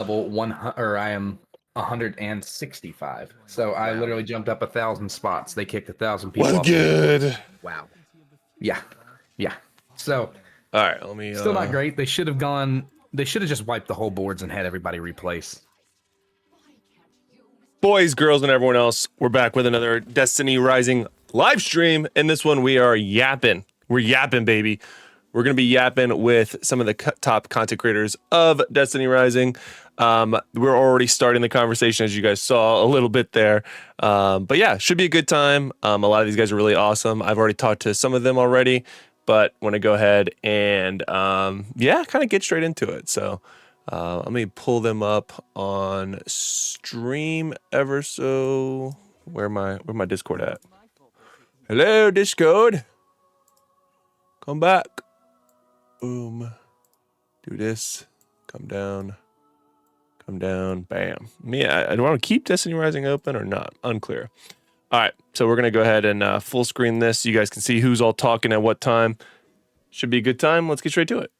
level 100, or I am 165. So I Wow. literally jumped up 1,000 spots. They kicked 1,000 people What's off. The leaderboard. good? Wow. Yeah, yeah. So All right, let me. still not great. They should have gone. They should have just wiped the whole boards and had everybody replace. Boys, girls, and everyone else, we're back with another Destiny Rising live stream. And this one, we are yapping. We're yapping, baby. We're going to be yapping with some of the top content creators of Destiny Rising. We're already starting the conversation, as you guys saw a little bit there. But yeah, should be a good time. A lot of these guys are really awesome. I've already talked to some of them already, but want to go ahead and, yeah, kind of get straight into it. So let me pull them up on stream ever so. Where my Discord at? Hello, Discord. Come back. Boom. Do this. Come down. Come down. Bam. I do want to keep Destiny Rising open or not? Unclear. All right. So we're going to go ahead and full screen this. You guys can see who's all talking at what time. Should be a good time. Let's get straight to it.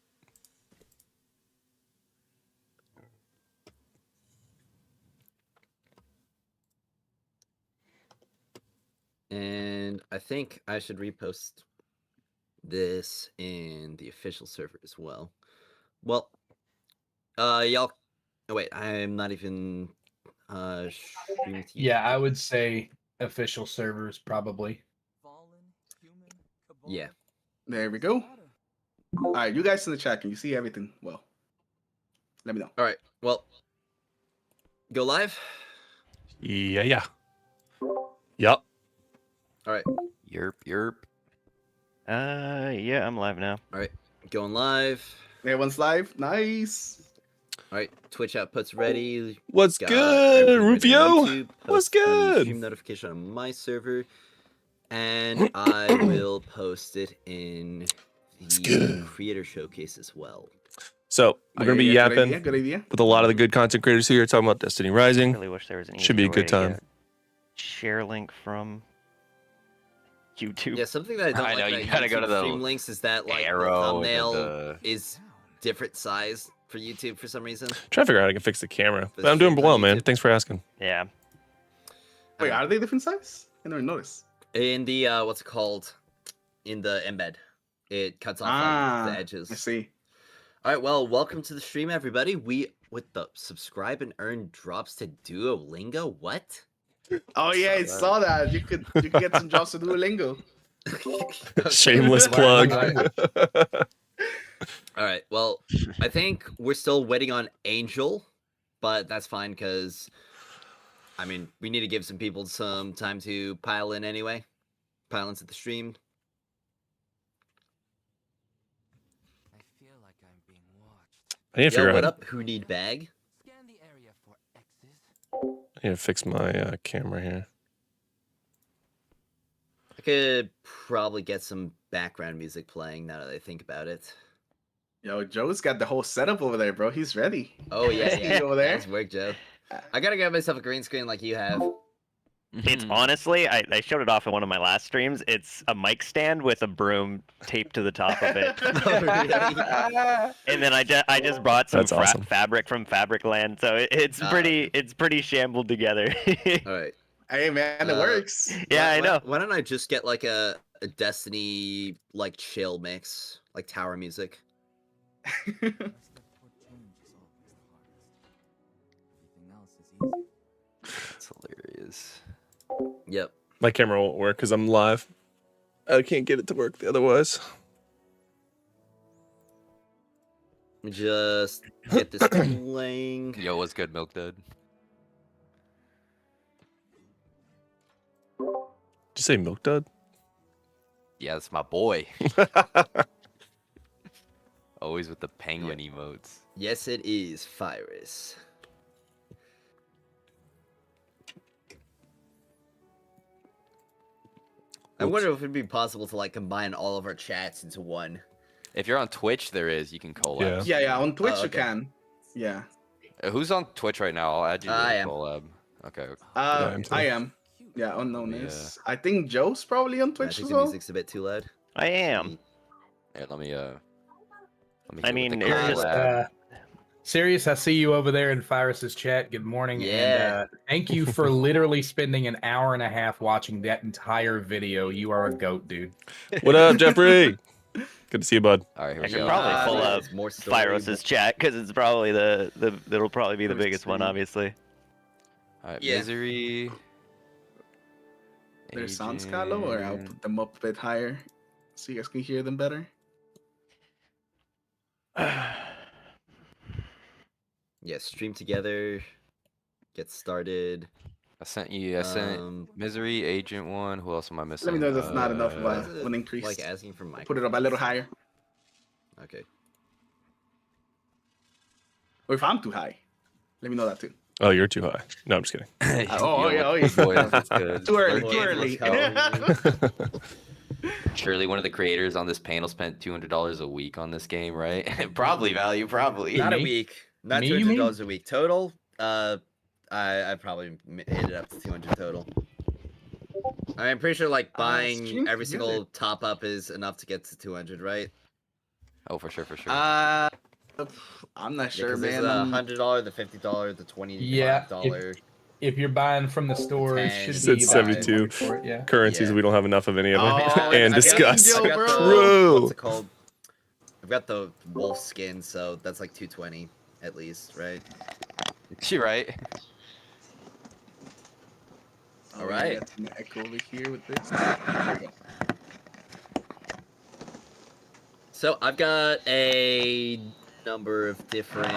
And I think I should repost this in the official server as well. Well, y'all. Oh wait, I'm not even streaming to Yeah, YouTube. I would say official servers probably. Yeah. There we go. All right, you guys in the chat, can you see everything? Well, let me know. All right. Well, go live. Yeah. Yup. All right. Yerp. Yeah, I'm live now. All right. Going live. Everyone's live. Nice. All right. Twitch outputs ready. What's Got good, everything ready on Rufio? YouTube, What's post the good? Stream notification on my server, and I will post it in the good. creator showcase as well. So we're going to be Yeah, good yapping idea, good idea. with a lot of the good content creators here talking about Destiny I Rising. really wish there was an Should be a easier good way to time. get share link from YouTube. Yeah, something that I don't I know, like you about gotta go YouTube to the stream links is that like the arrow and thumbnail the- is different size for YouTube for some reason. Trying to figure out how I can fix the camera. The But I'm doing stream well, on man. YouTube. Thanks for asking. Yeah. Wait, are they different size? I never noticed. In the what's it called? In the embed, it cuts off like, the edges. I see. All right, well, welcome to the stream, everybody. We with the subscribe and earn drops to Duolingo. What? Oh yeah, I saw that. You could get some jobs to Duolingo. Shameless plug. All right, well, I think we're still waiting on Angel, but that's fine because, I mean, we need to give some people some time to pile in anyway. Pile into the stream. I feel like I'm being watched. I need to Yo, figure what out. up? Who need bag? Scan the area for X's. I need to fix my camera here. I could probably get some background music playing now that I think about it. Yo, Joe's got the whole setup over there, bro. He's ready. Oh yeah, He's yeah. over there. Nice work, Joe. I gotta get myself a green screen like you have. It's honestly, I showed it off in one of my last streams. It's a mic stand with a broom taped to the top of it. Oh, really? And then I just brought some That's awesome. fabric from Fabricland, so it's pretty shambled together. All right. Hey man, it works. Yeah, Why- I know. Why don't I just get like a Destiny like chill mix, like tower music? One step toward change is always the hardest. Everything else is easy. It's hilarious. Yep. My camera won't work because I'm live. I can't get it to work otherwise. Let me just get this playing. Yo, what's good, Milk Dud? Did you say Milk Dud? Yeah, that's my boy. Always with the penguin emotes. Yes, it is Virus. I wonder if it'd be possible to like combine all of our chats into one. If you're on Twitch, there is. You can collab. Yeah. Yeah, on Twitch Oh, you okay. can. Yeah. Who's on Twitch right now? I'll add you to I the am. collab. Okay. I'm too. I am. Yeah, unknown Yeah. is. I think Joe's probably on I Twitch think as the well. music's a bit too loud. I am. Yeah, let me I hit mean, with the it's Just, just- collab. Sirius, I see you over there in Virus's chat. Good morning. Yeah. And thank you for literally spending an hour and a half watching that entire video. You are a goat, dude. What up, Jeffrey? Good to see you, bud. All right, here I we should go. probably pull there's up more story. Virus's chat because it's probably it'll probably be the Let's biggest one, see. obviously. All right, Yeah. Misery. Their sounds kind of low, or I'll Agent. put them up a bit higher so you guys can hear them better. Yeah, stream together. Get started. I sent Misery, Agent 1. Who else am I missing? Let me know if that's not enough of Why is it, an increase. Like asking for Mike. Put it up a little higher. Okay. Or if I'm too high, let me know that too. Oh, you're too high. No, I'm just kidding. Oh, yeah, oh, yeah. That's good. Too early, Look too at early. how- Surely one of the creators on this panel spent $200 a week on this game, right? Probably value, probably. Not a Me? week. Not Me, you $200 a week total. I probably hit it up to 200 total. I'm pretty sure like buying stream every together. single top up is enough to get to 200, right? Oh, for sure, for sure. I'm not Yeah, sure, 'cause man. there's I'm- the $100, the $50, the $25. Yeah, If you're buying from the store, it should Said be 72. about for it, yeah. Currencies, Yeah. we don't have enough of any of them. Oh, and I've got discuss. Yo, I've got bro. True. what's it called? I've got the wolf skin, so that's like 220 at least, right? She right. Oh, Alright. yeah, that's an echo over here with this. There we go. So I've got a number of different.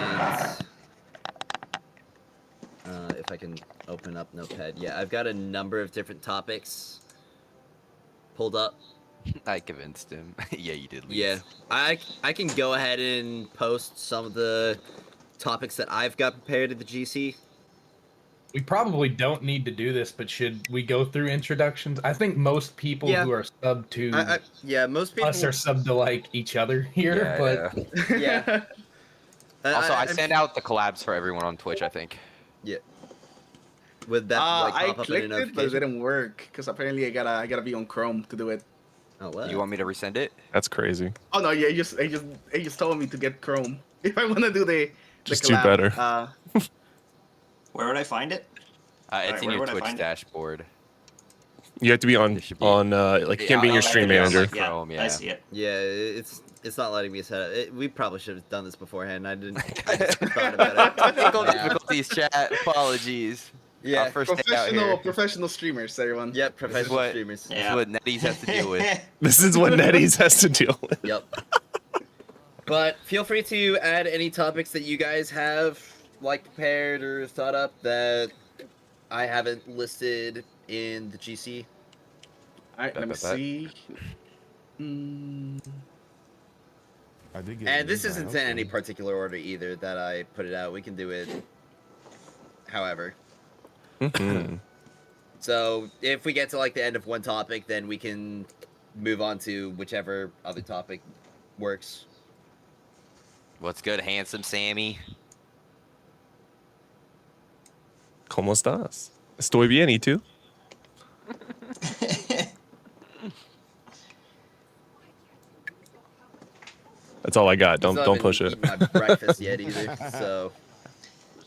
If I can open up Notepad, yeah, I've got a number of different topics pulled up. I convinced him. Yeah, you did. Leeds. Yeah, I can go ahead and post some of the topics that I've got prepared at the GC. We probably don't need to do this, but should we go through introductions? I think most people Yeah. who are sub to Yeah, most people. us are sub to like each other here, Yeah, but yeah. Yeah. Also, I I'm- send out the collabs for everyone on Twitch, I think. Would that like I pop up in a clicked it, but it notification? didn't work because apparently I gotta be on Chrome to do it. Oh, what? You want me to resend it? That's crazy. Oh no, yeah, he just told me to get Chrome if I want to do the Just do collab. better. Where would I find it? It's Alright, in where your would I Twitch find it? dashboard. You have to be on It should be- like you can't be in your I'll stream have to be on, manager. like, yeah, Chrome, I yeah. see it. Yeah, it's not letting me set up. We probably should have done this beforehand. I didn't. I just thought about it. Technical Yeah. difficulties, chat. Apologies. Yeah. First day out here. Professional streamers, everyone. Yep, This is professional what- streamers. This Yeah. is what Netties has to deal with. This is what Netties has to deal with. Yep. But feel free to add any topics that you guys have like prepared or thought up that I haven't listed in the GC. All right, let me Bet. see. Mm, And this isn't in any particular order either that I put it out. We can do it however. Mhm. So if we get to like the end of one topic, then we can move on to whichever other topic works. What's good, handsome Sammy? ¿Cómo estás? Estoy bien, ¿y tú? That's all I got. Don't Still haven't push it. eaten my breakfast yet either. So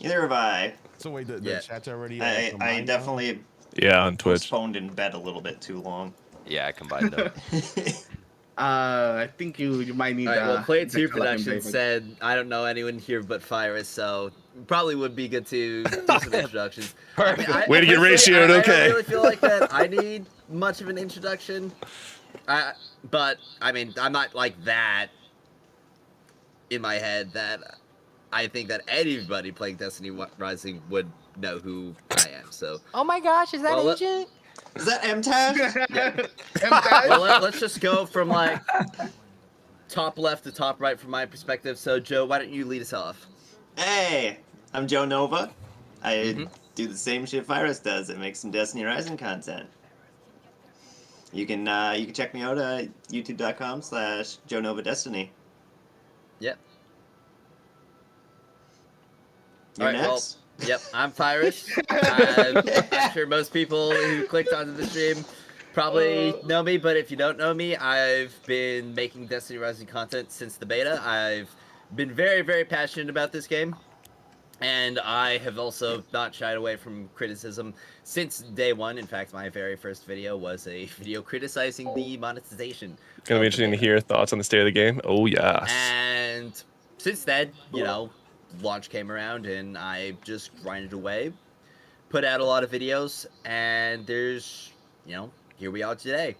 Neither have I. So wait, the Yeah. chat's already. I combined now? definitely Yeah, on Twitch. postponed in bed a little bit too long. Yeah, I combined them. I think you might need. all right, well, Play the 2 collab Production invite. said I don't know anyone here but Virus, so probably would be good to do some introductions. Perfect. Way to get personally, ratioed, I okay. don't really feel like that I need much of an introduction. But I mean, I'm not like that in my head that I think that anybody playing Destiny Rising would know who I am. So Oh my gosh, is that Well, let- Agent? Is that MTAG? Yeah. well, let's just go from like top left to top right from my perspective. So Joe, why don't you lead us off? Hey, I'm Joe Nova. I Mhm. do the same shit Virus does. I make some Destiny Rising content. You can check me out at youtube.com/Joe Nova Destiny. Yep. You're Alright, well, next. Yep, I'm Virus. I'm sure most people who clicked onto the stream probably know me, but if you don't know me, I've been making Destiny Rising content since the beta. I've been very, very passionate about this game. And I have also not shied away from criticism since day one. In fact, my very first video was a video criticizing the monetization. It's gonna be interesting to hear thoughts on the state of the game. Oh yes. And since then, you know, launch came around and I just grinded away, put out a lot of videos, and there's, you know, here we are today.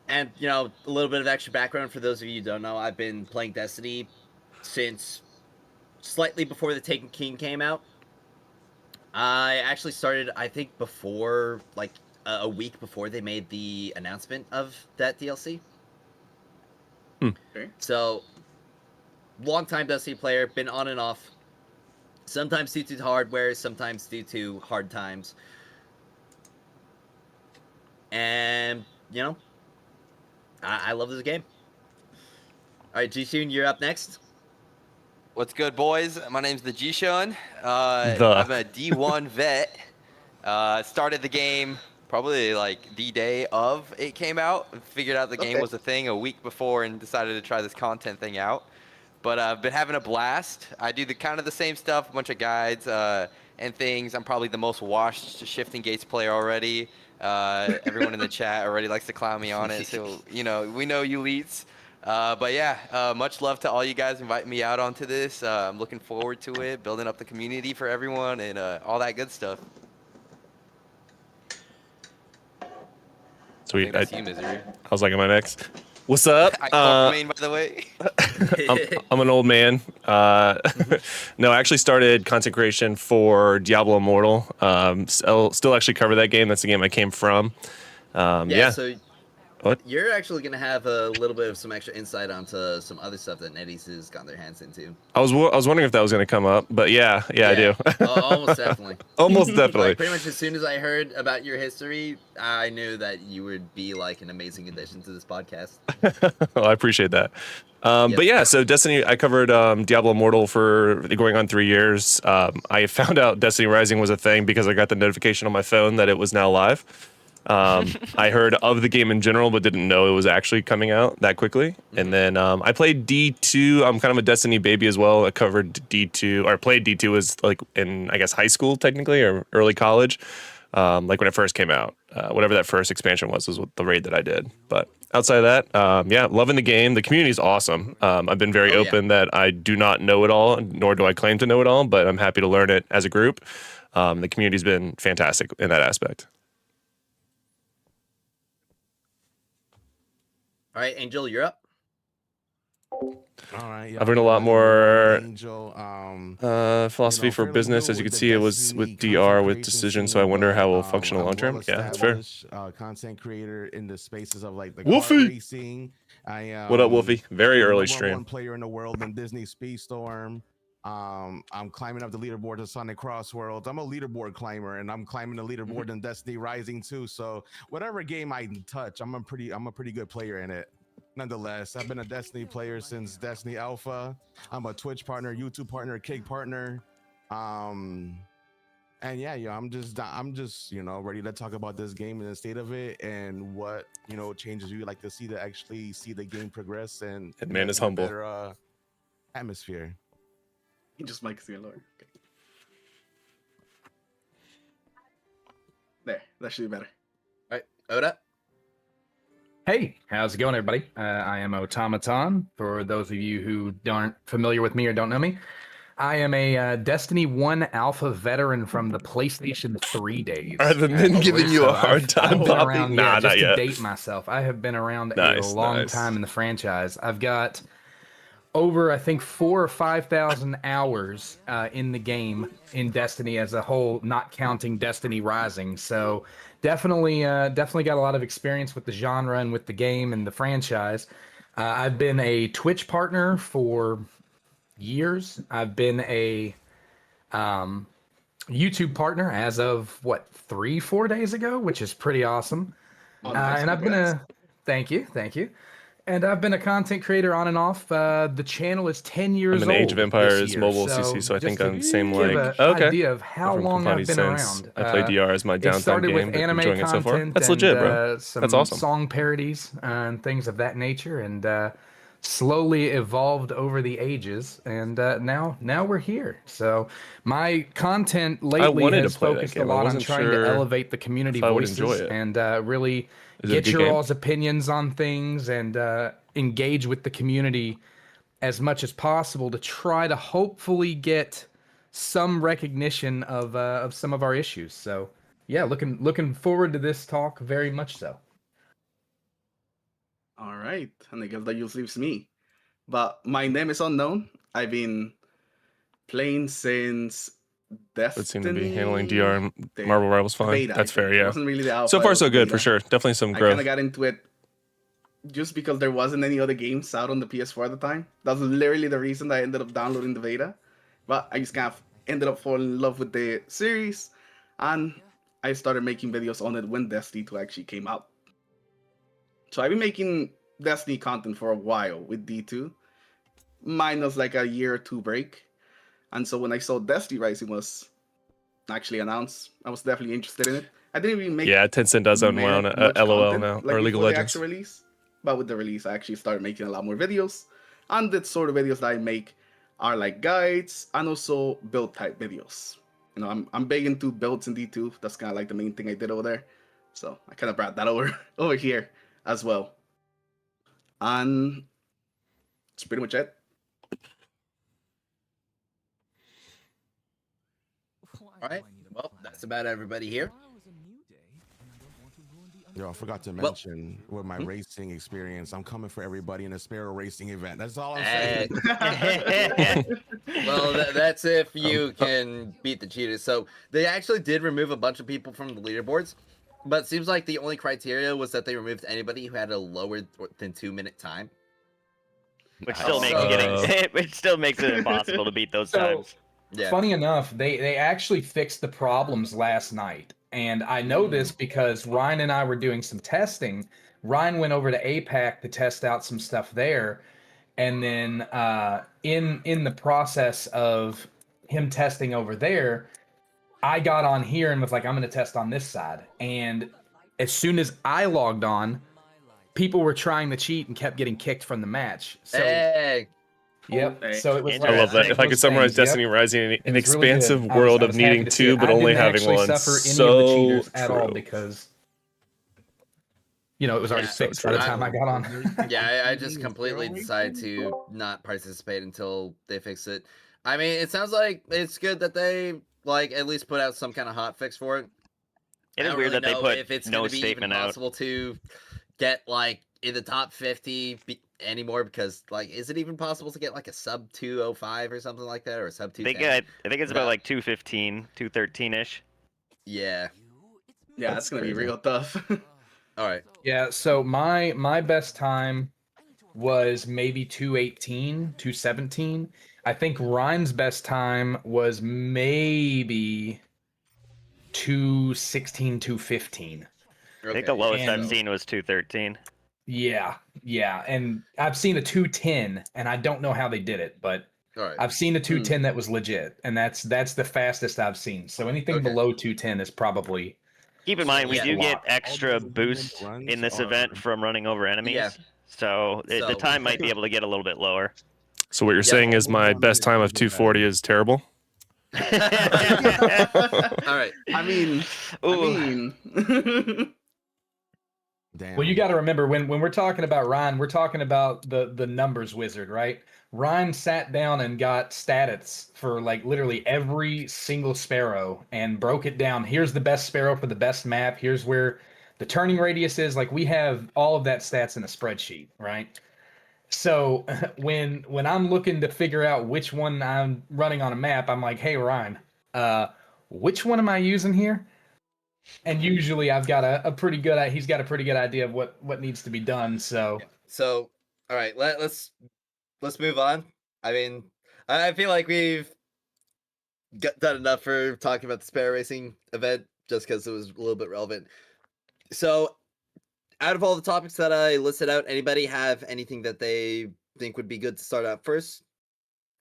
And, you know, a little bit of extra background for those of you who don't know, I've been playing Destiny since slightly before the Taken King came out. I actually started, I think, before, like, a week before they made the announcement of that DLC. Okay. So, long-time Destiny player, been on and off. Sometimes due to hardware, sometimes due to hard times. And, you know, I love this game. All right, G-Shun, you're up next. What's good, boys? My name's the G-Shun. The. I'm a D1 vet. Started the game probably like the day of it came out. Figured out the game Okay. was a thing a week before and decided to try this content thing out. But I've been having a blast. I do the kind of the same stuff, a bunch of guides and things. I'm probably the most washed Shifting Gates player already. Everyone in the chat already likes to clown me on it, so you know we know you elites. But yeah, much love to all you guys inviting me out onto this. I'm looking forward to it, building up the community for everyone and all that good stuff. I Sweet. think that's you, Misery. I was like, am I next? What's up? I call main, by the way. I'm an old man. No, I actually started content creation for Diablo Immortal. Still actually cover that game. That's the game I came from. Yeah. So What? you're actually going to have a little bit of some extra insight onto some other stuff that NetEase has gotten their hands into. I was wondering if that was going to come up, but yeah, I do. Almost definitely. Almost definitely. Like, pretty much as soon as I heard about your history, I knew that you would be like an amazing addition to this podcast. Well, I appreciate that. But yeah, so Destiny, I covered Diablo Immortal for going on 3 years. I found out Destiny Rising was a thing because I got the notification on my phone that it was now live. I heard of the game in general, but didn't know it was actually coming out that quickly. And then I played D2. I'm kind of a Destiny baby as well. I covered D2, or played D2 as like in, I guess, high school technically, or early college. Like when it first came out. Whatever that first expansion was the raid that I did. But outside of that, yeah, loving the game. The community is awesome. I've been very open that I do not know it all, nor do I claim to know it all, but I'm happy to learn it as a group. The community's been fantastic in that aspect. All right, Angel, you're up. All right. I've learned a lot more Angel, philosophy for business. As you can see, it was with DR with decision, so I wonder how it will function long term. Yeah, that's fair. Content creator in the spaces of like the Wolfie! car racing. What up, Wolfie? Very early #1 stream. player in the world in Disney Speedstorm. I'm climbing up the leaderboard to Sonic Cross Worlds. I'm a leaderboard climber, and I'm climbing the leaderboard in Destiny Rising too. So whatever game I touch, I'm a pretty good player in it. Nonetheless, I've been a Destiny player since Destiny Alpha. I'm a Twitch partner, YouTube partner, Kick partner. And yeah, I'm just ready to talk about this game and the state of it and what changes you like to see to actually see the game progress and man is humble. Better, atmosphere. He just likes the Lord. Okay. There, that should be better. All right, Oda. Hey, how's it going, everybody? I am Automaton. For those of you who aren't familiar with me or don't know me, I am a Destiny 1 alpha veteran from the PlayStation 3 days. Are the men giving you a hard time, I've been Poppy? around, Nah, just not to yet. date myself, I have been around Nice, a long nice. time in the franchise. I've got over, I think, 4,000 or 5,000 hours in the game in Destiny as a whole, not counting Destiny Rising. So definitely got a lot of experience with the genre and with the game and the franchise. I've been a Twitch partner for years. I've been a YouTube partner as of 3-4 days ago, which is pretty awesome. And I've been thank you. And I've been a content creator on and off. The channel is 10 years I'm old. an Age of Empires this year. mobile CC, so I think just I'm to same give like a okay. idea of how From long I've Company been since around. I play DR as my It downtime started game, with but anime enjoying it so far. content That's and, legit, bro. some That's awesome. song parodies and things of that nature, and slowly evolved over the ages, and now we're here. So my content lately wanted to has play that focused a game. I lot on wasn't trying to sure elevate the community if I would enjoy voices it. and really Is it a get good your game? all's opinions on things and engage with the community as much as possible to try to hopefully get some recognition of some of our issues. So yeah, looking forward to this talk very much so. All right, and I guess that just leaves me. But my name is unknown. I've been playing since Destiny. Would seem to be handling DR and the- Marvel Rivals the fine. beta, I That's fair, think. It yeah. wasn't really the alpha. So it far, was so the good for beta. sure. Definitely some I kind growth. of got into it just because there wasn't any other games out on the PS4 at the time. That's literally the reason that I ended up downloading the beta. But I just kind of ended up falling in love with the series, and I started making videos on it when Destiny 2 actually came out. So I've been making Destiny content for a while with D2, minus like a year or two break. And so when I saw Destiny Rising was actually announced, I was definitely interested in it. I didn't even make Yeah, Tencent does own much LOL content, now, like, or League of before the Legends. actual release. But with the release, I actually started making a lot more videos. And the sort of videos that I make are like guides and also build type videos. You know, I'm big into builds in D2. That's kind of like the main thing I did over there. So I kind of brought that over here as well. And that's pretty much it. All right. Well, that's about everybody here. Yo, I forgot to Well- mention with my Hmm? racing experience, I'm coming for everybody in a Sparrow racing event. That's all I'm Eh, saying. well, that's if you can beat the cheaters. So they actually did remove a bunch of people from the leaderboards, but it seems like the only criteria was that they removed anybody who had a lower than 2-minute time. Which still makes So- getting which still makes it impossible to beat those So- times. Yeah. Funny enough, they actually fixed the problems last night. And I know this because Ryan and I were doing some testing. Ryan went over to APAC to test out some stuff there. And then in the process of him testing over there, I got on here and was like, I'm going to test on this side. And as soon as I logged on, people were trying to cheat and kept getting kicked from the match. So, Hey, yep. Hey. So it was I like I love that. If I those could summarize things, yep. Destiny Rising, an It was really expansive good. I world was of happy needing to see two, it. but I only didn't having actually one. suffer any So of the cheaters at all true. because it was already Yeah, fixed by the I- time I got on. yeah, I just completely decided to not participate until they fix it. I mean, it sounds like it's good that they like at least put out some kind of hot fix for it. It I is don't weird really that they know put if it's no gonna be even statement out. possible to get like in the top 50 anymore, because like, is it even possible to get like a sub 205 or something like that, or a sub I think 210? I think it's about like 215, 213 ish. Yeah. Yeah, That's that's gonna be crazy. real tough. All right. Yeah, so my best time was maybe 218, 217. I think Ryan's best time was maybe 216, 215. I think the lowest I've And- seen was 213. Yeah, and I've seen a 210, and I don't know how they did it, but All right. I've seen a 210 that was legit, and that's the fastest I've seen. So anything Okay. below 210 is probably Keep in mind, we Yeah. do get Lot. extra All those boost runs in this are- event from running over enemies. Yeah. So the So- time might be able to get a little bit lower. So what you're Yeah. saying is my best time of 240 is terrible? All right. I mean, Ooh. Damn. Well, you got to remember when we're talking about Ryan, we're talking about the numbers wizard, right? Ryan sat down and got stats for like literally every single sparrow and broke it down. Here's the best sparrow for the best map. Here's where the turning radius is. Like we have all of that stats in a spreadsheet, right? So when I'm looking to figure out which one I'm running on a map, I'm like, hey Ryan, which one am I using here? And usually I've got a pretty good, he's got a pretty good idea of what needs to be done. So So, all right, let's move on. I mean, I feel like we've done enough for talking about the Sparrow Racing event, just because it was a little bit relevant. So, out of all the topics that I listed out, anybody have anything that they think would be good to start out first?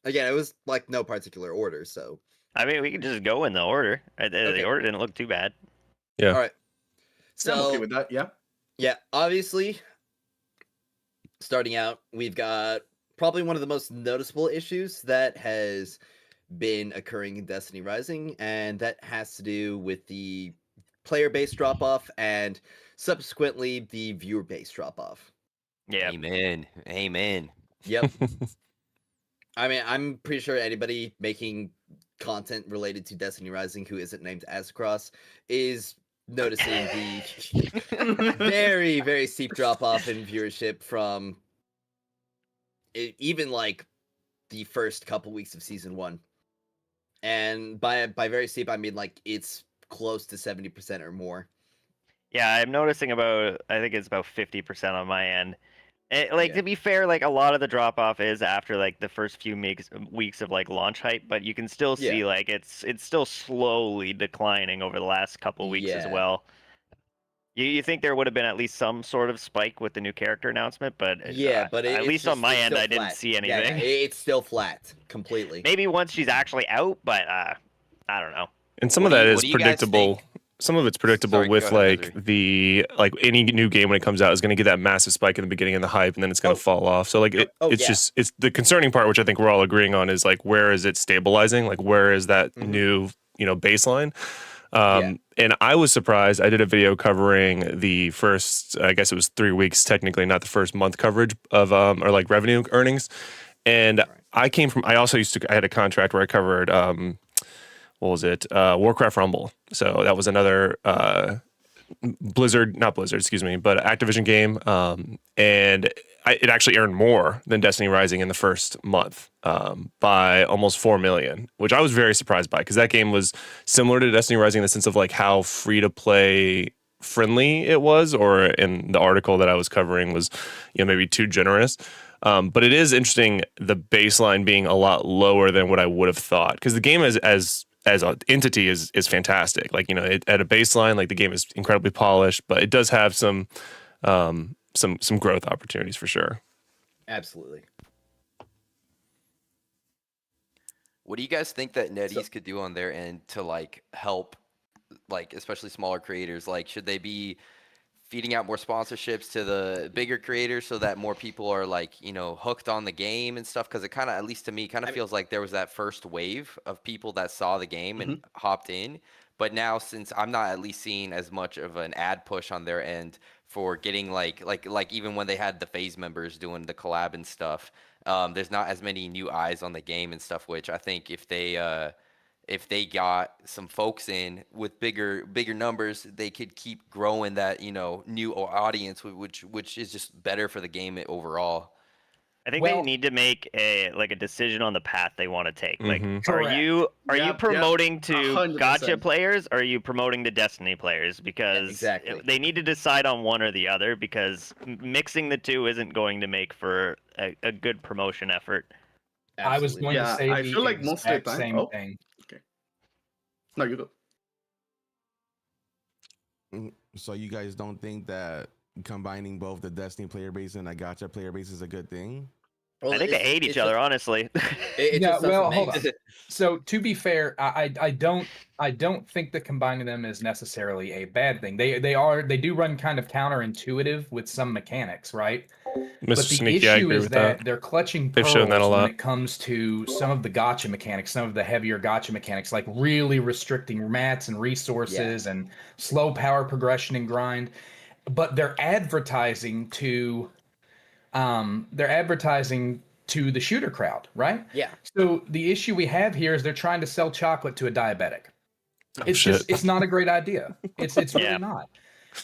Again, it was like no particular order, so. I mean, we can just go in the order. The Okay. order didn't look too bad. Yeah. All right. So I'm So, okay with that. Yeah. yeah, obviously, starting out, we've got probably one of the most noticeable issues that has been occurring in Destiny Rising, and that has to do with the player base drop off and subsequently the viewer base drop off. Yeah. Amen. Amen. Yep. I mean, I'm pretty sure anybody making content related to Destiny Rising who isn't named Azcross is noticing the very, very steep drop off in viewership from even like the first couple weeks of season 1. And by very steep, I mean like it's close to 70% or more. Yeah, I'm noticing I think it's about 50% on my end. Yeah. To be fair, like a lot of the drop off is after like the first few weeks of like launch hype, but you can still see Yeah. like it's still slowly declining over the last couple weeks as Yeah. well. You think there would have been at least some sort of spike with the new character announcement, but Yeah, but at it's least on just- my it's end, still I didn't flat. see Yeah, anything. it's still flat completely. Maybe once she's actually out, but I don't know. And some What of do that you- is what do you guys predictable. think? Some of it's predictable Sorry, go with ahead, like Desiree. any new game when it comes out is going to get that massive spike in the beginning of the hype, and then it's going to fall off. So like it's yeah. just it's the concerning part, which I think we're all agreeing on, is like where is it stabilizing? Like where is that new baseline? And I was surprised. I did a video covering the first, I guess it was 3 weeks, technically not the first month coverage of or like revenue earnings. And I also I had a contract where I covered, what was it? Warcraft Rumble. So that was another not Blizzard, excuse me, but Activision game. And it actually earned more than Destiny Rising in the first month by almost 4 million, which I was very surprised by because that game was similar to Destiny Rising in the sense of like how free to play friendly it was, or in the article that I was covering was, maybe too generous. But it is interesting the baseline being a lot lower than what I would have thought, because the game as an entity is fantastic. Like, at a baseline, like the game is incredibly polished, but it does have some growth opportunities for sure. Absolutely. What do you guys think that NetEase could do on their end to like help, like especially smaller creators? Like, should they be feeding out more sponsorships to the bigger creators so that more people are like, hooked on the game and stuff? Because it kind of, at least to me, feels like there was that first wave of people that saw the game and hopped in. But now, since I'm not at least seeing as much of an ad push on their end for getting like even when they had the FaZe members doing the collab and stuff, there's not as many new eyes on the game and stuff. Which I think if they got some folks in with bigger numbers, they could keep growing that new audience, which is just better for the game overall. I think they need to make a decision on the path they want to take. Like, are you promoting to 100%. gacha players, or are you promoting to Destiny players? Because exactly. they need to decide on one or the other, because mixing the two isn't going to make for a good promotion effort. I was going to say I the feel like most of the exact time. same Oh, thing. okay. No, you go. So you guys don't think that combining both the Destiny player base and a gacha player base is a good thing? Well, I think they hate each other, honestly. It Yeah, just doesn't well, make hold on. So to be fair, I don't think that combining them is necessarily a bad thing. They do run kind of counterintuitive with some mechanics, right? Mr. But the Sneaky, I issue agree is with that that. they're clutching They've pearls shown that a when lot. it comes to some of the gacha mechanics, some of the heavier gacha mechanics, like really restricting mats and resources and slow power progression and grind. But they're advertising to the shooter crowd, right? Yeah. So the issue we have here is they're trying to sell chocolate to a diabetic. It's not a great idea. It's really not.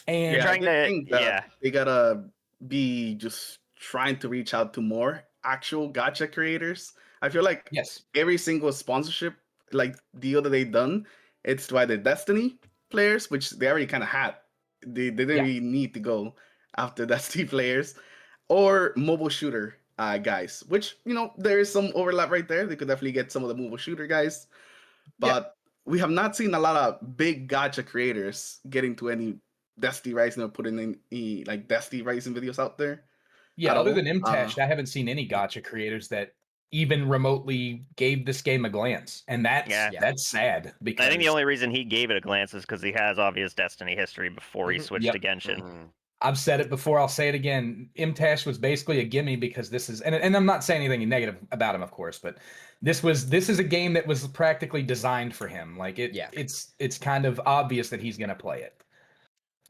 And Yeah, trying I to- think that yeah. they gotta be just trying to reach out to more actual gacha creators. I feel like yes, every single sponsorship like deal that they done, it's to either Destiny players, which they already kind of had. They didn't really need to go after Destiny players, or mobile shooter guys, which there is some overlap right there. They could definitely get some of the mobile shooter guys, but we have not seen a lot of big gacha creators getting to any Destiny Rising or putting any like Destiny Rising videos out there. yeah. at Other all. than MTech, I haven't seen any gacha creators that even remotely gave this game a glance, and that's sad. Because I think the only reason he gave it a glance is because he has obvious Destiny history before he switched to Genshin. I've said it before. I'll say it again. MTash was basically a gimme because this is, and I'm not saying anything negative about him, of course, but this is a game that was practically designed for him. Like it's kind of obvious that he's going to play it.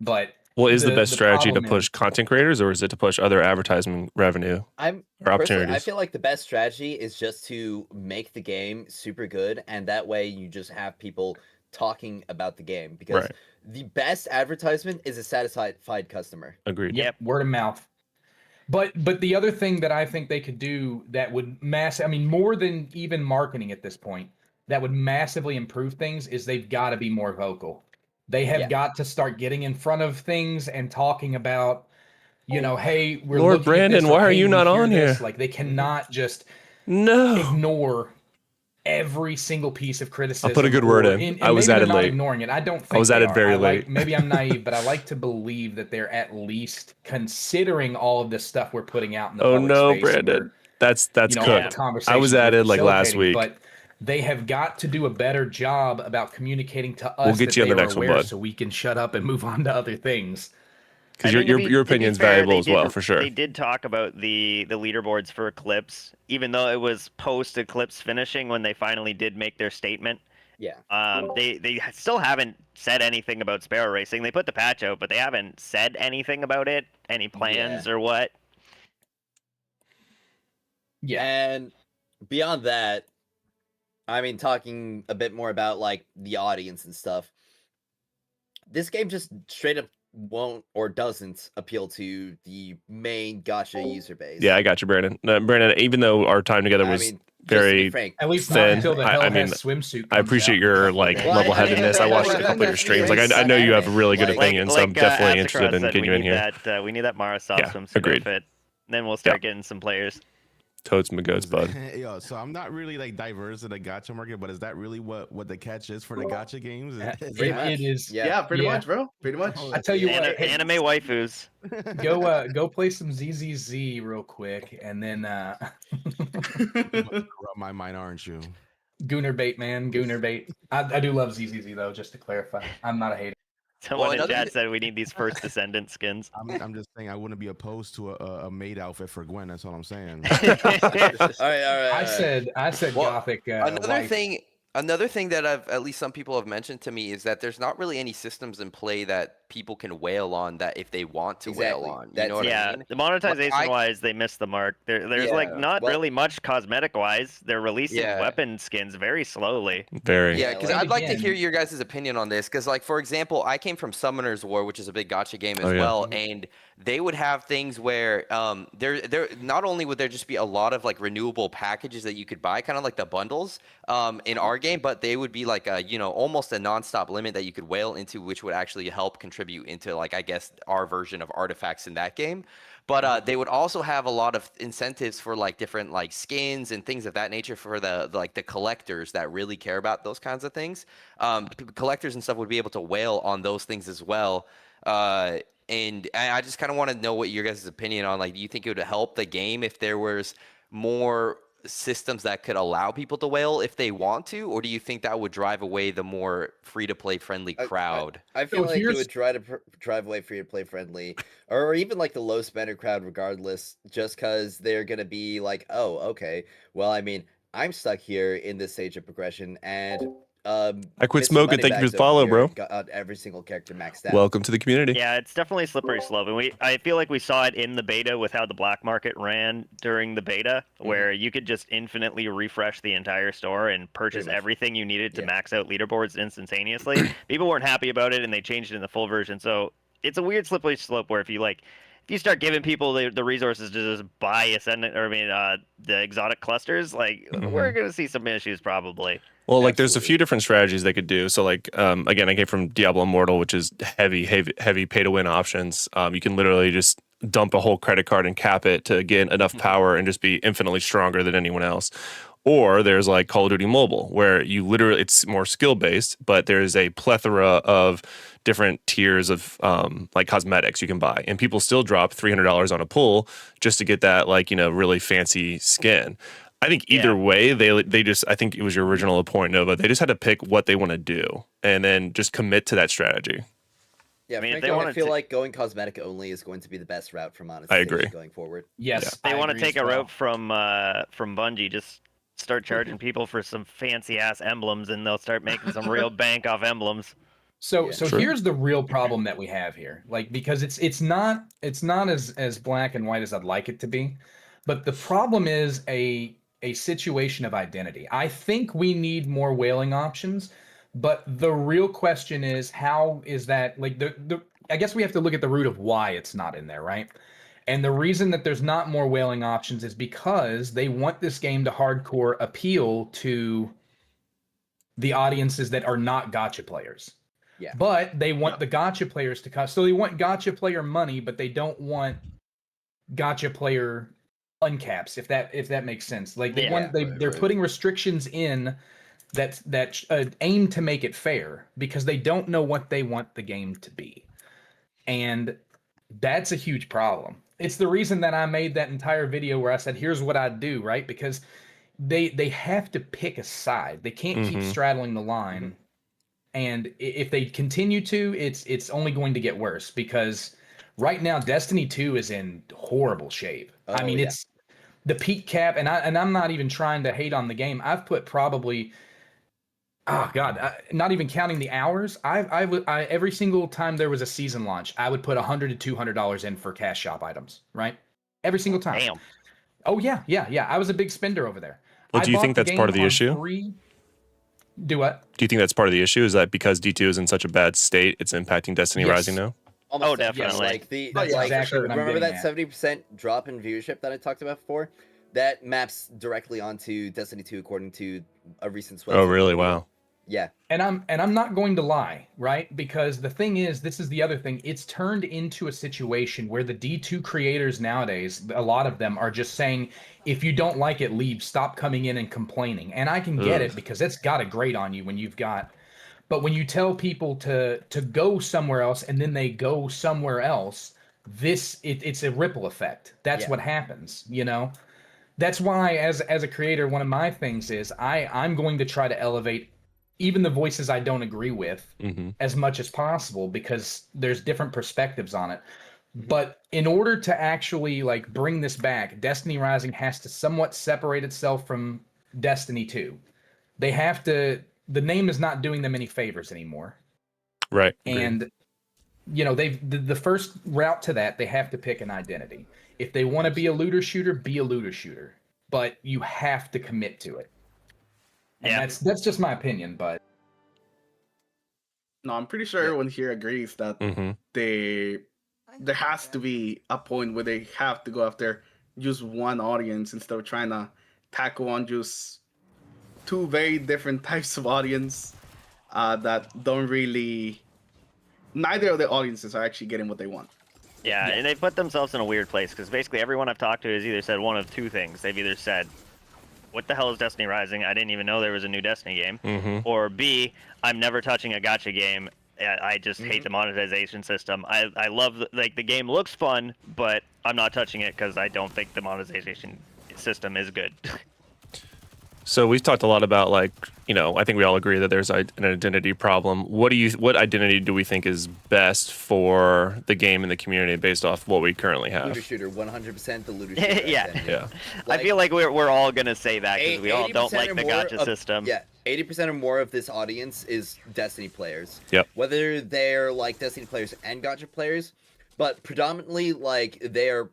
But Well, is the best strategy to problem push is- content creators, or is it to push other advertising revenue I'm or personally, I opportunities? feel like the best strategy is just to make the game super good, and that way you just have people talking about the game, because Right. the best advertisement is a satisfied customer. Agreed. Yep, word of mouth. But the other thing that I think they could do that would more than even marketing at this point, that would massively improve things is they've got to be more vocal. They have got to start getting in front of things and talking about, hey, we're Lord looking at Brandon, this, or, why are hey, you we not hear on this. here? Like they cannot just No. ignore every single piece of criticism. I'll put a good word or- in. and I was maybe they're added not late. ignoring it. I don't think I was they added are. very I like- late. maybe I'm naive, but I like to believe that they're at least considering all of this stuff we're putting out in the Oh public no, space. and Brandon. That's all the cooked. I was conversations we're added like last facilitating, week. But they have got to do a better job about communicating to us We'll get that you on they the are next one, aware, bud. so we can shut up and move on to other things. Because I think your to be opinion's fair, valuable they as well, did- for sure. They did talk about the leaderboards for Eclipse, even though it was post Eclipse finishing when they finally did make their statement. Yeah. They still haven't said anything about Sparrow Racing. They put the patch out, but they haven't said anything about it, any plans or what. Yeah. And beyond that, I mean, talking a bit more about like the audience and stuff, this game just straight up won't or doesn't appeal to the main gacha user base. Yeah, I got you, Brandon. Brandon, even though our time together I was mean, just to be very frank, At least not thin, until the I Hellhat mean, swimsuit I comes appreciate out. your like Well, level-headedness. I watched a couple of your streams. Like I know you have really good Like- opinions, so I'm definitely interested in said, getting you in here. We need that Marasoft Yeah, swimsuit agreed. outfit. Then we'll start getting some players. Toads my goats, bud. Yo, so I'm not really like diverse in the gacha market, but is that really what the catch is for the gacha games? Is Pretty that- much. It is. Yeah, pretty much, bro. Pretty much. I tell you what, hey, Anime waifus. go play some ZZZ real quick, and then You must corrupt my mind, aren't you? Gooner bait, man, Gooner bait. I do love ZZZ though, just to clarify. I'm not a hater. Someone in another chat thi- said we need these first descendant skins. I'm just saying I wouldn't be opposed to a maid outfit for Gwen. That's all I'm saying. all right. I said Well, gothic. Another thing that at least some people have mentioned to me is that there's not really any systems in play that people can whale on that if they want to Exactly. whale on. You That's know what Yeah, I mean? the monetization I- wise, they missed the mark. There's Yeah, like not well- really much cosmetic wise. They're releasing Yeah. weapon skins very slowly. Very. Yeah, because like, I'd like to again- hear your guys' opinion on this. Because, like, for example, I came from Summoner's War, which is a big gacha game as Oh, yeah. well, and they would have things where there not only would there just be a lot of like renewable packages that you could buy, kind of like the bundles in our game, but they would be like a almost a nonstop limit that you could whale into, which would actually help contribute into like I guess our version of artifacts in that game. But they would also have a lot of incentives for like different like skins and things of that nature for the collectors that really care about those kinds of things. Collectors and stuff would be able to whale on those things as well. And I just kind of want to know what your guys' opinion on, like, do you think it would help the game if there was more systems that could allow people to whale if they want to, or do you think that would drive away the more free-to-play friendly crowd? I feel So like it here's- would try to drive away free to play friendly, or even like the low spender crowd, regardless, just because they're gonna be like, oh, okay, well, I mean, I'm stuck here in this stage of progression, and I quit Mr. smoking. Thank you for Moneybags the follow, over bro. here got every single character maxed out. Welcome to the community. Yeah, it's definitely a slippery slope, and I feel like we saw it in the beta with how the black market ran during the beta, where you could just infinitely refresh the entire store and purchase much. everything you needed to Yeah. max out leaderboards instantaneously. People weren't happy about it, and they changed it in the full version. So it's a weird slippery slope where if you start giving people the resources to just buy the exotic clusters, like we're gonna see some issues probably. Well, like there's a Absolutely. few different strategies they could do. So like again, I came from Diablo Immortal, which is heavy pay to win options. You can literally just dump a whole credit card and cap it to get enough power and just be infinitely stronger than anyone else. Or there's like Call of Duty Mobile, where you literally it's more skill based, but there's a plethora of different tiers of like cosmetics you can buy, and people still drop $300 on a pull just to get that really fancy skin. I think either way, they just, I think it was your original point, Nova. They just had to pick what they want to do and then just commit to that strategy. Yeah, I mean, if frankly, they I wanted feel to- like going cosmetic only is going to be the best route for monetization agree. going forward. Yes, They I want to agree take as a well. route from Bungie. Just start charging people for some fancy ass emblems, and they'll start making some real bank off emblems. So Yeah. so True. here's the real problem that we have here. Like, because it's not as black and white as I'd like it to be. But the problem is a situation of identity. I think we need more whaling options, but the real question is, how is that, like, the I guess we have to look at the root of why it's not in there, right? And the reason that there's not more whaling options is because they want this game to hardcore appeal to the audiences that are not gacha players. Yeah. But they want Yeah. the gacha players to cost. So they want gacha player money, but they don't want gacha player uncaps. If that makes sense. Like they Yeah. want they're putting restrictions in that aim to make it fair because they don't know what they want the game to be, and that's a huge problem. It's the reason that I made that entire video where I said, "Here's what I'd do," right? Because they have to pick a side. They can't keep Mhm. straddling the line. And if they continue to, it's only going to get worse because right now Destiny 2 is in horrible shape. I Oh, mean, yeah. it's the peak cap, and I'm not even trying to hate on the game. I've put probably, oh god, not even counting the hours. I every single time there was a season launch, I would put $100 to $200 in for cash shop items, right? Every single time. Damn. Oh yeah. I was a big spender over there. Well, I do you bought think that's part of the game on issue? free- Do what? Do you think that's part of the issue? Is that because D2 is in such a bad state, it's impacting Destiny Yes. Rising now? Almost Oh, yes, definitely. like the Oh, yeah, like, exactly what I'm remember getting that at. 70% drop in viewership that I talked about before? That maps directly onto Destiny 2 according to a recent sweat. Oh, really? Wow. Yeah. And I'm not going to lie, right? Because the thing is, this is the other thing. It's turned into a situation where the D2 creators nowadays, a lot of them are just saying, if you don't like it, leave. Stop coming in and complaining. And I can get Ugh. it because it's got a grate on you when you've got. But when you tell people to go somewhere else and then they go somewhere else, it's a ripple effect. That's Yeah. what happens, you know? That's why as a creator, one of my things is I'm going to try to elevate even the voices I don't agree with Hmm. as much as possible because there's different perspectives on it. But in order to actually like bring this back, Destiny Rising has to somewhat separate itself from Destiny 2. They have to, the name is not doing them any favors anymore. Right. Agreed. And you know, the first route to that, they have to pick an identity. If they want to be a looter shooter, be a looter shooter. But you have to commit to it. And Yeah. that's just my opinion, but No, I'm pretty sure everyone here agrees that Hmm. there has to be a point where they have to go after just one audience instead of trying to tackle on just two very different types of audience that don't really. Neither of the audiences are actually getting what they want. Yeah, and they put themselves in a weird place because basically everyone I've talked to has either said one of two things. They've either said, "What the hell is Destiny Rising? I didn't even know there was a new Destiny game," Hmm. or B, "I'm never touching a gacha game. I just hate the monetization system. I love like the game looks fun, but I'm not touching it because I don't think the monetization system is good." So we've talked a lot about like, you know, I think we all agree that there's an identity problem. What identity do we think is best for the game and the community based off what we currently have? Looter shooter, 100% the looter shooter. Yeah. identity. Yeah. I feel like we're all gonna say that because we all 80% don't like or the more gacha of- system. Yeah, 80% or more of this audience is Destiny players. Yep. Whether they're like Destiny players and gacha players, but predominantly like they're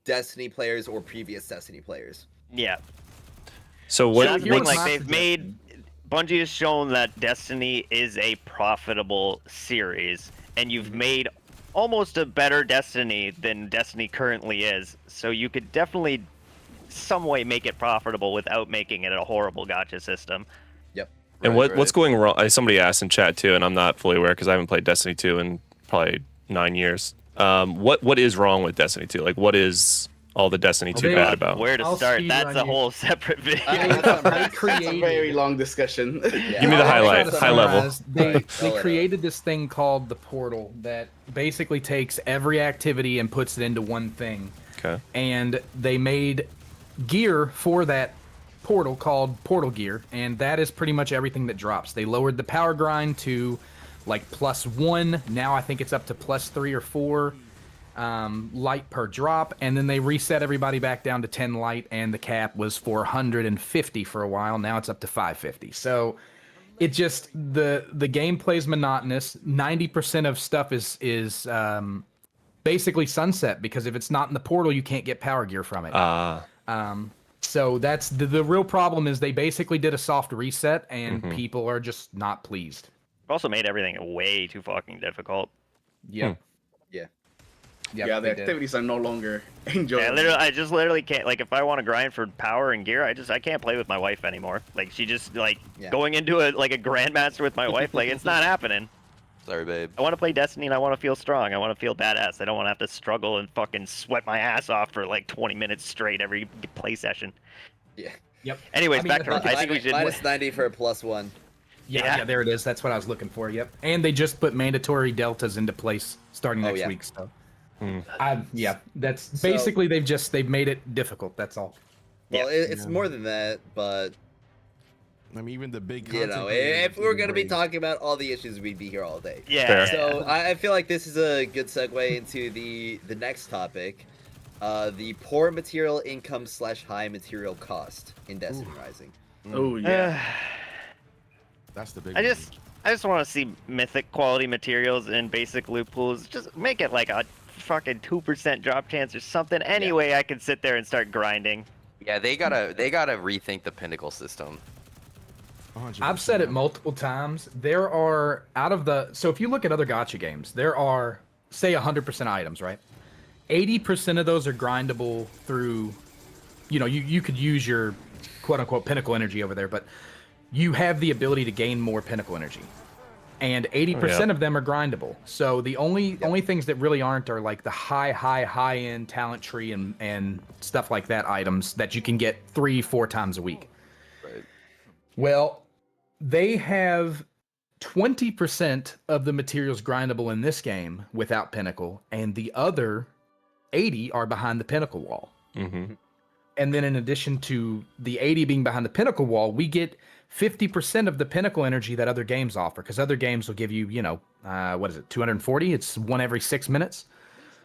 Destiny players or previous Destiny players. Yeah. So So what? that's the here's thing, what's- like my they've made Bungie has shown that Destiny is a profitable series, and you've made almost a better Destiny than Destiny currently is. So you could definitely some way make it profitable without making it a horrible gacha system. Yep. And Right, what's right. going wrong? Somebody asked in chat too, and I'm not fully aware because I haven't played Destiny 2 in probably 9 years. What is wrong with Destiny 2? Like, what is all the Destiny 2 Okay, bad about? Where to I'll start? speed That's run a you. whole separate video. That's a very long discussion. Yeah. Give me the I'll try highlight, to high level. summarize. They Go ahead. created this thing called the portal that basically takes every activity and puts it into one thing. Okay. And they made gear for that portal called Portal Gear, and that is pretty much everything that drops. They lowered the power grind to like +1. Now I think it's up to +3 or 4 light per drop, and then they reset everybody back down to 10 light, and the cap was 450 for a while. Now it's up to 550. So it just the gameplay's monotonous. 90% of stuff is basically sunset, because if it's not in the portal, you can't get power gear from it. So that's the real problem, is they basically did a soft reset, and people are just not pleased. Also made everything way too fucking difficult. Yeah. Yeah, the activities are no longer enjoyable. Yeah, I just literally can't. Like, if I want to grind for power and gear, I can't play with my wife anymore. Like, she just going into a grandmaster with my wife. Like, it's not happening. Sorry, babe. I want to play Destiny and I want to feel strong. I want to feel badass. I don't want to have to struggle and fucking sweat my ass off for like 20 minutes straight every play session. Yeah. Yep. Anyways, back to I think we should minus 90 for a +1. Yeah, there it is. That's what I was looking for. Yep. And they just put mandatory deltas into place starting next week. So, that's basically they've made it difficult. That's all. Well, it's more than that, but I mean, even the big, if we were gonna be talking about all the issues, we'd be here all day. Yeah. So I feel like this is a good segue into the next topic, the poor material income / high material cost in Destiny Rising. Oh yeah. That's the big. I just want to see mythic quality materials in basic loot pools. Just make it like a fucking 2% drop chance or something. Anyway, I can sit there and start grinding. Yeah, they gotta rethink the pinnacle system. 100%. I've said it multiple times. There are so if you look at other gacha games, there are say 100% items, right? 80% of those are grindable through, you could use your quote unquote pinnacle energy over there, but you have the ability to gain more pinnacle energy. And 80% of them are grindable. So the only things that really aren't are like the high end talent tree and stuff like that items that you can get 3-4 times a week. Right. Well, they have 20% of the materials grindable in this game without pinnacle, and the other 80 are behind the pinnacle wall. And then in addition to the 80 being behind the pinnacle wall, we get 50% of the pinnacle energy that other games offer, because other games will give you, 240? It's one every 6 minutes.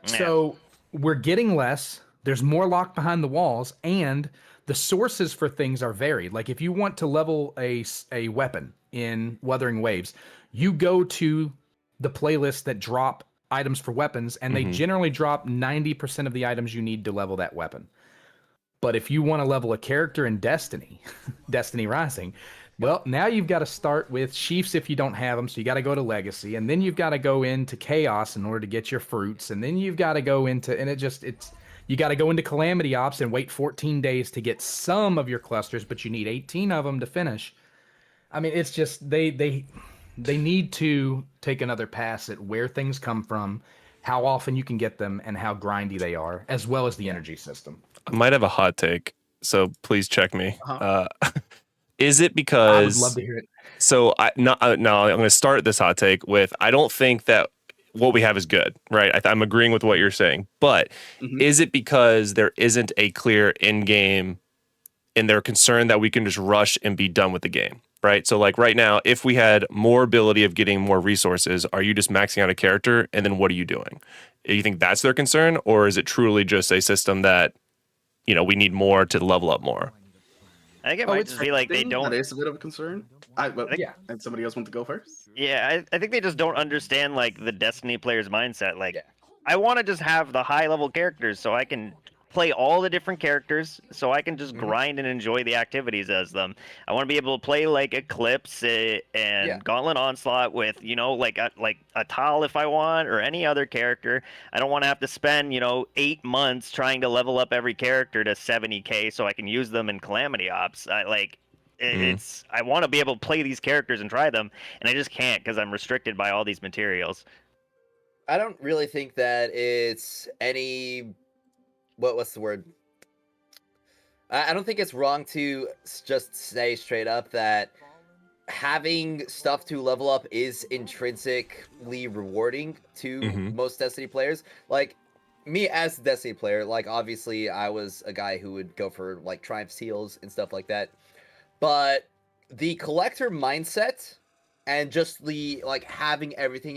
Yeah. So we're getting less. There's more locked behind the walls, and the sources for things are varied. Like if you want to level a weapon in Wuthering Waves, you go to the playlist that drop items for weapons, and they generally drop 90% of the items you need to level that weapon. But if you want to level a character in Destiny Rising, well, now you've got to start with Sheafs if you don't have them, so you got to go to Legacy, and then you've got to go into Chaos in order to get your fruits, and then you've got to go into, you got to go into Calamity Ops and wait 14 days to get some of your clusters, but you need 18 of them to finish. I mean, it's just, they need to take another pass at where things come from, how often you can get them, and how grindy they are, as well as the energy system. I might have a hot take, so please check me. Is it I because? would love to hear it. So no, I'm going to start this hot take with I don't think that what we have is good, right? I'm agreeing with what you're saying, but is it because there isn't a clear end game, and they're concerned that we can just rush and be done with the game, right? So like right now, if we had more ability of getting more resources, are you just maxing out a character, and then what are you doing? Do you think that's their concern, or is it truly just a system that we need more to level up more? I think it might just be like they don't. That is a bit of a concern. And somebody else want to go first? Yeah, I think they just don't understand like the Destiny player's mindset. Like, I want to just have the high level characters so I can play all the different characters, so I can just grind and enjoy the activities as them. I want to be able to play like Eclipse and Gauntlet Onslaught with like a Tal if I want, or any other character. I don't want to have to spend 8 months trying to level up every character to 70k so I can use them in Calamity Ops. I want to be able to play these characters and try them, and I just can't because I'm restricted by all these materials. I don't really think that it's any. What's the word? I don't think it's wrong to just say straight up that having stuff to level up is intrinsically rewarding to most Destiny players. Like me as a Destiny player, like obviously I was a guy who would go for like Triumph Seals and stuff like that. But the collector mindset and just the like having everything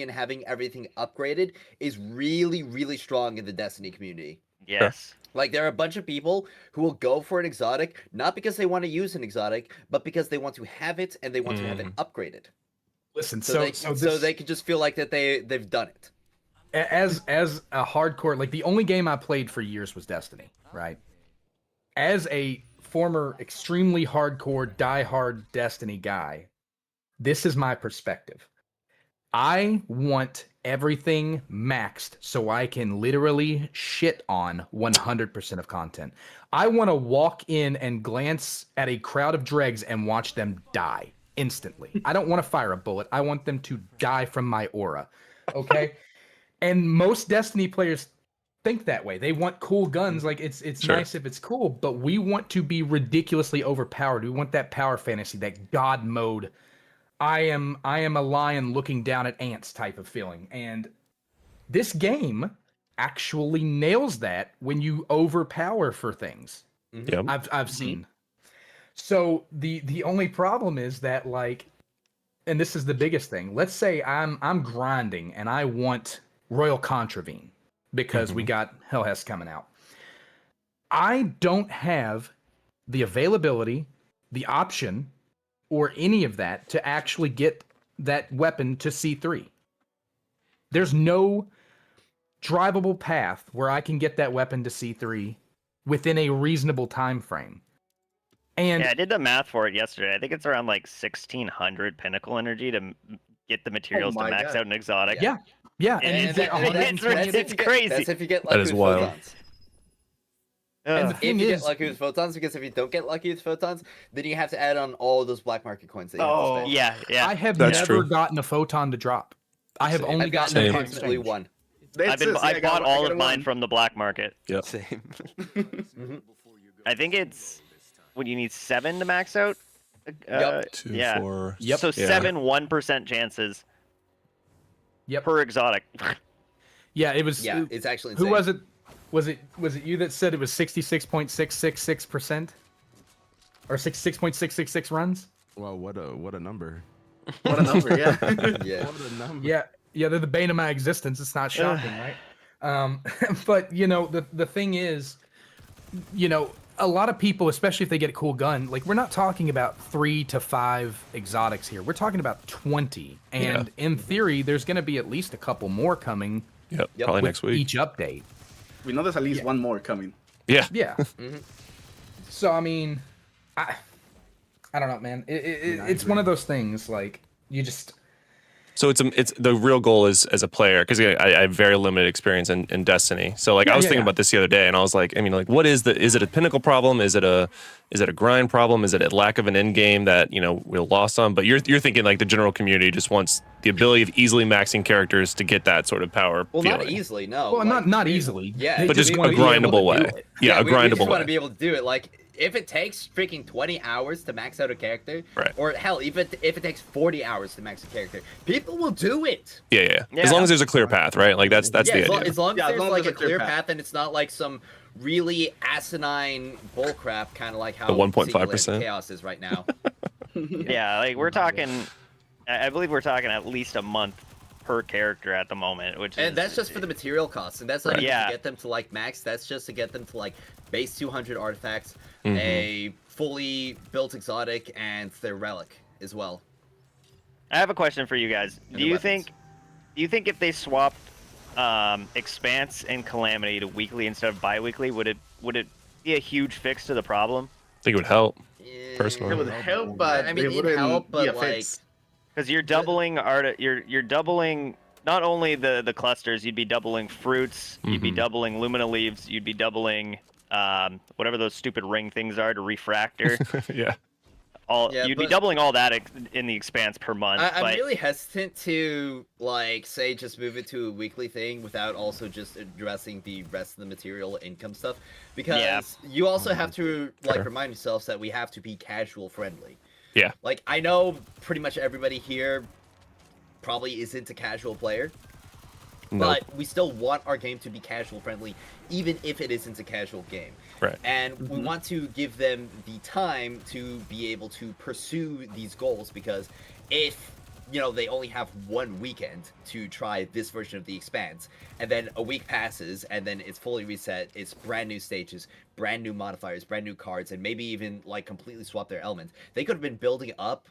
upgraded is really, really strong in the Destiny community. Yes. Like there are a bunch of people who will go for an exotic, not because they want to use an exotic, but because they want to have it and they want to have it upgraded. Listen, So they can just feel like that they've done it. as a hardcore, like the only game I played for years was Destiny, right? As a former extremely hardcore diehard Destiny guy, this is my perspective. I want everything maxed so I can literally shit on 100% of content. I want to walk in and glance at a crowd of dregs and watch them die instantly. I don't want to fire a bullet. I want them to die from my aura. Okay? And most Destiny players think that way. They want cool guns. Like it's Sure. nice if it's cool, but we want to be ridiculously overpowered. We want that power fantasy, that god mode. I am a lion looking down at ants type of feeling. And this game actually nails that when you overpower for things. Yep. I've seen. So the only problem is that, like, and this is the biggest thing. Let's say I'm grinding and I want Royal Contravene because we got Hellhest coming out. I don't have the availability, the option, or any of that to actually get that weapon to C3. There's no drivable path where I can get that weapon to C3 within a reasonable time frame. And Yeah, I did the math for it yesterday. I think it's around like 1,600 pinnacle energy to get the materials to my max God. out an exotic. yeah, And and it's- it's crazy. That's if you get That lucky is with wild. photons. and the Ugh. thing If you is, get lucky with photons, because if you don't get lucky with photons, then you have to add on all those black market coins that you have to spend. yeah. I have That's never true. gotten a photon to drop. I have only I've gotten Same. a approximately exchange. one. I bought all of mine from the black market. Same. I think it's what you need 7 to max out. Yep. 2, yeah. 4. Yep. So Yeah. 7 1% chances Yep. per exotic. Yeah, it was. Yeah, it's actually Who insane. was it? Was it you that said it was 66.666% or 66.666 runs? Well, what a number. What a number, yeah. Yeah. What a number. Yeah, they're the bane of my existence. It's not shocking, right? But you know, the thing is, you know, a lot of people, especially if they get a cool gun, like we're not talking about 3 to 5 exotics here. We're talking about 20, and in theory, there's going to be at least a couple more coming Yep. Yep. Probably with next week. each update. We know there's at least one more coming. Yeah. Yeah. So I mean, I don't know, man. It's one of those things. Like you just. So it's the real goal is as a player, because I have very limited experience in Destiny. So like I was thinking about this the other day, and I was like, I mean, like, what is it a pinnacle problem? Is it a grind problem? Is it a lack of an end game that we're lost on? But you're thinking like the general community just wants the ability of easily maxing characters to get that sort of power. Well, feeling. not easily, no. Well, like, not easily. Yeah, But just a wanna be able to grindable do way. it. Yeah, a we grindable just want way. to be able to do it. Like, if it takes freaking 20 hours to max out a character, Right. or hell, if it takes 40 hours to max a character, people will do it. Yeah. As Yeah. long as there's a clear path, right? Like that's Yeah, the idea. as long as Yeah, as there's long as like there's a clear path and it's not like some really asinine bullcrap, kind of like how The 1.5%. Singularity Chaos is right now. Yeah, like we're talking. I believe we're talking at least a month per character at the moment, which is. And that's just for the material costs, and that's not Right. even Yeah. to get them to like max. That's just to get them to like base 200 artifacts, Mhm. a fully built exotic, and their relic as well. I have a question for you guys. And Do the you weapons. think if they swapped Expanse and Calamity to weekly instead of bi-weekly, would it be a huge fix to the problem? I think it would help. It Personally. would help, but I mean, it it'd wouldn't help, but, be a like, fix. Because you're doubling you're doubling not only the clusters, you'd be doubling fruits, you'd be Mhm. doubling Lumina leaves, you'd be doubling whatever those stupid ring things are to refractor. Yeah. Yeah, You'd be but- doubling all that in the Expanse per month. I'm but really hesitant to like say just move it to a weekly thing without also just addressing the rest of the material income stuff, because Yeah. you also have to like Sure. remind yourselves that we have to be casual friendly. Yeah. Like, I know pretty much everybody here probably isn't a casual player, Nope. but we still want our game to be casual friendly, even if it isn't a casual game. Right. And we want to give them the time to be able to pursue these goals, because if you know, they only have 1 weekend to try this version of the Expanse, and then a week passes, and then it's fully reset. It's brand new stages, brand new modifiers, brand new cards, and maybe even like completely swap their element. They could have been building up,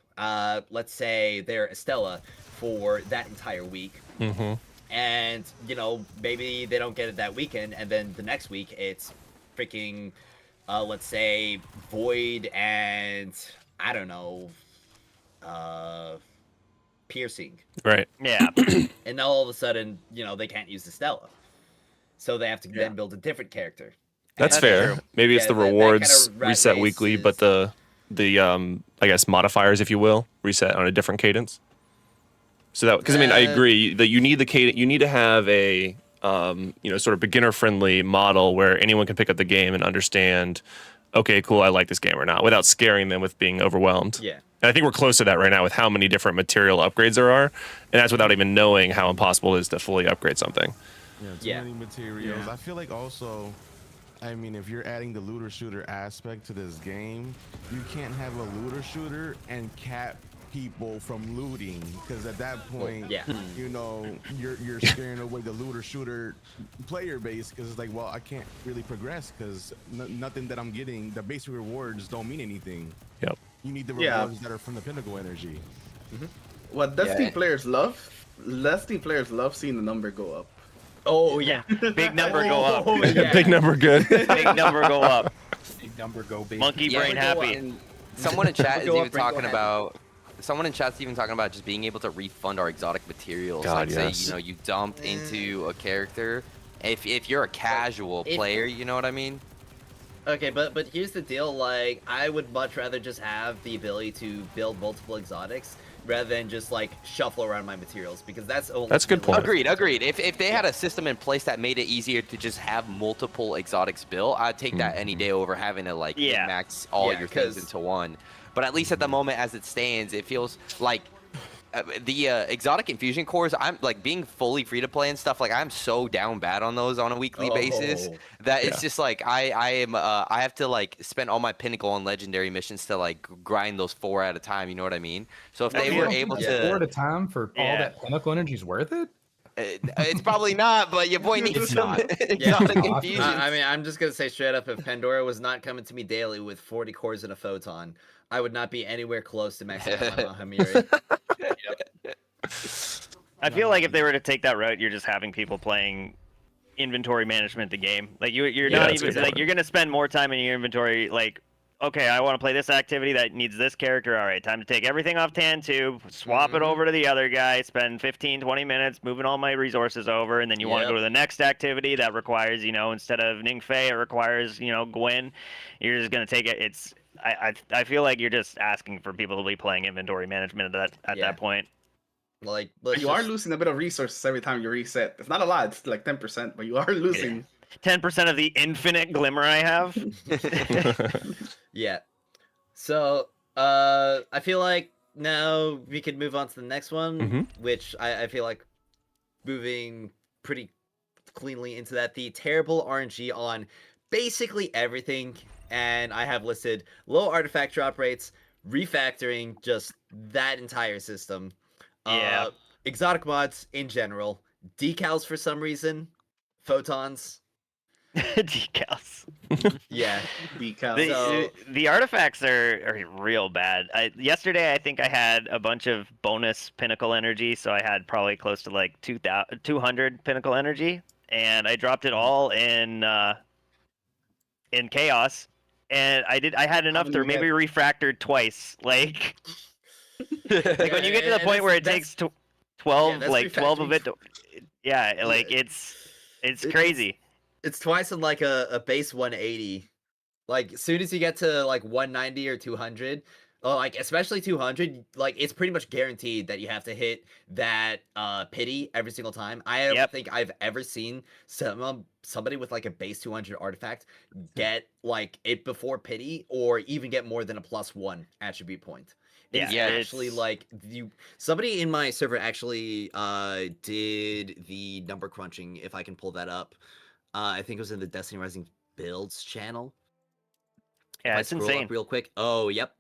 let's say, their Estella for that entire week. Mm-hmm. And, you know, maybe they don't get it that weekend, and then the next week it's freaking, let's say, Void and, I don't know, Piercing. Right. Yeah. And now all of a sudden, you know, they can't use the Stella. So they have to then build a different character. That's And- fair. true. Maybe it's Yeah, the that kind of rewards rat reset race weekly, but is- the I guess modifiers, if you will, reset on a different cadence. So that, because I mean, I agree that you need the cadence. You need to have a you know, sort of beginner friendly model where anyone can pick up the game and understand, okay, cool, I like this game or not, without scaring them with being overwhelmed. Yeah. And I think we're close to that right now with how many different material upgrades there are, and that's without even knowing how impossible it is to fully upgrade something. Yeah, too Yeah. many materials. Yeah. I feel like also, I mean, if you're adding the looter shooter aspect to this game, you can't have a looter shooter and cap people from looting, because at that point, yeah. you know, you're scaring away the looter shooter player base, because it's like, well, I can't really progress because nothing that I'm getting, the basic rewards don't mean anything. Yep. You need the Yeah. rewards that are from the pinnacle energy. What Destiny Yeah. players love seeing the number go up. Oh, yeah. Big number go up. Oh, yeah. Big number, good. Big number go up. Big number go big. Monkey Yeah, brain go happy. And someone in chat is Go even up, bring go talking ahead. about. Someone in chat's even talking about just being able to refund our exotic materials. God, like say, yes. you know, you dumped into a character. If you're a casual If- player, you know what I mean? Okay, but here's the deal. Like, I would much rather just have the ability to build multiple exotics rather than just like shuffle around my materials, because that's That's a good ultimately- point. Agreed. If they had a system in place that made it easier to just have multiple exotics built, I'd take that any day over having to like Yeah. max all Yeah, your things 'cause- into one. But at least at the moment, as it stands, it feels like the exotic infusion cores. I'm like being fully free to play and stuff. Like I'm so down bad on those on a weekly basis Oh. that Yeah. it's just like I have to like spend all my pinnacle and legendary missions to like grind those 4 at a time. You know what I mean? So if they You were don't able Four at to, a time for all Yeah. that pinnacle energy's worth it. it's probably not. But your boy needs It's some not. exotic Yeah. infusions. I mean, I'm just gonna say straight up, if Pandora was not coming to me daily with 40 cores and a photon, I would not be anywhere close to maxing out my Mahamiri. I feel like if they were to take that route, you're just having people playing inventory management the game. Like you're Yeah, not that's a even good like point. you're gonna spend more time in your inventory. Like, okay, I want to play this activity that needs this character. All right, time to take everything off Tan 2, swap it over to the other guy, spend 15, 20 minutes moving all my resources over, and then you want to Yep. go to the next activity that requires, you know, instead of Ningfei, it requires, you know, Gwen. You're just gonna take it. It's I feel like you're just asking for people to be playing inventory management at Yeah. that point. Like, But let's you are just- losing a bit of resources every time you reset. It's not a lot. It's like 10%, but you are losing. 10% of the infinite glimmer I have. Yeah. So, I feel like now we could move on to the next one, Mhm. which I feel like moving pretty cleanly into that. The terrible RNG on basically everything. And I have listed low artifact drop rates, refactoring, just that entire system. Yeah. Exotic mods in general, decals for some reason, photons. Decals. Yeah. Decal. The, So- the artifacts are real bad. Yesterday, I think I had a bunch of bonus pinnacle energy, so I had probably close to like 200 pinnacle energy, and I dropped it all in chaos, and I had enough to many you maybe refractor twice. Like when you get to the point where it takes 12, that's like 12 of refactoring it. Yeah, like it's crazy. It's twice on like a base 180. Like as soon as you get to like 190 or 200, like especially 200, like it's pretty much guaranteed that you have to hit that pity every single time. I don't Yep. think I've ever seen somebody with like a base 200 artifact get like it before pity or even get more than a +1 attribute point. It's Yeah, actually it's- like somebody in my server actually did the number crunching, if I can pull that up. I think it was in the Destiny Rising builds channel. If Yeah, I it's scroll insane. up real quick. Oh, yep.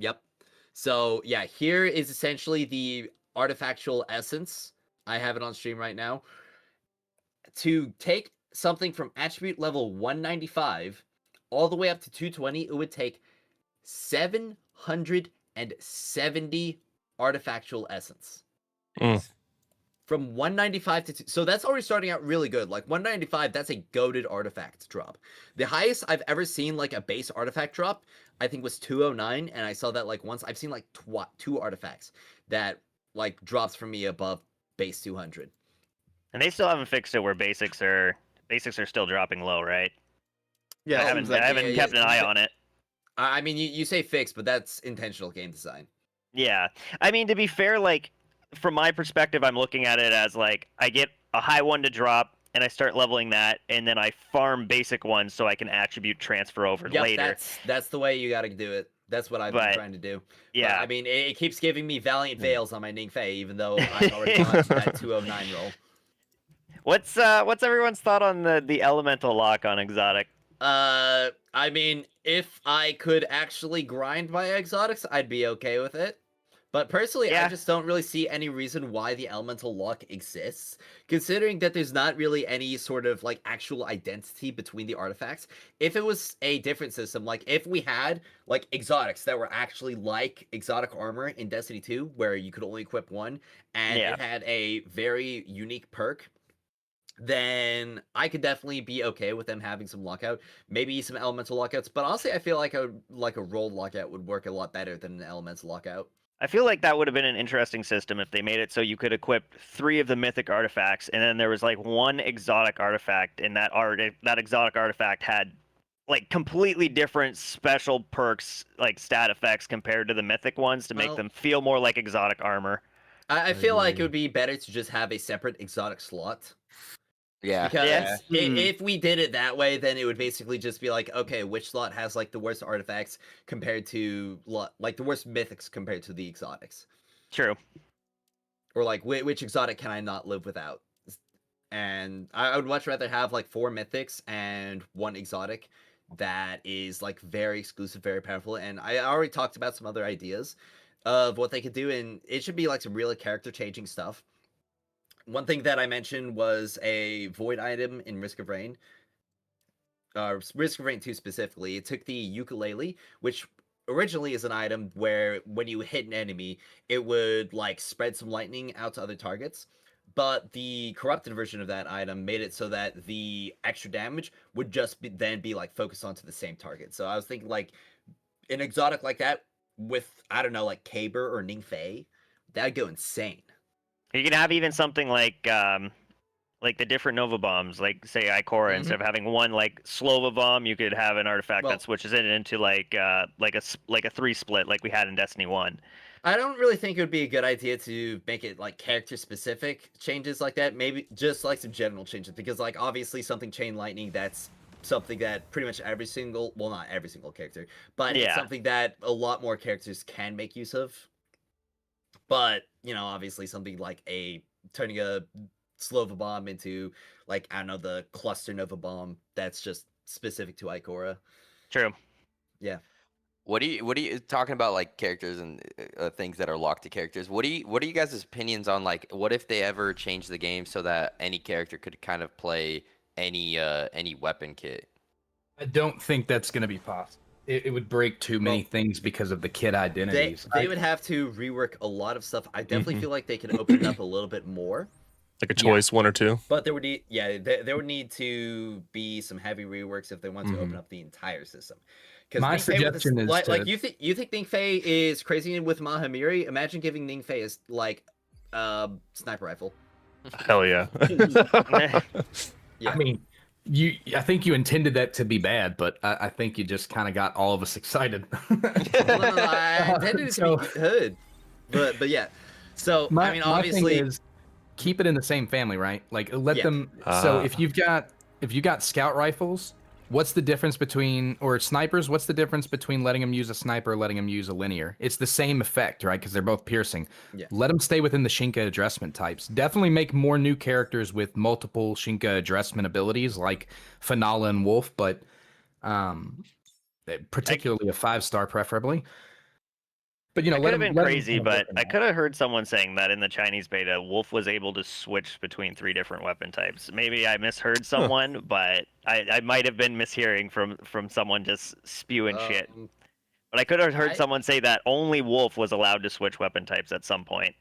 So yeah, here is essentially the artifactual essence. I have it on stream right now. To take something from attribute level 195 all the way up to 220, it would take 770 artifactual essence. From 195 to so that's already starting out really good. Like 195, that's a goated artifact drop. The highest I've ever seen like a base artifact drop, I think was 209, and I saw that like once. I've seen like two artifacts that like drops for me above base 200. And they still haven't fixed it where basics are still dropping low, right? Yeah, I it haven't seems like I haven't kept an eye on it. I mean, you say fixed, but that's intentional game design. Yeah. I mean, to be fair, like from my perspective, I'm looking at it as like I get a high one to drop and I start leveling that, and then I farm basic ones so I can attribute transfer over Yep, later. that's the way you got to do it. That's what I've been trying to do. Yeah. But, I mean, it keeps giving me Valiant Veils on my Ningfei, even though I already got that 209 roll. What's everyone's thought on the elemental lock on exotic? I mean, if I could actually grind my exotics, I'd be okay with it. But personally, I just don't really see any reason why the elemental lock exists, considering that there's not really any sort of like actual identity between the artifacts. If it was a different system, like if we had like exotics that were actually like exotic armor in Destiny 2, where you could only equip one, and it had a very unique perk, then I could definitely be okay with them having some lockout, maybe some elemental lockouts. But honestly, I feel like a rolled lockout would work a lot better than an elemental lockout. I feel like that would have been an interesting system if they made it so you could equip 3 of the mythic artifacts, and then there was like one exotic artifact, and that exotic artifact had like completely different special perks, like stat effects compared to the mythic ones to make them feel more like exotic armor. I feel like it would be better to just have a separate exotic slot. Yeah. Because if we did it that way, then it would basically just be like, okay, which slot has like the worst artifacts compared to like the worst mythics compared to the exotics. True. Or like which exotic can I not live without? And I would much rather have like 4 mythics and 1 exotic that is like very exclusive, very powerful. And I already talked about some other ideas of what they could do, and it should be like some really character changing stuff. One thing that I mentioned was a void item in Risk of Rain. Risk of Rain 2 specifically. It took the ukulele, which originally is an item where when you hit an enemy, it would like spread some lightning out to other targets. But the corrupted version of that item made it so that the extra damage would just then be like focused onto the same target. So I was thinking like an exotic like that with, I don't know, like Caber or Ningfei, that'd go insane. You can have even something like the different Nova bombs, like say Ikora. Instead of having one like Slova bomb, you could have an artifact that switches it into like a 3 split, like we had in Destiny 1. I don't really think it would be a good idea to make it like character specific changes like that. Maybe just like some general changes, because like obviously something chain lightning, that's something that pretty much every single, well, not every single character, but it's something that a lot more characters can make use of. But, you know, obviously something like turning a Slova bomb into, like, I don't know, the cluster Nova bomb, that's just specific to Ikora. True. Yeah. What are you talking about, like characters and things that are locked to characters? What are you guys' opinions on, like, what if they ever change the game so that any character could kind of play any weapon kit? I don't think that's going to be possible. It would break too many things because of the kit identities. They would have to rework a lot of stuff. I definitely feel like they could open it up a little bit more. Like a choice, 1 or 2. But there would need, there would need to be some heavy reworks if they want to open up the entire system. My suggestion is like you think Ningfei is crazy with Mahamiri? Imagine giving Ningfei like sniper rifle. Hell yeah. Yeah. I mean, I think you intended that to be bad, but I think you just kind of got all of us excited. No, I intended it to be good, but yeah. So I mean, obviously, my thing is keep it in the same family, right? Like let them. So if you've got scout rifles, what's the difference between, or snipers? What's the difference between letting them use a sniper or letting them use a linear? It's the same effect, right? Because they're both piercing. Yeah. Let them stay within the Shinka addressment types. Definitely make more new characters with multiple Shinka addressment abilities, like Finala and Wolf, but particularly a 5-star preferably. But you know, It let could have him- been let him crazy, kinda work but on I that. could have heard someone saying that in the Chinese beta, Wolf was able to switch between 3 different weapon types. Maybe I misheard someone, but I might have been mishearing from someone just spewing shit. But I could have heard someone say that only Wolf was allowed to switch weapon types at some point.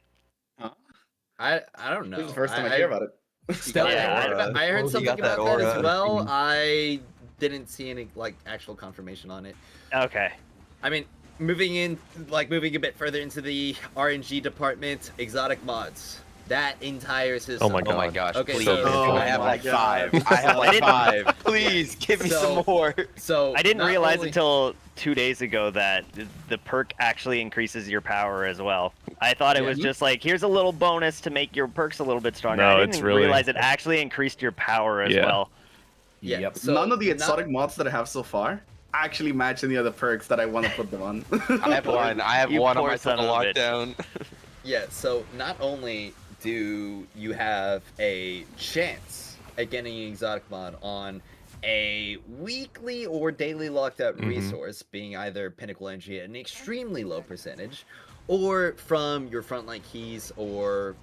I don't know. This is the first time I hear about it. Stealth Yeah, aura. I heard You something got that about that as aura. well. I didn't see any like actual confirmation on it. Okay. I mean, moving a bit further into the RNG department, exotic mods. That entire system. Oh my Oh my God. gosh, Okay, please. so- Oh I have my like God. 5. I have I like didn't- 5. Please give me So- some more. So I didn't not realize only- until 2 days ago that the perk actually increases your power as well. I thought it was just like, here's a little bonus to make your perks a little bit stronger. No, I didn't it's really- realize it actually increased your power as Yeah. well. Yeah. Yep. So None of the not- exotic mods that I have so far actually match any of the perks that I want to put them on. I have one. I have You one on poor my son total of a bitch. lockdown. Yeah, so not only do you have a chance at getting an exotic mod on a weekly or daily locked out resource, being either Pinnacle Energy at an extremely low percentage, or from your frontline keys, or,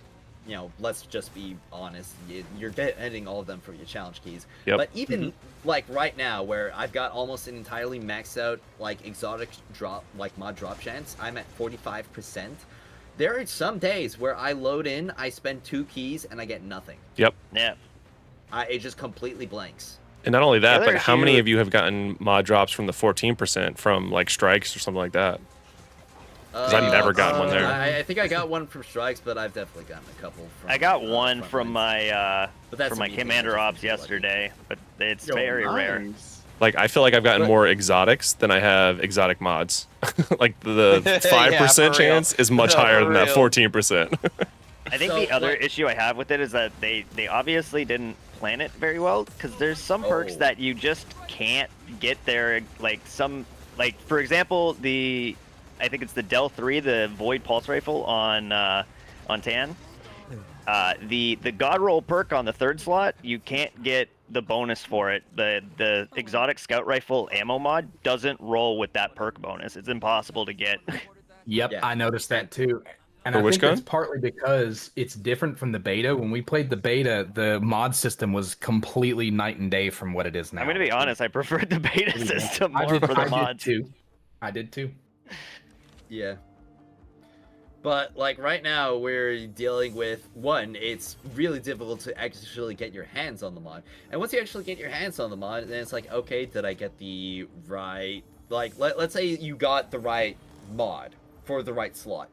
you know, let's just be honest, you're getting all of them from your challenge keys. Yep. But even like right now, where I've got almost an entirely maxed out like exotic drop, like mod drop chance, I'm at 45%. There are some days where I load in, I spend 2 keys, and I get nothing. Yep. Yeah. It just completely blanks. And not only that, other but how many issue- of you have gotten mod drops from the 14% from like strikes or something like that? 'Cause I've never gotten one there. I think I got one from strikes, but I've definitely gotten a couple. From, I got one frontlines. from my But that's from my if you think Commander you're Ops just lucky. yesterday, but it's Yo, very rare. nice. Like I feel like I've gotten But- more exotics than I have exotic mods. Like the 5% for real. chance is much No, higher for than that real. 14%. I think So, the other like- issue I have with it is that they obviously didn't plan it very well, because there's some perks Oh. that you just can't get there. Like some, like for example, I think it's the Del 3, the Void Pulse Rifle on Tan. The God Roll perk on the 3rd slot, you can't get the bonus for it. The Exotic Scout Rifle ammo mod doesn't roll with that perk bonus. It's impossible to get. Yep, Yeah. I noticed that too. And For I which think that's gun? partly because it's different from the beta. When we played the beta, the mod system was completely night and day from what it is now. I'm gonna be honest, I preferred the beta system I more did, for the I did mods. too. I did too. Yeah. But like right now, we're dealing with one. It's really difficult to actually get your hands on the mod, and once you actually get your hands on the mod, then it's like, okay, did I get the right? Like, let's say you got the right mod for the right slot.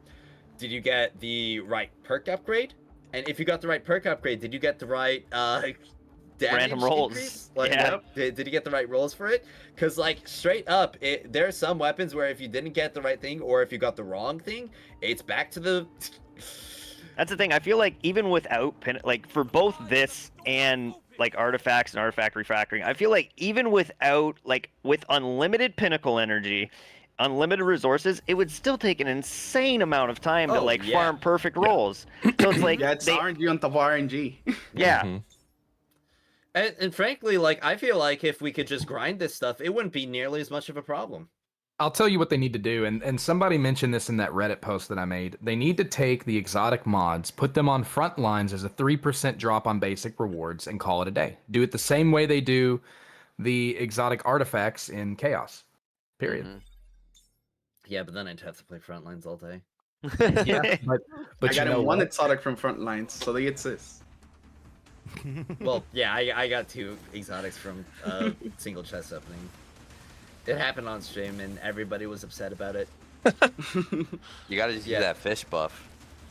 Did you get the right perk upgrade? And if you got the right perk upgrade, did you get the right damage Random rolls. increase? Like, Yeah. yep. Did you get the right rolls for it? Because like straight up, there are some weapons where if you didn't get the right thing, or if you got the wrong thing, it's back to the. That's the thing. I feel like even without like for both this and like artifacts and artifact refactoring, I feel like even without like with unlimited pinnacle energy, unlimited resources, it would still take an insane amount of time to Oh, like yeah. farm perfect rolls. So it's like Yeah, it's RNG on top of RNG. yeah. Mhm. And frankly, like I feel like if we could just grind this stuff, it wouldn't be nearly as much of a problem. I'll tell you what they need to do, and somebody mentioned this in that Reddit post that I made. They need to take the exotic mods, put them on front lines as a 3% drop on basic rewards, and call it a day. Do it the same way they do the exotic artifacts in Chaos. Period. Mhm. Yeah, but then I'd have to play frontlines all day. Yeah, but I you got know him one what? exotic from Frontlines, so they exist. Well, yeah, I got 2 exotics from single chest opening. It happened on stream, and everybody was upset about it. You gotta just Yeah. use that fish buff.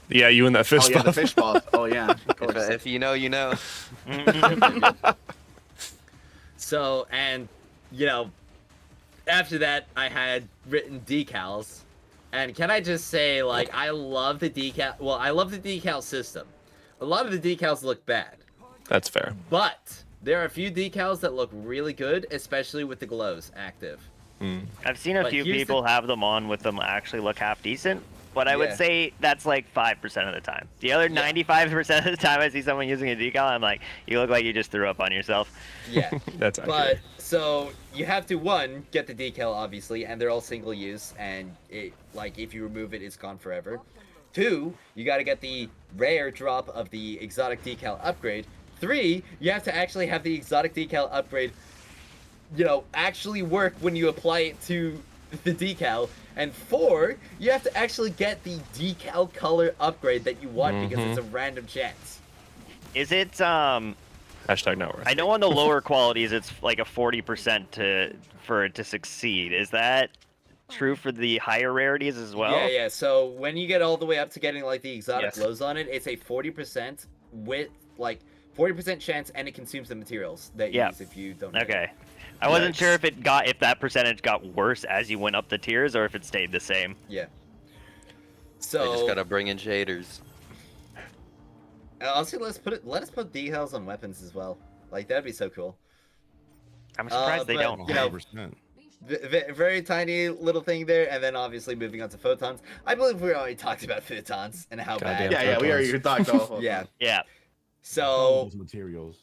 Yeah, you and that fish Oh yeah, the buff. fish buff. Oh yeah, of course. If you know, you know. So, and you know, after that, I had written decals, and can I just say, like, I love the decal. Well, I love the decal system. A lot of the decals look bad, That's fair. but there are a few decals that look really good, especially with the glows active. Mm. I've seen a But few here's the- people have them on with them actually look half decent, but I would Yeah. say that's like 5% of the time. The other 95% of the time I see someone using a decal, I'm like, you look like you just threw up on yourself. Yeah. That's But accurate. so you have to one get the decal obviously, and they're all single use, and it like if you remove it, it's gone forever. 2, you got to get the rare drop of the exotic decal upgrade. 3, you have to actually have the exotic decal upgrade, actually work when you apply it to the decal. And 4, you have to actually get the decal color upgrade that you want because it's a random chance. Is it Hashtag not worth. I know on the lower qualities it's like a 40% for it to succeed. Is that true for the higher rarities as well? Yeah. So when you get all the way up to getting like the exotic Yes. glows on it, it's a 40% with like 40% chance, and it consumes the materials that you Yeah. use if you don't. Hit it. Okay. I wasn't sure if that percentage got worse as you went up the tiers or if it stayed the same. Yeah. I So just gotta bring in shaders. honestly, let us put decals on weapons as well. Like that'd be so cool. I'm surprised they but, don't. 100%. Very tiny little thing there, and then obviously moving on to photons. I believe we already talked about photons and how Goddamn. bad. Yeah, we already talked about it. Yeah. Yeah. So Those materials.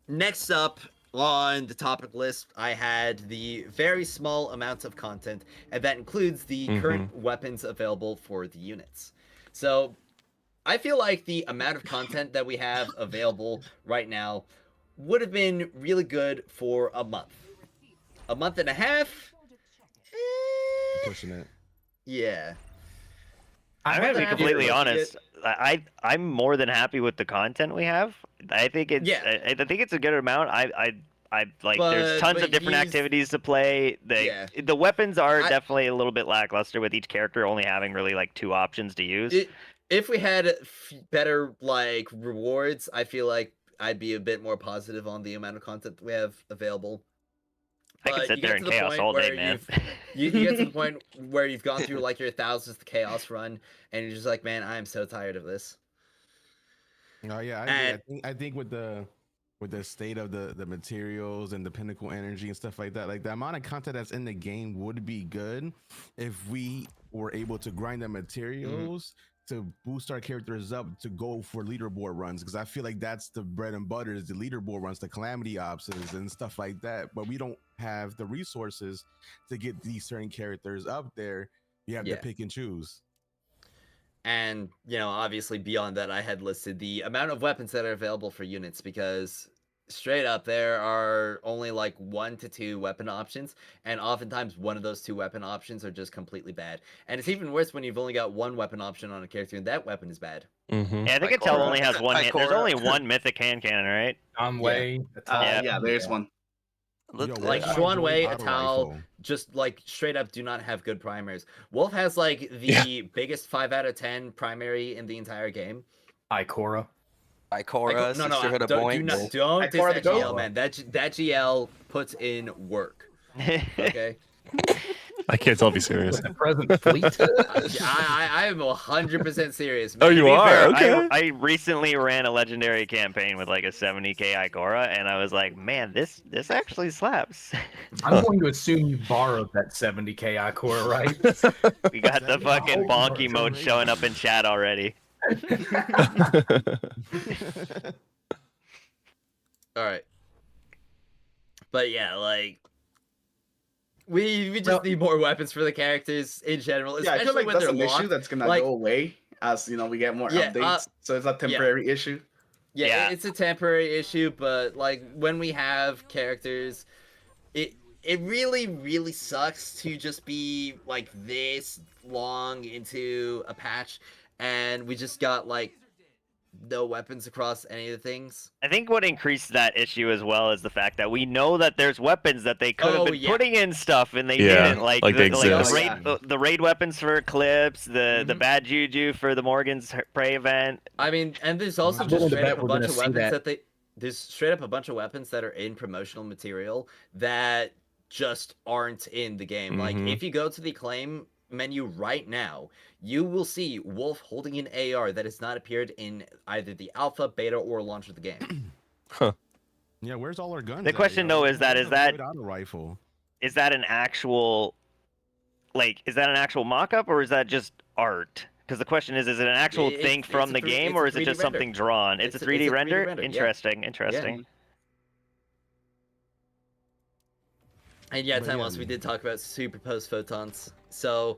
next up on the topic list, I had the very small amounts of content, and that includes the current weapons available for the units. So I feel like the amount of content that we have available right now would have been really good for a month. A month and a half? Pushing it. Yeah. I'm gonna be have completely you- honest. I'm more than happy with the content we have. I think it's Yeah. I think it's a good amount. I like there's tons but of different he's- activities to play. Yeah. The weapons are I- definitely a little bit lackluster with each character only having really like 2 options to use. If we had better like rewards, I feel like I'd be a bit more positive on the amount of content we have available. I can But sit you there get in to the chaos point all day, where man. You get to the point where you've gone through like your thousandth chaos run, and you're just like, man, I am so tired of this. Oh yeah, I think with the state of the materials and the pinnacle energy and stuff like that, like the amount of content that's in the game would be good if we were able to grind the materials to boost our characters up to go for leaderboard runs, because I feel like that's the bread and butter is the leaderboard runs, the calamity ops and stuff like that. But we don't have the resources to get these certain characters up there. You have to pick and choose. And obviously beyond that, I had listed the amount of weapons that are available for units, because straight up there are only like 1 to 2 weapon options, and oftentimes one of those 2 weapon options are just completely bad. And it's even worse when you've only got 1 weapon option on a character and that weapon is bad. Yeah, I think Intel Ikora. only has 1 hand. There's Ikora. only 1 mythic hand cannon, right? Way. Yeah, there's one. Like Xuan Wei, Atal, just like straight up do not have good primaries. Wolf has like the biggest 5 out of 10 primary in the entire game. Ikora. Ikora, No, Sisterhood of don't Boinks. diss Ikora that the GL, goat. man. That GL puts in work. Okay. I can't tell if he's serious. Present fleet. I am 100% serious. Oh, man. you To be are? fair, Okay. I recently ran a legendary campaign with like a 70k Ikora, and I was like, man, this actually slaps. I'm going to assume you borrowed that 70k Ikora, right? We got the fucking bonk emote showing up in chat already. All right. But yeah, like we just need more weapons for the characters in general, Yeah, I especially feel like when that's they're an issue locked. that's gonna like- go away as we get more Yeah, updates. So it's a temporary issue. Yeah, Yeah. it's a temporary issue, but like when we have characters, it really sucks to just be like this long into a patch and we just got like no weapons across any of the things. I think what increased that issue as well is the fact that we know that there's weapons that they could have been putting in stuff and they Yeah, didn't. Like, like they exist. the raid weapons for Eclipse, the bad juju for the Morgan's prey event. I mean, and there's also I'm just willing to straight bet up a we're bunch gonna of see weapons that. there's straight up a bunch of weapons that are in promotional material that just aren't in the game. Like Mhm. if you go to the claim menu right now, you will see Wolf holding an AR that has not appeared in either the alpha, beta, or launch of the game. Yeah, where's all our guns? The at, question, yo? though, is that Where's the Void auto rifle? Is that an actual like, is that an actual mock-up or is that just art? Because the question is it an actual thing from the game or is it just something drawn? It's a 3D render? Interesting, interesting. And yeah, But time yeah, loss. We did talk about superposed photons. So,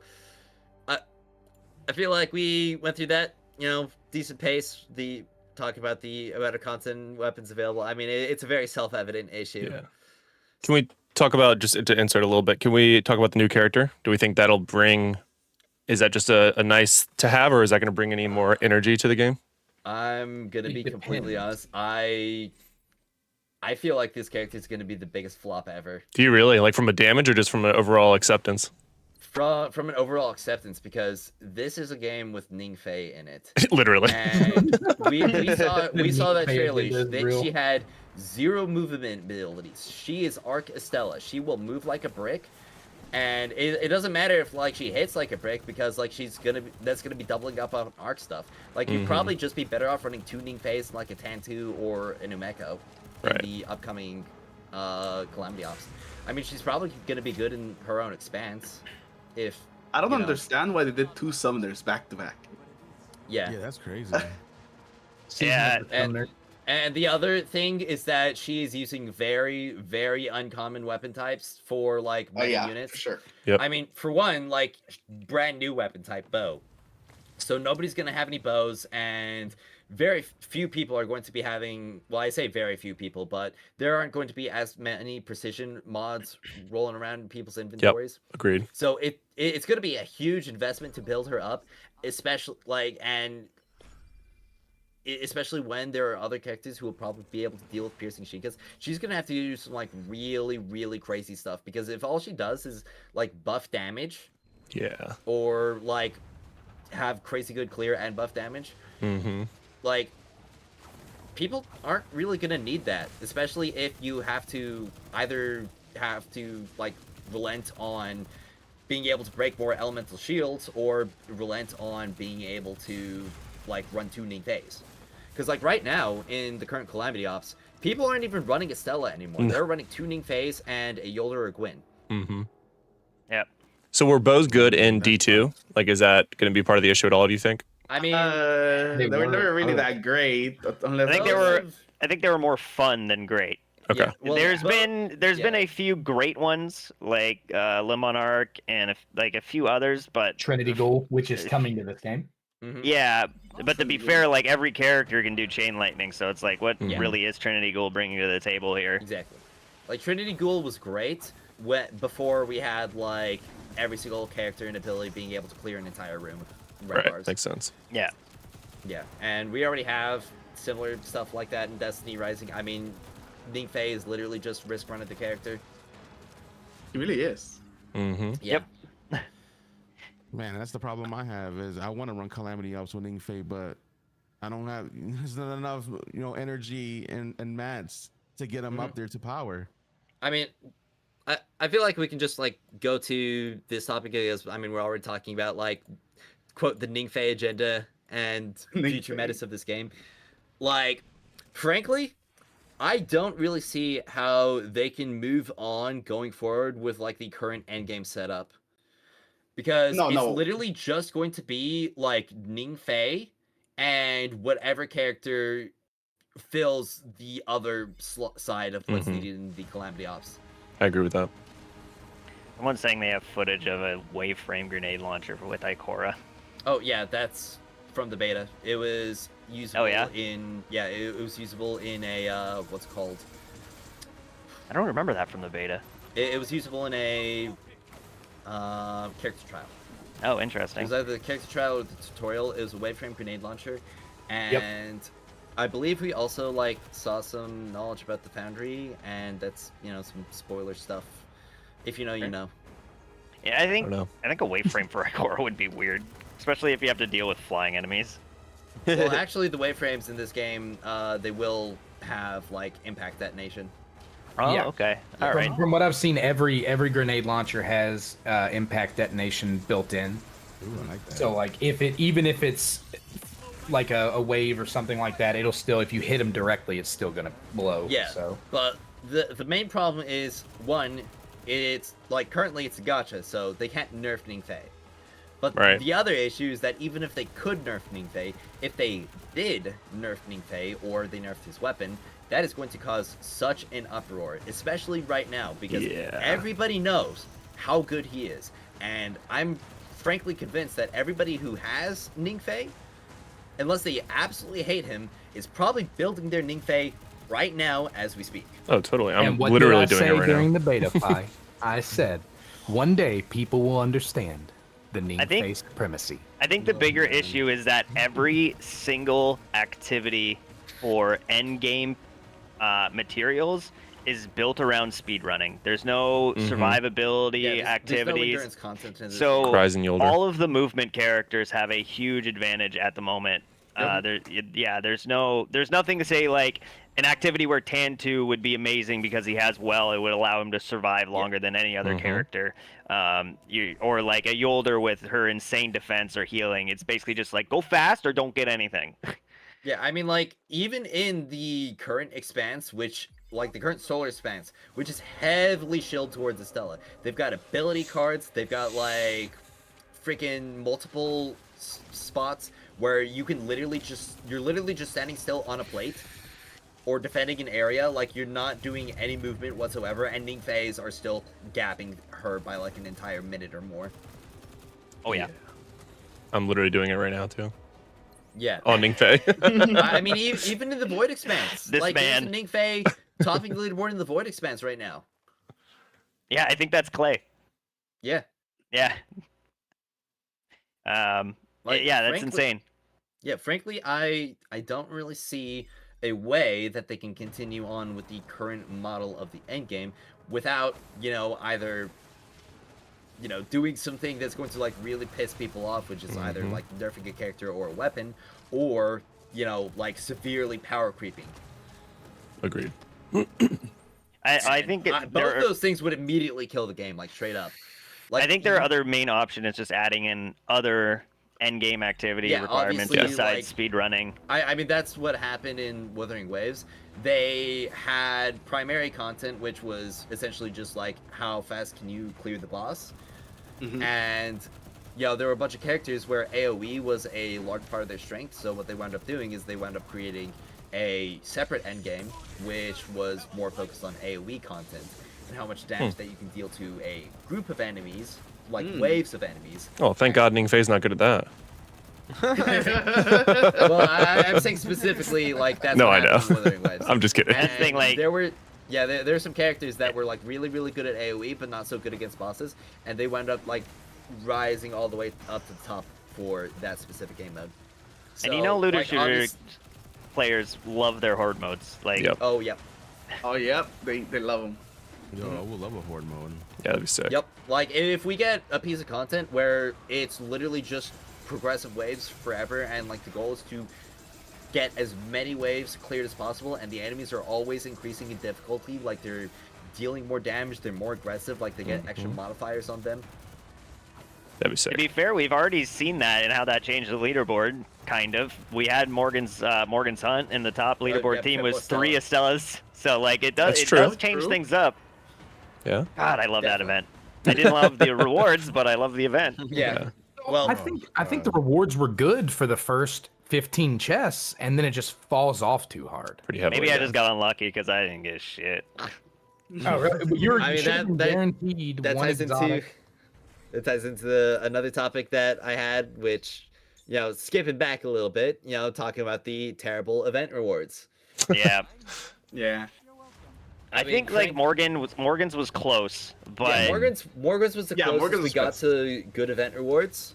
I feel like we went through that. You know, decent pace. The talk about the amount of content weapons available. I mean, it's a very self-evident issue. Yeah. Can we talk about, just to insert a little bit, can we talk about the new character? Do we think that'll bring, is that just a nice to have, or is that going to bring any more energy to the game? I'm gonna be It completely depends. honest. I feel like this character is gonna be the biggest flop ever. Do you really? Like from a damage or just from an overall acceptance? From an overall acceptance, because this is a game with Ningfei in it. Literally. And we saw that Ningfei trailer. agenda is real. She had 0 movement abilities. She is Arc Estella. She will move like a brick, and it doesn't matter if like she hits like a brick, because like that's gonna be doubling up on Arc stuff. Like you'd probably just be better off running 2 Ningfeis like a Tantu or an Umeko in the upcoming Calamity Ops. I mean, she's probably gonna be good in her own expanse. If I don't you know. understand why they did 2 summoners back to back. Yeah. Yeah, that's crazy. Yeah, And the other thing is that she is using very, very uncommon weapon types for like Oh meta yeah, units. for sure. I mean, for one, like brand new weapon type bow. So nobody's gonna have any bows, and very few people are going to be having. Well, I say very few people, but there aren't going to be as many precision mods rolling around in people's inventories. Agreed. So it's going to be a huge investment to build her up, especially especially when there are other characters who will probably be able to deal with piercing Sheikahs. She's going to have to do some like really, really crazy stuff, because if all she does is like buff damage, Yeah. or like have crazy good clear and buff damage, like people aren't really gonna need that, especially if you have to like relent on being able to break more elemental shields, or relent on being able to like run 2 Ningfeis. Because like right now in the current Calamity Ops, people aren't even running Estella anymore. They're running 2 Ningfeis and a Yola or a Gwyn. Yep. So were bows good in D2? Like, is that going to be part of the issue at all, do you think? I mean, They were never really that great, unless I think they were more fun than great. Okay. Yeah, well, there's been a few great ones like Le Monarch and a few others, but Trinity Ghoul, which is coming to this game. yeah. But to be fair, like every character can do chain lightning, so it's like, what really is Trinity Ghoul bringing to the table here? Exactly. Like Trinity Ghoul was great before we had like every single character and ability being able to clear an entire room with red bars. Makes sense. Yeah. Yeah, and we already have similar stuff like that in Destiny Rising. I mean, Ningfei is literally just risk running the character. He really is. Yeah. Yep. Man, that's the problem I have, is I want to run Calamity Ops with Ningfei, but I don't have, there's not enough, energy and mats to get them up there to power. I mean, I feel like we can just like go to this topic, because I mean, we're already talking about like, quote, the Ningfei agenda and future metas of this game. Like, frankly, I don't really see how they can move on going forward with like the current endgame setup, because it's literally just going to be like Ningfei and whatever character fills the other side of what's needed in the Calamity Ops. I agree with that. Someone's saying they have footage of a wave-frame grenade launcher with Ikora. Oh yeah, that's from the beta. It was usable it was usable in a what's it called? I don't remember that from the beta. It was usable in a character trial. Oh, It interesting. was either the character trial or the tutorial. It was a waveframe grenade launcher, and I believe we also like saw some knowledge about the Foundry, and that's some spoiler stuff. If you know, you know. Yeah, I think a waveframe for Ikora would be weird, especially if you have to deal with flying enemies. Well, actually, the waveframes in this game, they will have like impact detonation. Oh, okay. All right. From what I've seen, every grenade launcher has impact detonation built in. Ooh, I like that. So like even if it's like a wave or something like that, it'll still, if you hit them directly, it's still gonna blow. Yeah. So But the main problem is, one, it's like currently it's a gacha, so they can't nerf Ningfei. But Right. the other issue is that even if they could nerf Ningfei, if they did nerf Ningfei or they nerfed his weapon, that is going to cause such an uproar, especially right now, because Yeah. everybody knows how good he is. And I'm frankly convinced that everybody who has Ningfei, unless they absolutely hate him, is probably building their Ningfei right now as we speak. Oh, totally. I'm and what literally did I doing say it right during now. the beta pie? I said, one day people will understand the I think- Ningfei supremacy. I think the bigger issue is that every single activity for endgame materials is built around speedrunning. There's no Mhm. survivability There's no activities. endurance content in this So game. Cries and Yolder. all of the movement characters have a huge advantage at the moment. There's nothing to say like an activity where Tan2 would be amazing because he has it would allow him to survive longer than any other Mhm. character. Or like a Yolder with her insane defense or healing. It's basically just like go fast or don't get anything. Yeah, I mean, like, even in the current expanse, the current solar expanse, which is heavily shielded towards Estella, they've got ability cards, they've got, like, freaking multiple spots where you can you're literally just standing still on a plate or defending an area, like, you're not doing any movement whatsoever, and Ningfei's are still gapping her by, like, an entire minute or more. Oh yeah. I'm literally doing it right now too. Yeah. On Ningfei. I mean, even in the Void Expanse. This like, there's man. a Ningfei topping the leaderboard in the Void Expanse right now. Yeah, I think that's Clay. Yeah. Yeah. Like, Yeah, that's frankly- insane. Yeah, frankly, I don't really see a way that they can continue on with the current model of the endgame without, either, doing something that's going to, like, really piss people off, which is either, Mhm. like, nerfing a character or a weapon, or, like, severely power creeping. Agreed. I think Both there of those things would immediately kill the game, like, straight up. Like, I think their other main option is just adding in other endgame activity Yeah, requirements obviously, besides like- speed running. I mean, that's what happened in Wuthering Waves. They had primary content, which was essentially just like, how fast can you clear the boss? Mhm. And, there were a bunch of characters where AoE was a large part of their strength, so what they wound up doing is they wound up creating a separate endgame, which was more focused on AoE content, and how much damage that you can deal to a group of enemies, like waves of enemies. Oh, thank God Ningfei's not good at that. Well, I'm saying specifically, like, that's No, what I know. happened in Wuthering Waves. I'm just kidding. That's the thing, And like- there's some characters that were like really, really good at AoE, but not so good against bosses, and they wound up like rising all the way up to the top for that specific game mode. And you So, know, looter like, shooter players love their horde modes. Like, Yep. Oh, yep, Oh, yep. They love them. Yo, I would love a horde mode. Yeah, that'd be sick. yep. Like, if we get a piece of content where it's literally just progressive waves forever, and like the goal is to get as many waves cleared as possible, and the enemies are always increasing in difficulty, like they're dealing more damage, they're more aggressive, like they get extra modifiers on them. That'd be to sick. be fair, we've already seen that and how that changed the leaderboard. Kind of. We had Morgan's Hunt in the top leaderboard yeah, team triple was 3 Estellas. So like it That's does true. change True. things up. Yeah. God, I love that Definitely. event. I didn't love the rewards, but I love the event. Yeah. Well, I think the rewards were good for the first 15 chests, and then it just falls off too hard. Pretty heavily. Maybe I yeah. just got unlucky because I didn't get shit. Oh, really? You're I mean, should've that- guaranteed that one ties exotic. into another topic that I had, which, skipping back a little bit, talking about the terrible event rewards. Yeah. Yeah. I mean, think like Morgan's was close, but Yeah, Morgan's was the Yeah, closest Morgan's we was got close. to good event rewards.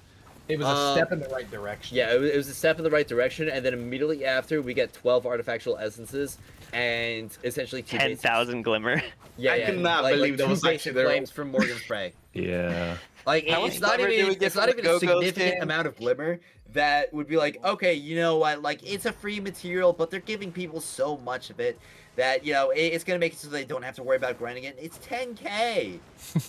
It was a step in the right direction. Yeah, it was a step in the right direction, and then immediately after we get 12 artifactual essences and essentially 10,000 glimmer. Yeah, I yeah, could not like, believe like that two was basic actually there. flames from Morgan's Prey. Yeah. Like How it's much not glimmer do even we get it's not from even the a Go-Go's significant game? amount of glimmer that would be like, okay, you know what, like it's a free material, but they're giving people so much of it that it's gonna make it so they don't have to worry about grinding it. It's 10k.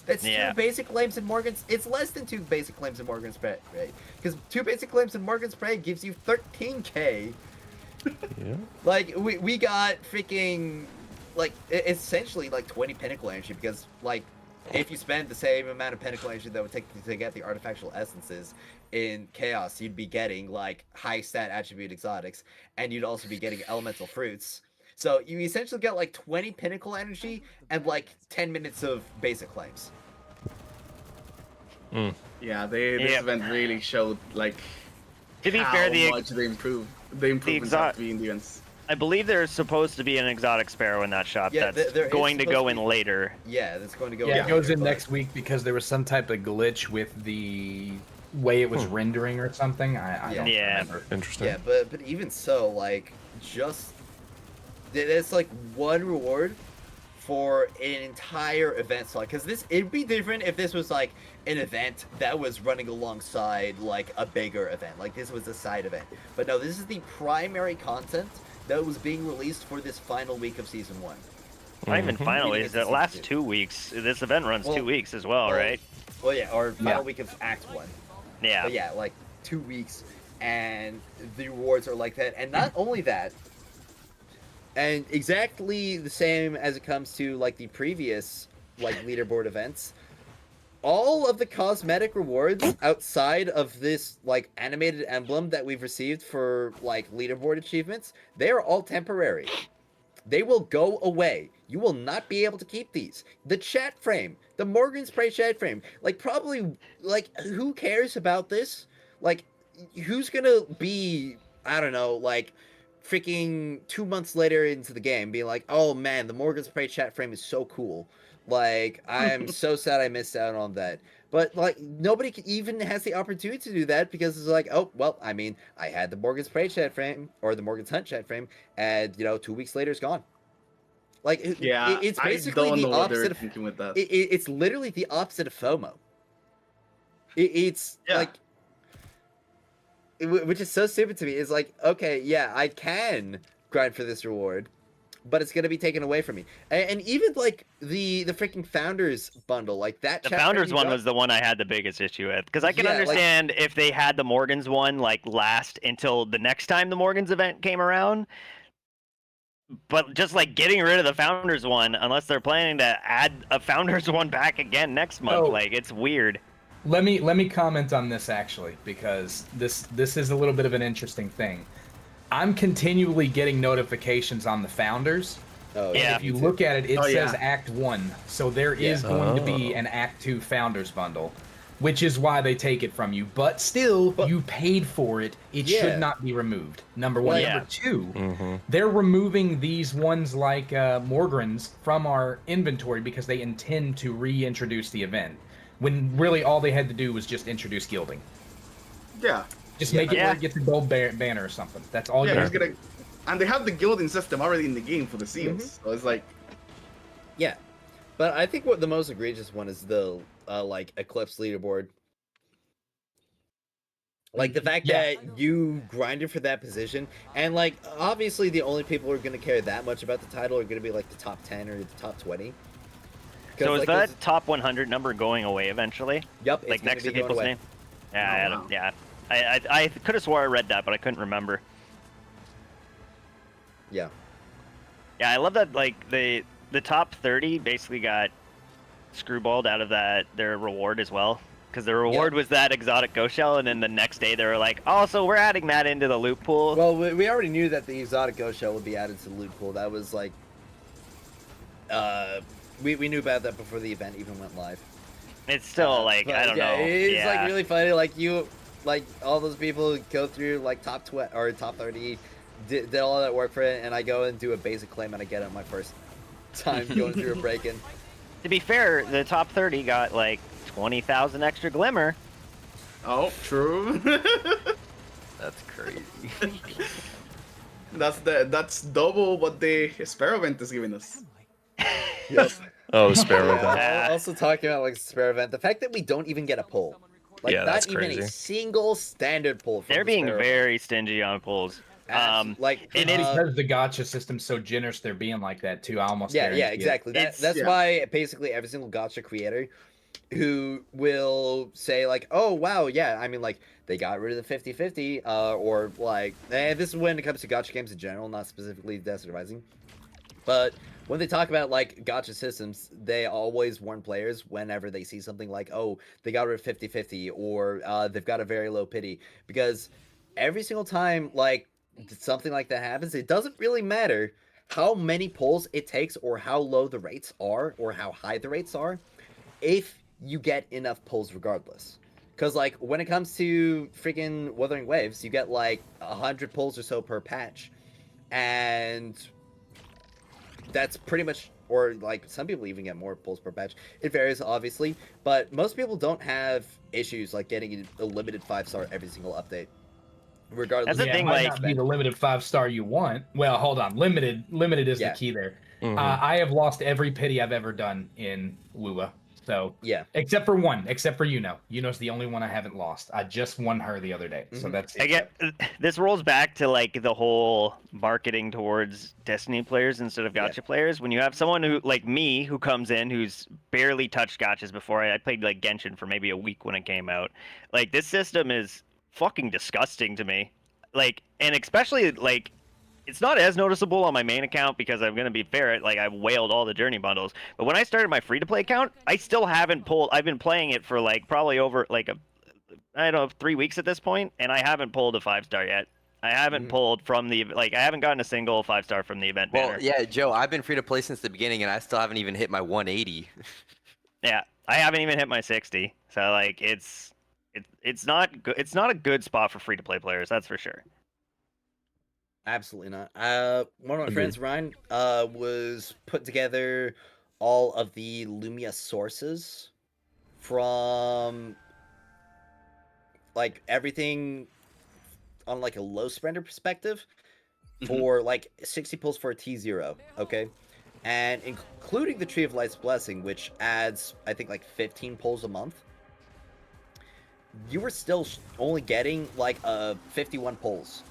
That's Yeah. 2 basic claims in Morgan's. It's less than 2 basic claims in Morgan's Prey, right? Because 2 basic claims in Morgan's Prey gives you 13k. Yeah. Like we got freaking like essentially like 20 pinnacle energy because like if you spend the same amount of pinnacle energy that would take to get the artifactual essences in Chaos, you'd be getting like high stat attribute exotics, and you'd also be getting elemental fruits. So you essentially get like 20 pinnacle energy and like 10 minutes of basic claims. Yeah, this Yep. event really showed like To be how fair, the much they improved. The improvements exo- have to be in the events. I believe there's supposed to be an exotic sparrow in that shop Yeah, that's there is going to supposed go to in be. later. Yeah, that's going to go. Yeah, it goes in but- next week because there was some type of glitch with the way it was rendering or something. I don't Yeah. remember. Interesting. Yeah, but even so, like, just it's like one reward for an entire event slot. Because it'd be different if this was like an event that was running alongside like a bigger event. Like this was a side event. But no, this is the primary content that was being released for this final week of season 1. Not even Mhm. finally. Meaning The it's last season 2 weeks. This event runs Well- 2 weeks as well, right? Well, yeah, or final Yeah. week of Act 1. Yeah. But yeah, like 2 weeks, and the rewards are like that. And not only that, and exactly the same as it comes to like the previous like leaderboard events, all of the cosmetic rewards outside of this like animated emblem that we've received for like leaderboard achievements, they are all temporary. They will go away. You will not be able to keep these. The chat frame, the Morgan Spray chat frame, like probably, like who cares about this? Like, who's gonna be, I don't know, like freaking 2 months later into the game, being like, oh man, the Morgan Spray chat frame is so cool. Like, I am so sad I missed out on that. But like, nobody even has the opportunity to do that because it's like, oh well, I mean, I had the Morgan Spray chat frame or the Morgan's Hunt chat frame, and 2 weeks later it's gone. Like, Yeah, it's I basically don't the know what they're opposite of thinking with that. it's literally the opposite of FOMO. It's Yeah. like, which is so stupid to me. It's like, okay, yeah, I can grind for this reward, but it's gonna be taken away from me. And even like the freaking Founders bundle, like that. The chapter Founders you one got- was the one I had the biggest issue with. Because I can Yeah, like- understand if they had the Morgans one like last until the next time the Morgans event came around. But just like getting rid of the Founders one, unless they're planning to add a Founders one back again next month, Oh. like it's weird. Let me comment on this actually, because this is a little bit of an interesting thing. I'm continually getting notifications on the Founders. Oh, Yeah. If you look at it, it Oh, says yeah. Act 1. So there is going to be an Act 2 Founders bundle, which is why they take it from you. But still, you paid for it. It Yeah. should not be removed. Number one. Yeah. Number two, Mm-hmm. they're removing these ones like Morgrans from our inventory because they intend to reintroduce the event. When really all they had to do was just introduce gilding. Yeah. Just make it Yeah. where it gets a gold banner or something. That's all Yeah, you he's have. gonna, and they have the gilding system already in the game for the seals. So it's like, Yeah, but I think what the most egregious one is the like Eclipse leaderboard. Like the fact Yeah. that you grinded for that position, and like obviously the only people who are going to care that much about the title are going to be like the top 10 or the top 20. 'Cause, So is like, that those- top 100 number going away eventually? Yup, it's Like gonna next be to going people's away. name? Yeah, Oh, I, wow. yeah. I could have swore I read that, but I couldn't remember. Yeah. Yeah, I love that. Like the top 30 basically got screwballed out of their reward as well, because the reward was that exotic ghost shell, and then the next day they were like, "Oh, so we're adding that into the loot pool." Well, we already knew that the exotic ghost shell would be added to the loot pool. That was like, we knew about that before the event even went live. It's still like But, I don't yeah, know. It's yeah. like really funny. Like you, like all those people who go through like top 20 or top 30, did all that work for it, and I go and do a basic claim and I get it my first time going through a break-in. To be fair, the top 30 got like 20,000 extra glimmer. oh, true. That's crazy. that's double what the Sparrow event is giving us. Yes. Oh, Sparrow. Yeah, event. also talking about like spare event, the fact that we don't even get a pull, like Yeah, not that's even a crazy. single standard pull. From They're the being Sparrow event. very stingy on pulls. Like and It's it's- because the gotcha system's so generous, they're being like that too. I almost yeah, guarantee yeah, it. exactly. It's- That's yeah. why basically every single gotcha creator who will say like, oh wow, yeah, I mean like they got rid of the 50-50, or like, and this is when it comes to gotcha games in general, not specifically Desert Rising. But when they talk about like gotcha systems, they always warn players whenever they see something like, oh, they got rid of 50-50 or they've got a very low pity. Because every single time like something like that happens, it doesn't really matter how many pulls it takes or how low the rates are or how high the rates are if you get enough pulls regardless. Because like when it comes to freaking Wuthering Waves, you get like 100 pulls or so per patch. And that's pretty much, or like some people even get more pulls per patch. It varies obviously, but most people don't have issues like getting a limited 5-star every single update. Regardless, That's the thing, it might like- not be the limited 5-star you want. Well, hold on, limited is Yeah. the key there. Mhm. I have lost every pity I've ever done in Lua. So yeah, except for one, except for Yuno's the only one I haven't lost. I just won her the other day, so Mhm. that's it. I get this rolls back to like the whole marketing towards Destiny players instead of Yeah. gacha players. When you have someone who like me who comes in who's barely touched gachas before, I played like Genshin for maybe a week when it came out. Like this system is fucking disgusting to me. Like, and especially like it's not as noticeable on my main account because I'm gonna be fair. Like I whaled all the journey bundles, but when I started my free to play account, I still haven't pulled. I've been playing it for like probably over like I don't know 3 weeks at this point, and I haven't pulled a 5-star yet. I haven't pulled from the like I haven't gotten a single 5-star from the event Well, banner. yeah, Joe, I've been free to play since the beginning, and I still haven't even hit my 180. Yeah, I haven't even hit my 60. So like it's not good. It's not a good spot for free to play players. That's for sure. absolutely not. One of my Agreed. friends, Ryan, was put together all of the Lumia sources from like everything on like a low spender perspective for like 60 pulls for a T0, okay? And including the Tree of Light's Blessing, which adds, I think, like 15 pulls a month, you were still only getting like 51 pulls,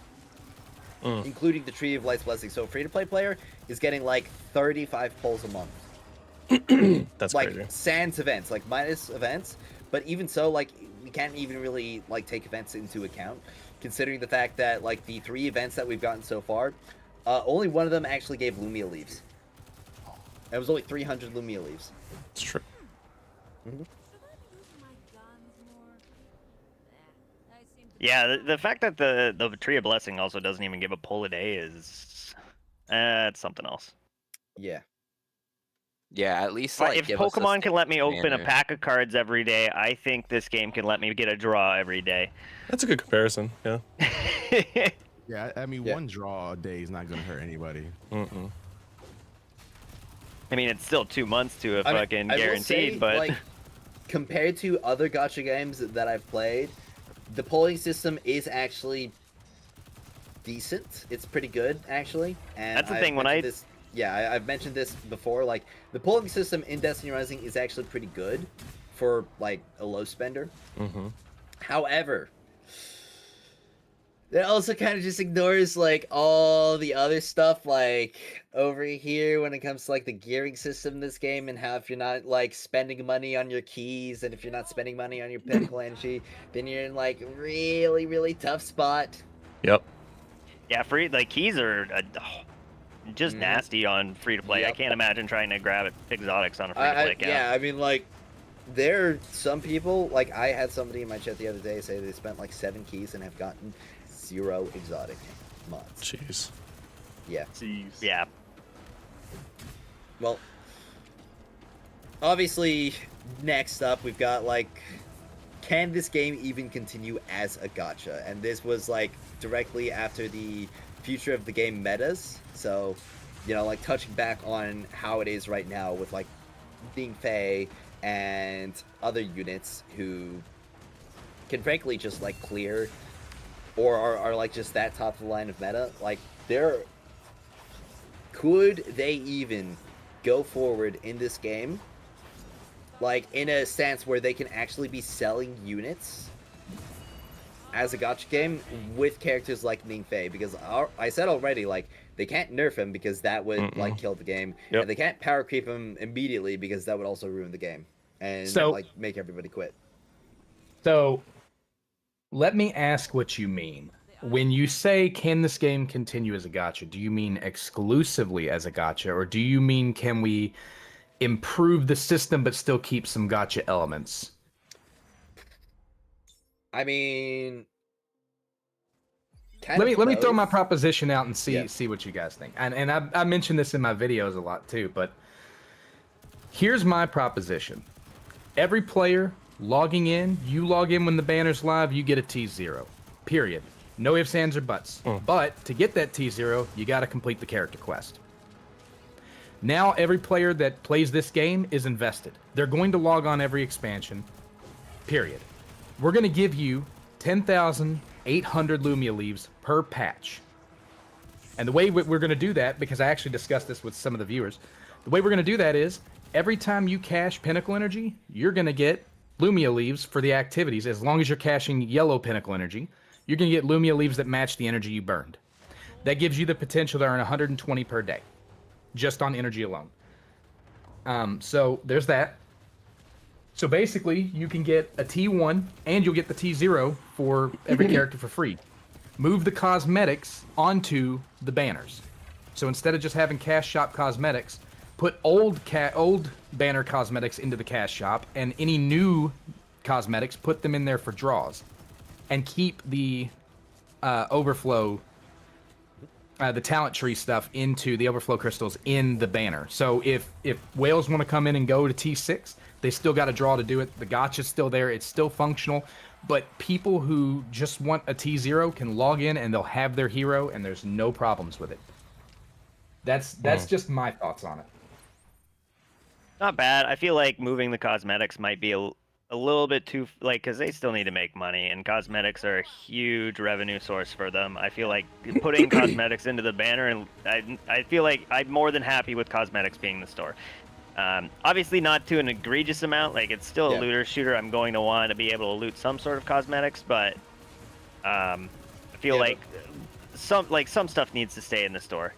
including the Tree of Light's Blessing. So a free-to-play player is getting like 35 pulls a month. That's like crazy. sans events, like minus events. But even so, like we can't even really like take events into account, considering the fact that like the 3 events that we've gotten so far, only one of them actually gave Lumia leaves. It was only 300 Lumia leaves. It's true. Yeah, the fact that the Tree of Blessing also doesn't even give a pull a day is it's something else. Yeah. Yeah, at least But like if give us a Pokemon can let me open a banner. pack of cards every day, I think this game can let me get a draw every day. That's a good comparison. Yeah. Yeah, I mean, Yeah. one draw a day is not gonna hurt anybody. Mm-mm. I mean, it's still 2 months to a I mean, fucking I will guaranteed, say, but like, compared to other gacha games that I've played, the polling system is actually decent. It's pretty good, actually. And That's the I've thing, when mentioned this, I've mentioned this before. Like, the polling system in Destiny Rising is actually pretty good for like a low spender. Mm-hmm. However, it also kind of just ignores like all the other stuff like over here when it comes to like the gearing system in this game, and how if you're not like spending money on your keys and if you're not spending money on your pinnacle energy, then you're in like really tough spot. Yep. yeah, free like keys are just Mhm. nasty on free to play. I Yep. can't imagine trying to grab exotics on a free to play account. Yeah, I mean like there are some people, like I had somebody in my chat the other day say they spent like 7 keys and have gotten 0 exotic mods. Jeez. Yeah. Jeez. Yeah. Well, obviously, next up we've got like, can this game even continue as a gacha? And this was like directly after the future of the game metas. So, you know, like touching back on how it is right now with like being Fae and other units who can frankly just like clear or are like just that top of the line of meta. Like, could they even go forward in this game like in a stance where they can actually be selling units as a gacha game with characters like Ningfei? Because I said already, like, they can't nerf him because that would like kill the game. Yep. And they can't power creep him immediately because that would also ruin the game and So- like make everybody quit. So let me ask what you mean. when you say can this game continue as a gacha, do you mean exclusively as a gacha, or do you mean can we improve the system but still keep some gacha elements? I mean, Let me throw my both. proposition out and see Yeah. see what you guys think. And I mentioned this in my videos a lot too, but here's my proposition. Every player logging in, you log in when the banner's live, you get a T0. Period. No ifs, ands, or buts. But to get that T0, you got to complete the character quest. Now every player that plays this game is invested. They're going to log on every expansion. Period. We're going to give you 10,800 Lumia leaves per patch. And the way we're going to do that, because I actually discussed this with some of the viewers, the way we're going to do that is every time you cash Pinnacle Energy, you're going to get Lumia leaves for the activities. As long as you're cashing yellow Pinnacle Energy, you're going to get Lumia leaves that match the energy you burned. That gives you the potential to earn 120 per day, just on energy alone. So there's that. So basically, you can get a T1 and you'll get the T0 for every character for free. Move the cosmetics onto the banners. So instead of just having cash shop cosmetics, put old banner cosmetics into the cash shop, and any new cosmetics, put them in there for draws. And keep the overflow, the talent tree stuff into the overflow crystals in the banner. So if whales want to come in and go to T6, they still got a draw to do it. The gacha's still there. It's still functional. But people who just want a T0 can log in and they'll have their hero, and there's no problems with it. That's just my thoughts on it. Not bad. I feel like moving the cosmetics might be a little bit too, like, because they still need to make money, and cosmetics are a huge revenue source for them. I feel like putting cosmetics into the banner, and I feel like I'm more than happy with cosmetics being the store. Obviously not to an egregious amount, like it's still a looter shooter. I'm going to want to be able to loot some sort of cosmetics, but I feel like some stuff needs to stay in the store.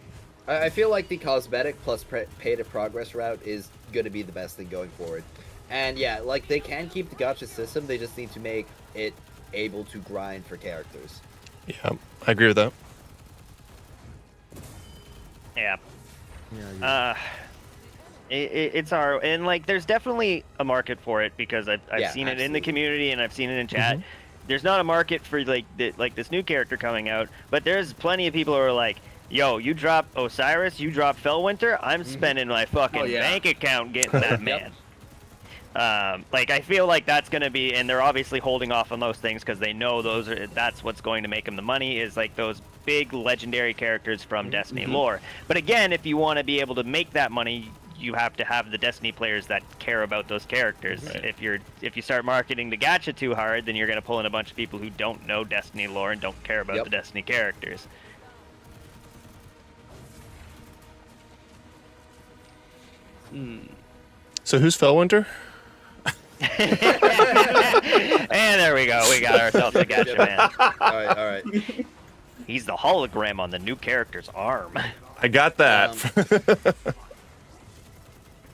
I feel like the cosmetic plus pay to progress route is going to be the best thing going forward. And yeah, like they can keep the gacha system, they just need to make it able to grind for characters. Yeah, I agree with that. Yeah. It's and like there's definitely a market for it, because I've seen it in the community and I've seen it in chat. There's not a market for like this new character coming out, but there's plenty of people who are like, yo, you drop Osiris, you drop Fellwinter, I'm spending my fucking bank account getting that man. Like I feel like that's gonna be, and they're obviously holding off on those things because they know that's what's going to make them the money, is like those big legendary characters from Destiny lore. But again, if you want to be able to make that money, you have to have the Destiny players that care about those characters. Right. If you start marketing the gacha too hard, then you're gonna pull in a bunch of people who don't know Destiny lore and don't care about the Destiny characters. So who's Fellwinter? And there we go. We got ourselves a gacha man. All right. He's the hologram on the new character's arm. I got that.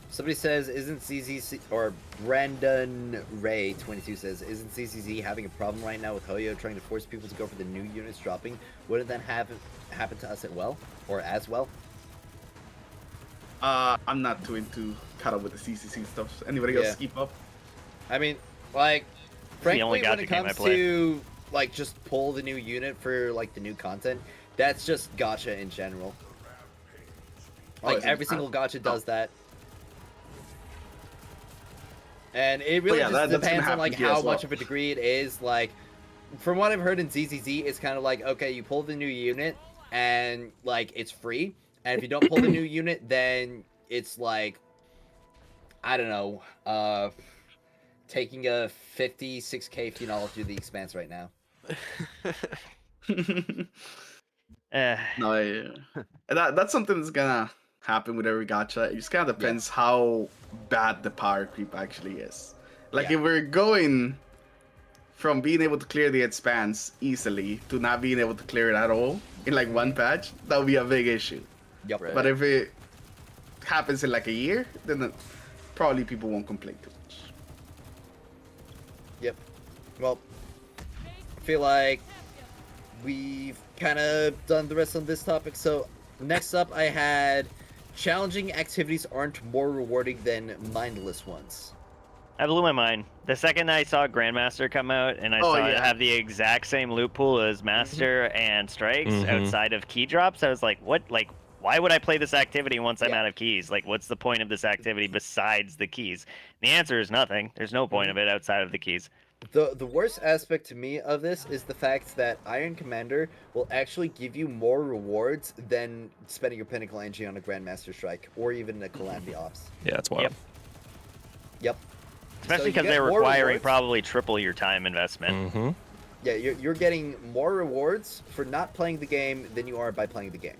Somebody says, isn't CZC, or Brandon Ray 22 says, isn't CCZ having a problem right now with Hoyo trying to force people to go for the new units dropping? Wouldn't that happen to us as well? I'm not too into caught up with the CCC stuff. Anybody else keep up? I mean, like, frankly, when it comes play. to like just pull the new unit for like the new content, that's just gacha in general. Like every single gacha does that. And it really just depends on like how much of a degree it is. Like, from what I've heard in ZZZ, it's kind of like, okay, you pull the new unit and like it's free, and if you don't pull the new unit, then it's like, I don't know, taking a 56k phenol through the expanse right now. No, that's something that's gonna happen with every gacha. It just kind of depends how bad the power creep actually is. Like if we're going from being able to clear the expanse easily to not being able to clear it at all in like one patch, that would be a big issue. Yep. Right. But if it happens in like a year, then probably people won't complain too much. Yep. Well, I feel like we've kind of done the rest on this topic. So next up, I had challenging activities aren't more rewarding than mindless ones. I blew my mind. The second I saw Grandmaster come out and I Oh, saw it yeah. have the exact same loot pool as Master and Strikes outside of key drops, I was like, what? Like, why would I play this activity once I'm out of keys? Like, what's the point of this activity besides the keys? The answer is nothing. There's no point of it outside of the keys. The worst aspect to me of this is the fact that Iron Commander will actually give you more rewards than spending your Pinnacle Energy on a Grandmaster Strike or even a Calamity Ops. Yeah, that's wild. Yep. Especially So you because get they're more requiring rewards. probably triple your time investment. Mm-hmm. Yeah, you're getting more rewards for not playing the game than you are by playing the game.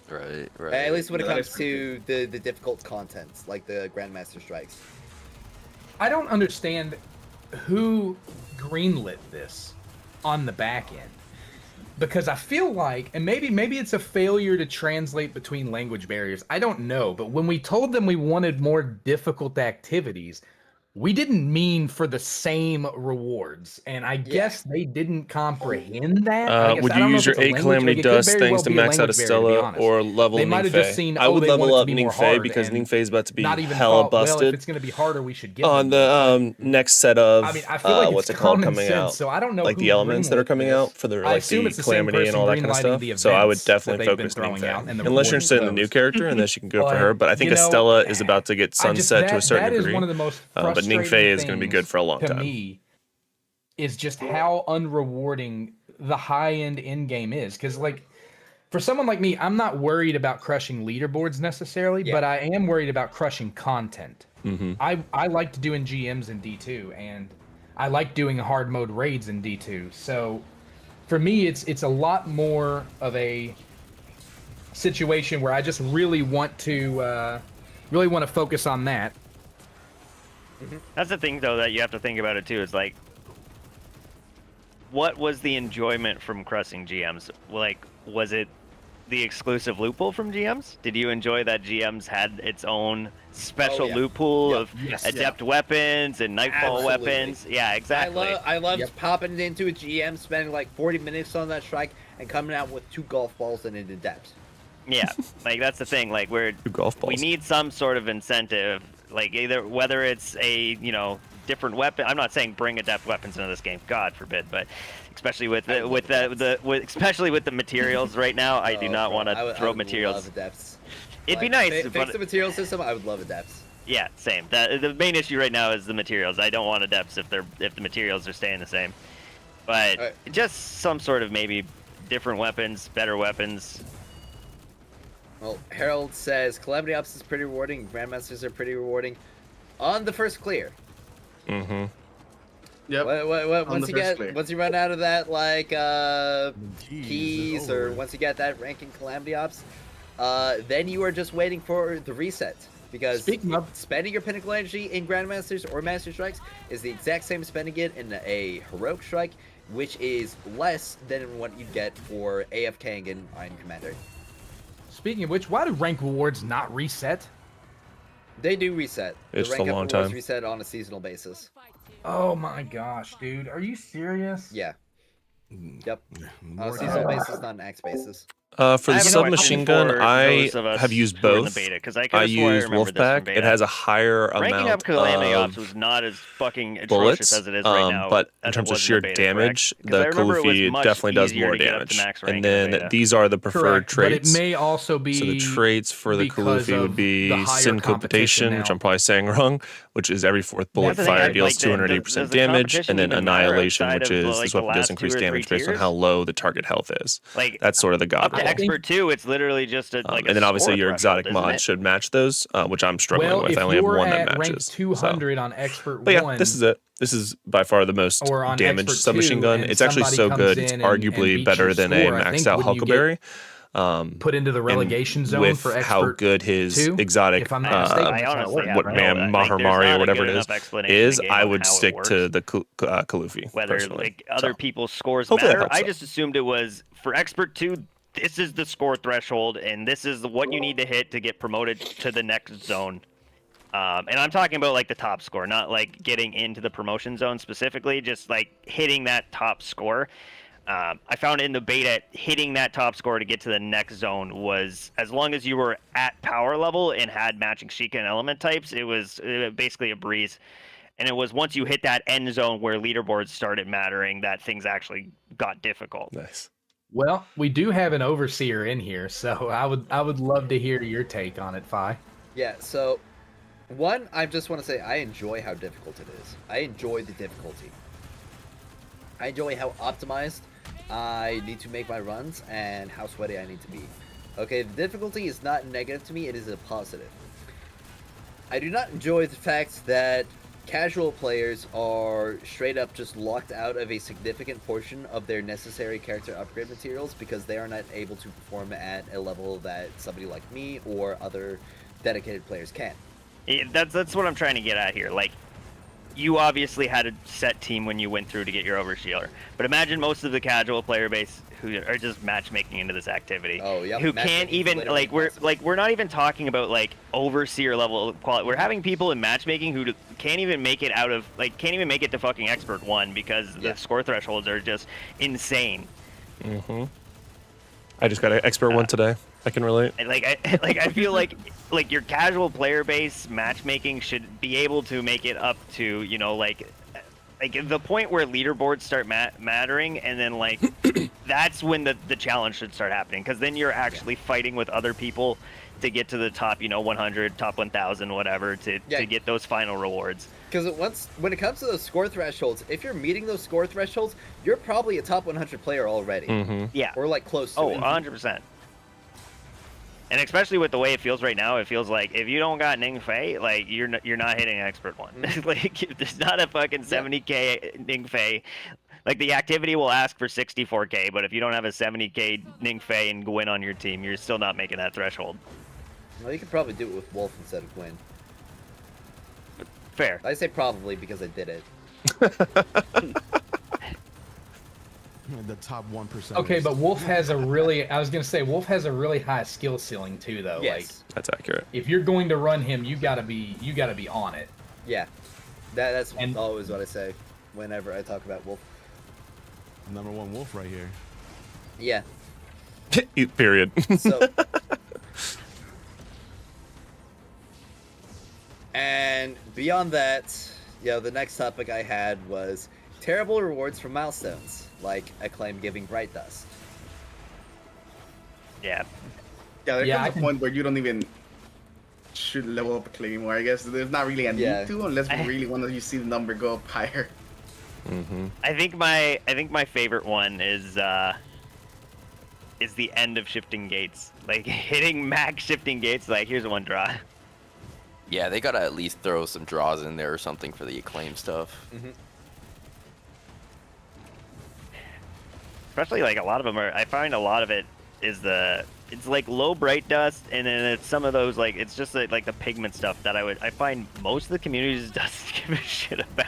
Right, right. At least when it That comes is to the difficult contents, like the Grandmaster Strikes. I don't understand who greenlit this on the back end, because I feel like, and maybe it's a failure to translate between language barriers. I don't know, but when we told them we wanted more difficult activities, we didn't mean for the same rewards, and I guess they didn't comprehend that. I guess Would I you don't know use if your it's a 8 language- Calamity it could Dust very things well to be a max out a language barrier, to be Stella honest. or level They Ning might have just Fei? seen, I oh, would they want it level to up be Ning more Fei hard, because and Ning Fei's about to be not even hella thought, well, busted. if it's going to be harder, we should get On them. the next set of I mean, I feel like what's it's it called common coming sense, out, so I don't know like who the elements that are greenlit coming this. out for the I like assume the it's the same Calamity and all that person kind of greenlighting stuff. the So I would events that definitely they've been focus Ning throwing Fei. out and the Unless you're rewarding interested in the new posts. character, and then she can go for But, her. But I think you know, Estella is about to get I just- sunset to a that- certain that is degree. one of the most But Ning Fei frustrating is going to be things good for a long to time. me is just how unrewarding the high-end in-game is. Because, like, for someone like me, I'm not worried about crushing leaderboards necessarily, but I am worried about crushing content. Mm-hmm. I liked doing GMs in D2, and I like doing hard mode raids in D2. So for me, it's a lot more of a situation where I just really want to focus on that. That's the thing, though, that you have to think about it too. Is like, what was the enjoyment from crushing GMs? Like, was it the exclusive loot pool from GMs? Did you enjoy that GMs had its own special loot pool of adept weapons and nightfall Absolutely. weapons? Yeah, exactly. I loved popping into a GM, spending like 40 minutes on that strike, and coming out with 2 golf balls and an adept. Yeah, like that's the thing. Like we need some sort of incentive. Like either whether it's a different weapon. I'm not saying bring adept weapons into this game. God forbid. But especially with especially with the materials right now, I do not want to throw materials. Love adepts. It'd be nice. Fix the material system. I would love adepts. Yeah, same. The main issue right now is the materials. I don't want adepts if the materials are staying the same. But just some sort of maybe different weapons, better weapons. Well, Harold says Calamity Ops is pretty rewarding. Grandmasters are pretty rewarding. On the first clear. Mm-hmm. Yep. Once you run out of that keys or once you get that ranking Calamity Ops, then you are just waiting for the reset. Because spending your Pinnacle Energy in Grandmasters or Master Strikes is the exact same as spending it in a Heroic Strike, which is less than what you'd get for AFKing in Iron Commander. Speaking of which, why do rank rewards not reset? They do reset. It's the rank a long up rewards time. reset on a seasonal basis. Oh my gosh, dude. Are you serious? Yeah. Yep. On a seasonal basis, not an axe basis. For the submachine gun, I have used both. I use Wolfpack. It has a higher Ranking amount up Calamity of Ops was not as fucking atrocious bullets, as it is right now. but in as it terms of was in sheer the beta, damage, correct? 'Cause I the remember it was Kalufi much definitely does easier more to get up to damage. max rank And in the then beta. these are the preferred Correct, but it traits. may also be So the traits for the because Kalufi would of be the higher Syncopation, competition which now. I'm probably saying wrong, which is every 4th bullet the thing, fired like, deals the- 280% does the damage, competition and then even matter Annihilation, outside which of, is like, this the weapon does last increase 2 or 3 damage based on tiers? how low the target health is. Like That's sort of the up god to roll. expert 2, it's literally just a like. And then obviously score your exotic threshold, isn't mod it? should match those, which I'm struggling Well, with. if I only have you're one at that rank matches. 200 on expert But yeah, 1, this is it. This is by far the most or on damaged expert submachine 2, gun. and It's actually somebody so comes good. It's in and arguably beats better your than score, a I maxed think, out wouldn't you Huckleberry. put into the relegation zone with for how expert good his 2, exotic, if I'm not mistaken. I honestly what have no idea. Like, there's Mahamari not or a whatever good it enough explanation in is, the game I on would how it stick to works. the Kalufi. Whether personally. like other So, people's scores hopefully that matter. helps I out. just assumed it was for expert 2. This is the score threshold, and this is what you need to hit to get promoted to the next zone. And I'm talking about like the top score, not like getting into the promotion zone specifically, just like hitting that top score. I found in the beta hitting that top score to get to the next zone was, as long as you were at power level and had matching Sheikah and element types, it was basically a breeze. And it was once you hit that end zone where leaderboards started mattering that things actually got difficult. Nice. Well, we do have an overseer in here, so I would love to hear your take on it, Fi. Yeah, so one, I just want to say I enjoy how difficult it is. I enjoy the difficulty. I enjoy how optimized I need to make my runs and how sweaty I need to be. Okay, the difficulty is not negative to me, it is a positive. I do not enjoy the fact that casual players are straight up just locked out of a significant portion of their necessary character upgrade materials because they are not able to perform at a level that somebody like me or other dedicated players can. That's what I'm trying to get at here. Like, you obviously had a set team when you went through to get your oversealer, but imagine most of the casual player base who are just matchmaking into this activity. Oh, yeah. Who can't even we're not even talking about like overseer level quality. We're having people in matchmaking who can't even make it out of can't even make it to fucking expert 1 because the score thresholds are just insane. Mm-hmm. I just got an expert 1 today. I can relate. I feel like your casual player base matchmaking should be able to make it up to, you know, like the point where leaderboards start mattering, and then that's when the challenge should start happening, because then you're actually fighting with other people to get to the top, 100, top 1,000, whatever, to get those final rewards. Because when it comes to those score thresholds, if you're meeting those score thresholds, you're probably a top 100 player already. Mm-hmm. Yeah. Or close to it. 100%. And especially with the way it feels right now, it feels like if you don't got Ning Fei, you're not hitting expert 1. If there's not a fucking 70k Ning Fei, the activity will ask for 64k, but if you don't have a 70k Ning Fei and Gwyn on your team, you're still not making that threshold. Well, you could probably do it with Wolf instead of Gwyn. Fair. I say probably because I did it. The top 1%. Okay, but Wolf has a really, I was going to say, Wolf has a really high skill ceiling too, though. Yes. That's accurate. If you're going to run him, you gotta be on it. Yeah. That's always what I say whenever I talk about Wolf. Number 1 Wolf right here. Yeah. Period. So. And beyond that, the next topic I had was terrible rewards for milestones, like Acclaim giving Bright Dust. Yeah. Yeah, there comes a point where you don't even should level up Acclaim anymore. I guess there's not really a need to, unless we really want to see the number go up higher. Mm-hmm. I think my favorite one is the end of shifting gates. Hitting max shifting gates. Here's one draw. Yeah, they gotta at least throw some draws in there or something for the Acclaim stuff. Mm-hmm. Especially a lot of them are. I find a lot of it is it's low bright dust, and then it's some of those it's just the pigment stuff that I find most of the communities doesn't give a shit about.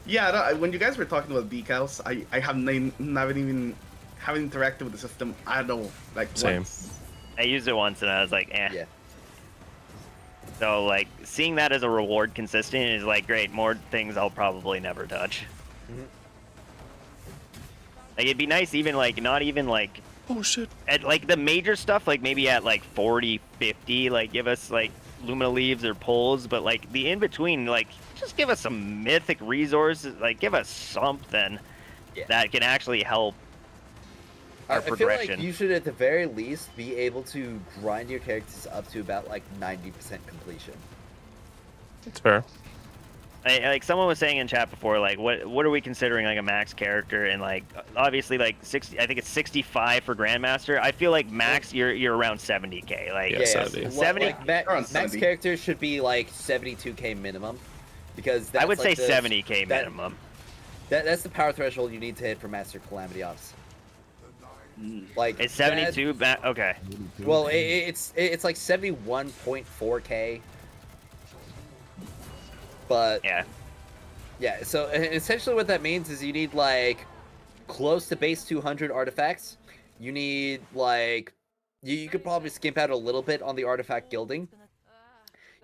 Yeah, when you guys were talking about decals, I haven't interacted with the system. I don't know, Same. once. I used it once and I was like, eh. Yeah. So seeing that as a reward consistent is great. More things I'll probably never touch. Mm-hmm. It'd be nice even not even oh shit. at the major stuff, maybe at 40, 50, give us Lumina Leaves or pulls, but the in between, just give us some mythic resources, give us something that can actually help our progression. I feel like you should at the very least be able to grind your characters up to about 90% completion. It's fair. Someone was saying in chat before, what are we considering a max character, and obviously 60, I think it's 65 for Grandmaster. I feel max you're around 70k. Yeah, 70. 70. Max characters should be 72k minimum, because that's I would say the, 70k minimum. That's the power threshold you need to hit for Master Calamity Ops. It's 72. Okay. Well, it's 71.4k. But yeah. So essentially, what that means is you need close to base 200 artifacts. You need you could probably skimp out a little bit on the artifact gilding.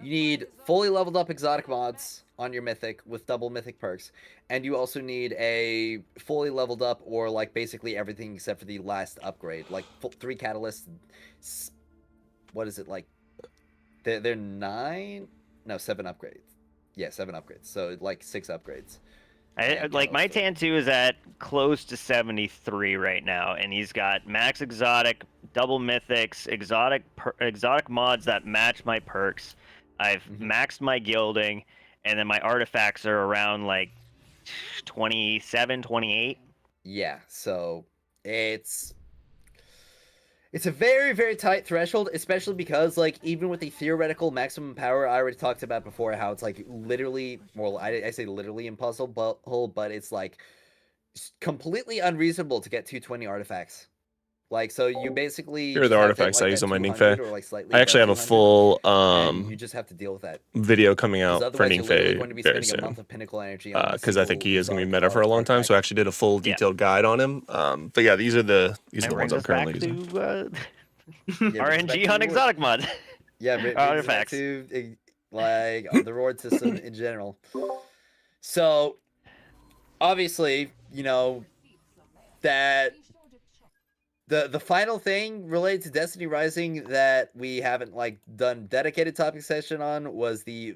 You need fully leveled up exotic mods on your mythic with double mythic perks, and you also need a fully leveled up or like basically everything except for the last upgrade, like 3 catalysts. What is it like? They're 7 upgrades. Yeah, 7 upgrades. So like 6 upgrades. Like my Tan2 is at close to 73 right now, and he's got max exotic, double mythics, exotic mods that match my perks. I've maxed my gilding, and then my artifacts are around like 27, 28. Yeah, so it's a very, very tight threshold, especially because, like, even with the theoretical maximum power, I already talked about before how it's, like, literally, well, I say literally impossible, but it's, like, completely unreasonable to get 220 artifacts. Like, so you basically... Here are the just have to hit, artifacts I like, use that on my 200 Ningfei. or, like, slightly I actually have above a 200, full and you just have to deal with that. video coming Because out for otherwise you're literally Ningfei going to be very spending a soon. month of pinnacle energy on a Because I think single he is going to be exotic meta for a long time, artifact. so I actually did a full detailed guide on him. But yeah, these are the That ones brings I'm us back currently using. to Yeah, brings us back RNG to on the reward. exotic mods. Yeah, brings us back Artifacts. to like the reward system in general. So obviously, you know, that the final thing related to Destiny Rising that we haven't like done dedicated topic session on was the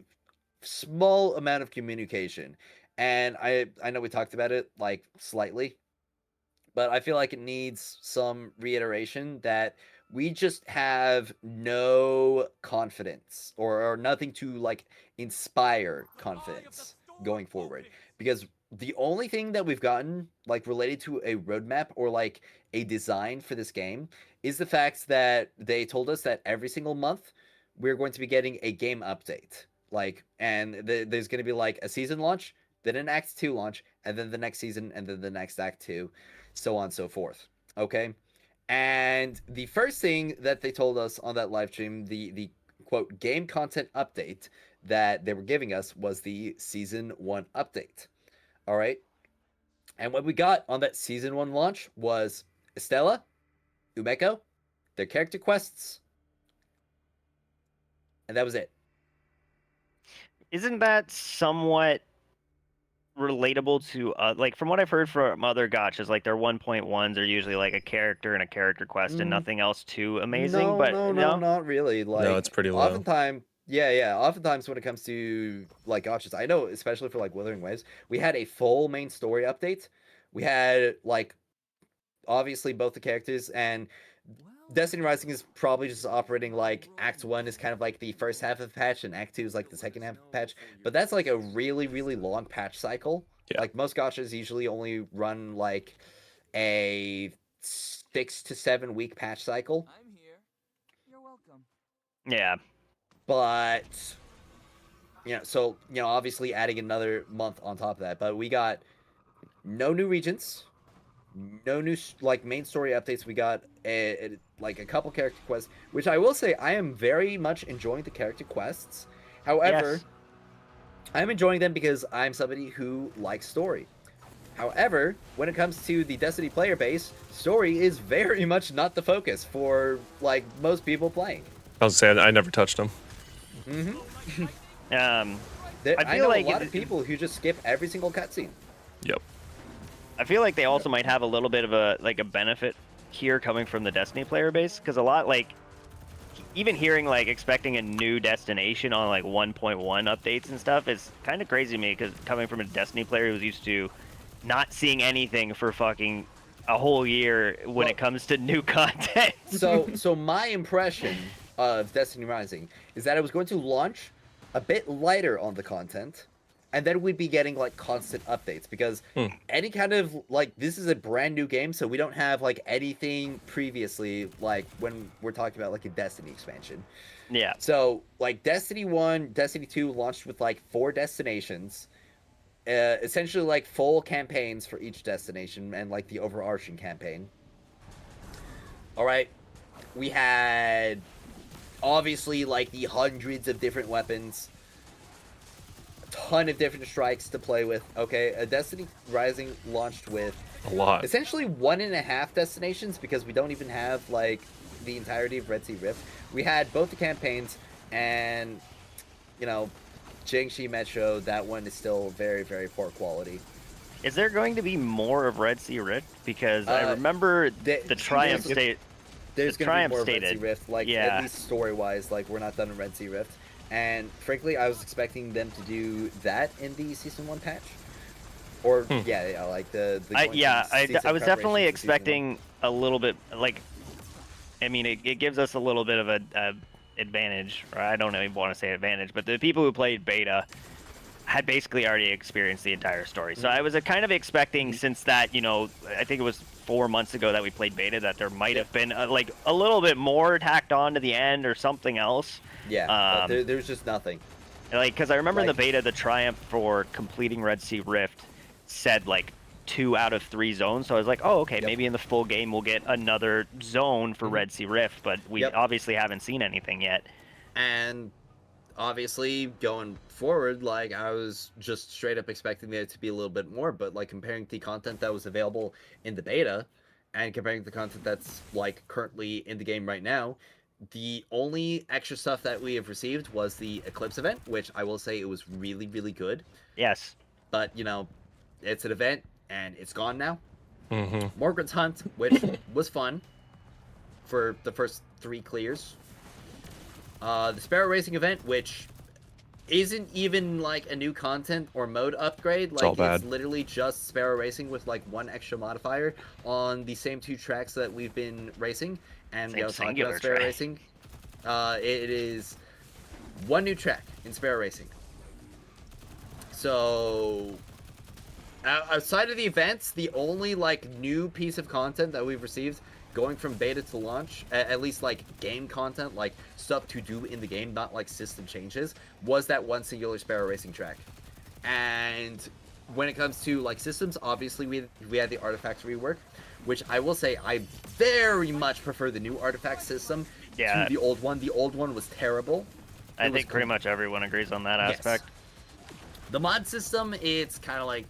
small amount of communication. And I know we talked about it like slightly, but I feel like it needs some reiteration that we just have no confidence or nothing to like inspire confidence going forward, because the only thing that we've gotten like related to a roadmap or like a design for this game is the fact that they told us that every single month we're going to be getting a game update, like, and there's going to be like a season launch, then an Act 2 launch, and then the next season, and then the next Act 2, so on and so forth. Okay? And the first thing that they told us on that live stream, the quote game content update that they were giving us was the Season 1 update. All right? And what we got on that Season 1 launch was Estella, Umeko, their character quests, and that was it. Isn't that somewhat relatable to like from what I've heard from other gotchas, like their 1.1s are usually like a character and a character quest and nothing else too amazing? No, but no, not really. Like, it's pretty low. Oftentimes, yeah. Oftentimes when it comes to like gotchas, I know especially for like Wuthering Waves, we had a full main story update. We had like obviously both the characters, and Destiny Rising is probably just operating like Act 1 is kind of like the first half of the patch, and Act 2 is like the second half of the patch. But that's like a really, really long patch cycle. Yeah. Like most gotchas usually only run like a 6 to 7 week patch cycle. I'm here. You're welcome. yeah. But so obviously adding another month on top of that. But we got no new regions, no new like main story updates. We got like a couple character quests, which I will say I am very much enjoying the character quests. However, Yes. I'm enjoying them because I'm somebody who likes story. However, when it comes to the Destiny player base, story is very much not the focus for like most people playing. I was saying I never touched them. Mm-hmm. I I feel know like a lot of people who just skip every single cutscene. Yep. I feel like they also might have a little bit of a benefit here coming from the Destiny player base, because a lot like even hearing like expecting a new destination on like 1.1 updates and stuff is kind of crazy to me, because coming from a Destiny player who's used to not seeing anything for fucking a whole year when it comes to new content. So my impression of Destiny Rising is that it was going to launch a bit lighter on the content, and then we'd be getting like constant updates, because any kind of like, this is a brand new game, so we don't have like anything previously, like when we're talking about like a Destiny expansion. Yeah. So like Destiny 1, Destiny 2 launched with like 4 destinations, essentially like full campaigns for each destination and like the overarching campaign. All right, we had obviously like the hundreds of different weapons, a ton of different strikes to play with. Okay, a Destiny Rising launched with A lot. essentially 1.5 destinations, because we don't even have like the entirety of Red Sea Rift. We had both the campaigns, and you know, Jiangxi Metro, that one is still very, very poor quality. Is there going to be more of Red Sea Rift? Because I remember the Triumph state. There's the going to be Triumph more stated, Red Sea Rift, like at least story-wise, like we're not done in Red Sea Rift. And frankly, I was expecting them to do that in the Season 1 patch. Or, yeah, like the I was definitely preparation for Season 1. expecting a little bit, like, I mean, it gives us a little bit of a advantage, or I don't even want to say advantage, but the people who played beta had basically already experienced the entire story. So I was kind of expecting, since that, you know, I think it was 4 months ago that we played beta, that there might have been like a little bit more tacked on to the end or something else. Yeah, but there's just nothing. Like, because I remember in the beta, the Triumph for completing Red Sea Rift said like 2 out of 3 zones. So I was like, oh, okay, maybe in the full game we'll get another zone for Red Sea Rift, but we obviously haven't seen anything yet. And obviously going forward, like I was just straight up expecting there to be a little bit more, but like comparing the content that was available in the beta and comparing the content that's like currently in the game right now, the only extra stuff that we have received was the Eclipse event, which I will say it was really, really good. Yes. But, you know, it's an event and it's gone now. Mm-hmm. Morgan's Hunt, which was fun for the first 3 clears. The Sparrow Racing event, which isn't even like a new content or mode upgrade. Like it's literally just Sparrow Racing with like 1 extra modifier on the same 2 tracks that we've been racing. And we also talking about Sparrow Racing. It is 1 new track in Sparrow Racing. So outside of the events, the only like new piece of content that we've received going from beta to launch, at least like game content, like stuff to do in the game, not like system changes, was that 1 singular Sparrow Racing track. And when it comes to like systems, obviously we had the artifact rework, which I will say I very much prefer the new artifact system to the old one. The old one was terrible. I think pretty much everyone agrees on that aspect. The mod system, it's kind of like...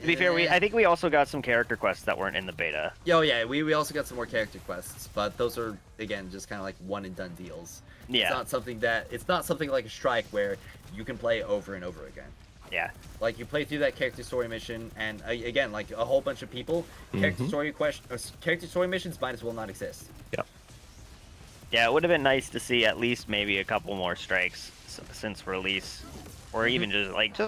To be fair, I think we also got some character quests that weren't in the beta. Oh yeah, we also got some more character quests, but those are, again, just kind of like one and done deals. Yeah. It's not something like a Strike where you can play over and over again. Yeah. Like you play through that character story mission, and again, like a whole bunch of people, character story missions might as well not exist. Yeah. Yeah, it would have been nice to see at least maybe a couple more strikes since release, or even just like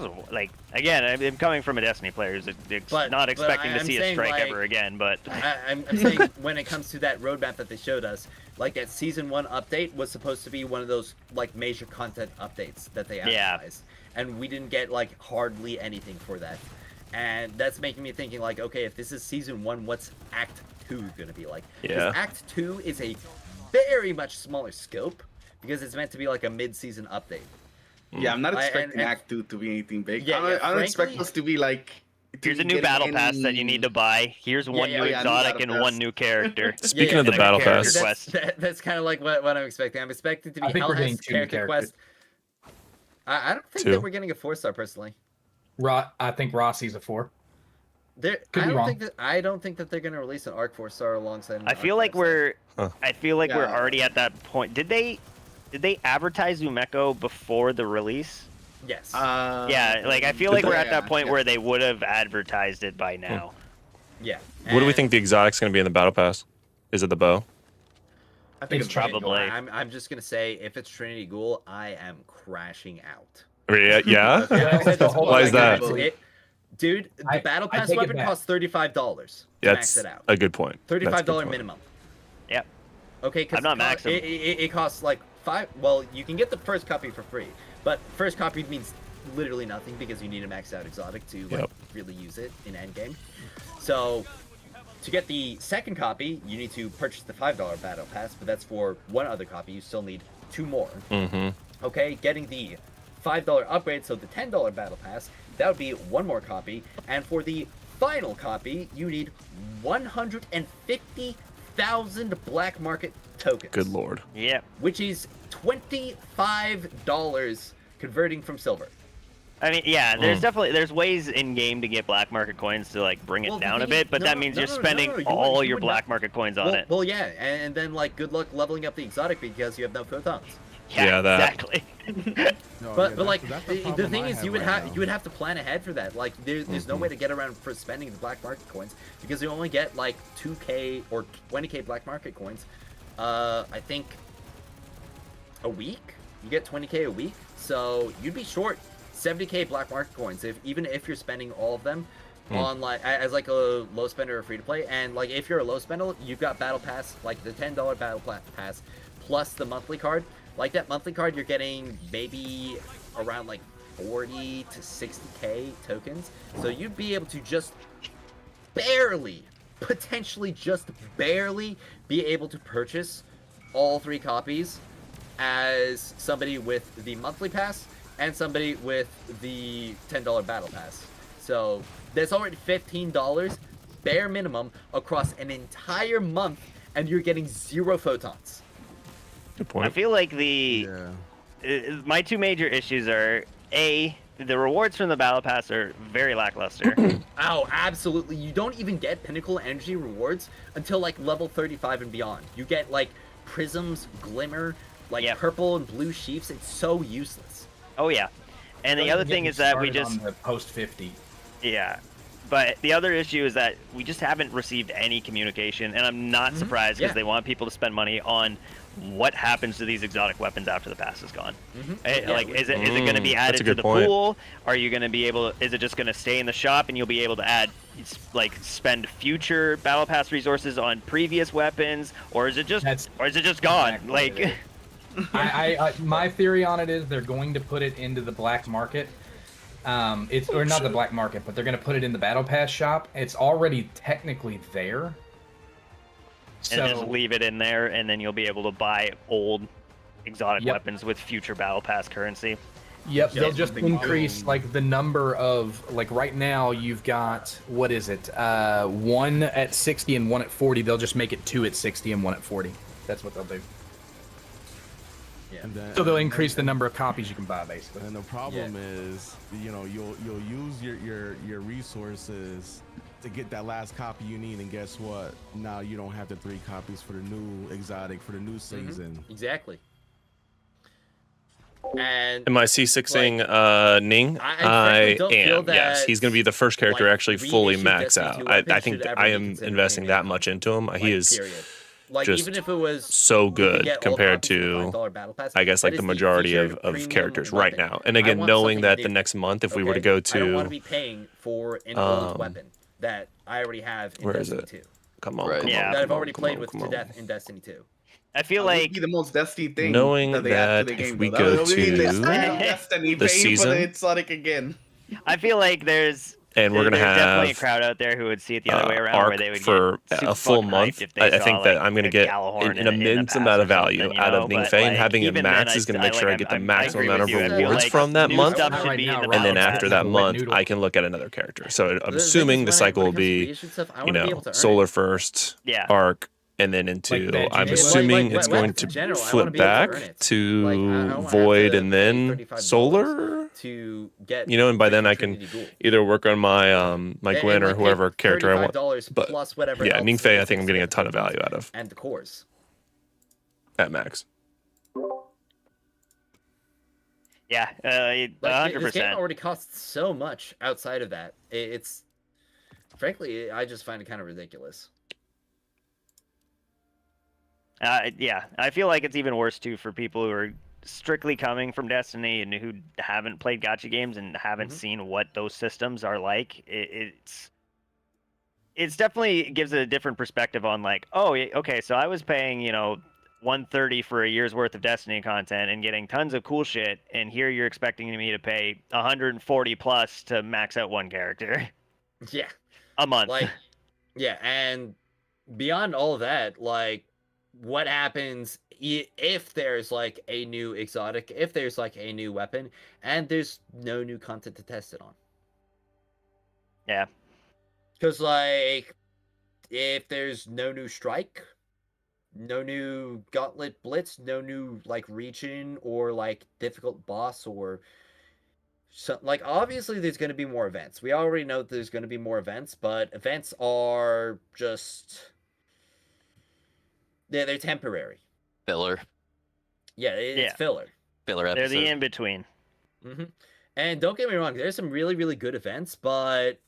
again, I'm coming from a Destiny player who's not expecting to see a strike ever again. But I'm saying when it comes to that roadmap that they showed us, like that Season 1 update was supposed to be one of those like major content updates that they advertised. And we didn't get like hardly anything for that, and that's making me thinking like, okay, if this is Season 1, what's Act 2 gonna be like? Because Act 2 is a very much smaller scope because it's meant to be like a mid-season update. Yeah, I'm not expecting Act 2 to be anything big. Yeah, I don't expect us to be like... Here's a new battle pass that you need to buy. Here's 1 new exotic and 1 new character. Speaking of the battle pass, that's kind of like what I'm expecting. I'm expecting to be Hell's character quest. I don't think that we're getting a 4-star personally. I think Rossi's a 4. I don't think that they're gonna release an Arc 4-star alongside. I feel like we're already at that point. Did they advertise Umeko before the release? Yes. Yeah, like I feel like we're at that point where they would have advertised it by now. Yeah. What do we think the exotic's going to be in the battle pass? Is it the bow? I think it's probably. I'm just gonna say, if it's Trinity Ghoul, I am crashing out. Yeah. Why is that? Dude, the battle pass weapon costs $35. That's max it out. a good point. $35 minimum. Yep. Okay, because I'm not maxing. It costs like 5. Well, you can get the first copy for free, but first copy means literally nothing because you need a maxed out exotic to like really use it in endgame. So to get the second copy, you need to purchase the $5 battle pass, but that's for 1 other copy. You still need 2 more. Okay, getting the $5 upgrade, so the $10 battle pass, that would be 1 more copy. And for the final copy, you need 150,000 black market tokens. Good lord. Yep. Which is $25 converting from silver. I mean, yeah, there's ways in game to get black market coins to like bring it down a bit, but that means you're spending all your black market coins on it. Well, yeah, and then like good luck leveling up the exotic because you have no photons. Yeah, that. exactly. No, But yeah, but like that's the problem thing I is, have you would right have now. you would have to plan ahead for that. Like there's no way to get around for spending the black market coins because you only get like 2K or 20K black market coins. I think a week. You get 20K a week, so you'd be short 70K black market coins even if you're spending all of them on like as like a low spender or free to play. And like if you're a low spender, you've got battle pass, like the $10 battle pass plus the monthly card. Like that monthly card, you're getting maybe around like 40 to 60K tokens. So you'd be able to just barely, potentially just barely be able to purchase all 3 copies as somebody with the monthly pass and somebody with the $10 battle pass. So that's already $15 bare minimum across an entire month, and you're getting 0 photons. Good I point. feel like Yeah. my 2 major issues are A, the rewards from the battle pass are very lackluster. Oh, absolutely. You don't even get pinnacle energy rewards until like level 35 and beyond. You get like prisms, glimmer, like Yep. purple and blue sheaths. It's so useless. Oh yeah, and the Don't other even get thing me is that we started just on the post 50. yeah. But the other issue is that we just haven't received any communication, and I'm not surprised because Yeah. they want people to spend money on what happens to these exotic weapons after the pass is gone. Yeah, Like, is it going to be that's a added to good the point. pool? Are you going to be able? Is it just going to stay in the shop, and you'll be able to add, like, spend future battle pass resources on previous weapons, or is it just, gone? exactly Like, what it I my theory on it is they're going to put it into the black market. It's or not the black market, but they're going to put it in the battle pass shop. It's already technically there. and just leave it in there, and then you'll be able to buy old exotic Yep. weapons with future battle pass currency. Yep, they'll Yeah, just something increase like the number of like right now you've got what is it? 1 at 60 and 1 at 40. They'll just make it 2 at 60 and 1 at 40. That's what they'll do. And then, So they'll increase the number of copies you can buy basically. And the problem is, you know, you'll use your resources to get that last copy you need, and guess what? Now you don't have the 3 copies for the new exotic for the new season. Exactly. And Am I C6ing Ning? I frankly don't feel am. Yes, that, he's going to be the first character like, actually fully reissued max Destiny out. 2 I weapons think should that ever I be am considered investing in that game much into him. He like, is period. Like just even if it was so you could good get all compared copies for to, $5 battle pass, I guess, that like is the majority featured of premium characters right weapon. now. And I again, want knowing something that the different, next month, if we were to okay? go I don't want to to, be paying for an old um, weapon that I already have in where is Destiny it? 2. come on, Right. come Yeah. on, That come I've on, already come played on, with come to on. death in Destiny 2. I feel That would like be the most Destiny thing Knowing that they add to that the if game. we though. go That would be to Destiny the paying for season- the exotic again. I feel like there's And we're going to there's definitely a have crowd out there who would see it the other way around, where arc they would for get super a full fucking month. hyped if they I saw, think that like, I'm going to a get Gjallarhorn an in the immense pass amount or of value something, you out know? of Ning But, Fang. like, Having a even max then, is going to make sure I get the I maximum agree amount of with you. I feel rewards like from that new month. stuff Not should right be now, in the right? And then battle after pass. that Wet month, noodle. I can look at another character. So I'm The thing assuming is, the when cycle it will comes to be, reissue stuff, I you wanna be know, able to earn solar it. first, Yeah. arc, and then into, Like I'm Benji. assuming Like it's going weapons to in general, I wanna flip be able to back earn it. to Like, I don't wanna have void to and pay then $35 solar. to get You know, and by then I Trinity can Ghoul. either work on my my And, Gwen or like, whoever pay character I want. $35 But plus whatever yeah, else Ning is Fei, I listed think I'm getting a with the ton of value photons out of and the cores. at max. Yeah, Like, this game 100%. already costs so much outside of that. It's frankly, I just find it kind of ridiculous. Yeah, I feel like it's even worse too for people who are strictly coming from Destiny and who haven't played gacha games and haven't seen what those systems are like. It's definitely gives it a different perspective on like, oh, okay, so I was paying, you know, 130 for a year's worth of Destiny content and getting tons of cool shit, and here you're expecting me to pay 140 plus to max out one character Yeah. a month. Like, yeah, and beyond all of that, like, what happens if there's like a new exotic, if there's like a new weapon, and there's no new content to test it on? Yeah. Because, like, if there's no new strike, no new gauntlet blitz, no new, like, region or, like, difficult boss or... So, like, obviously there's going to be more events. We already know that there's going to be more events, but events are just... they're temporary. Filler. Yeah, it's Yeah. filler. Filler They're episode. the in between. hmm And don't get me wrong, there's some really, really good events, but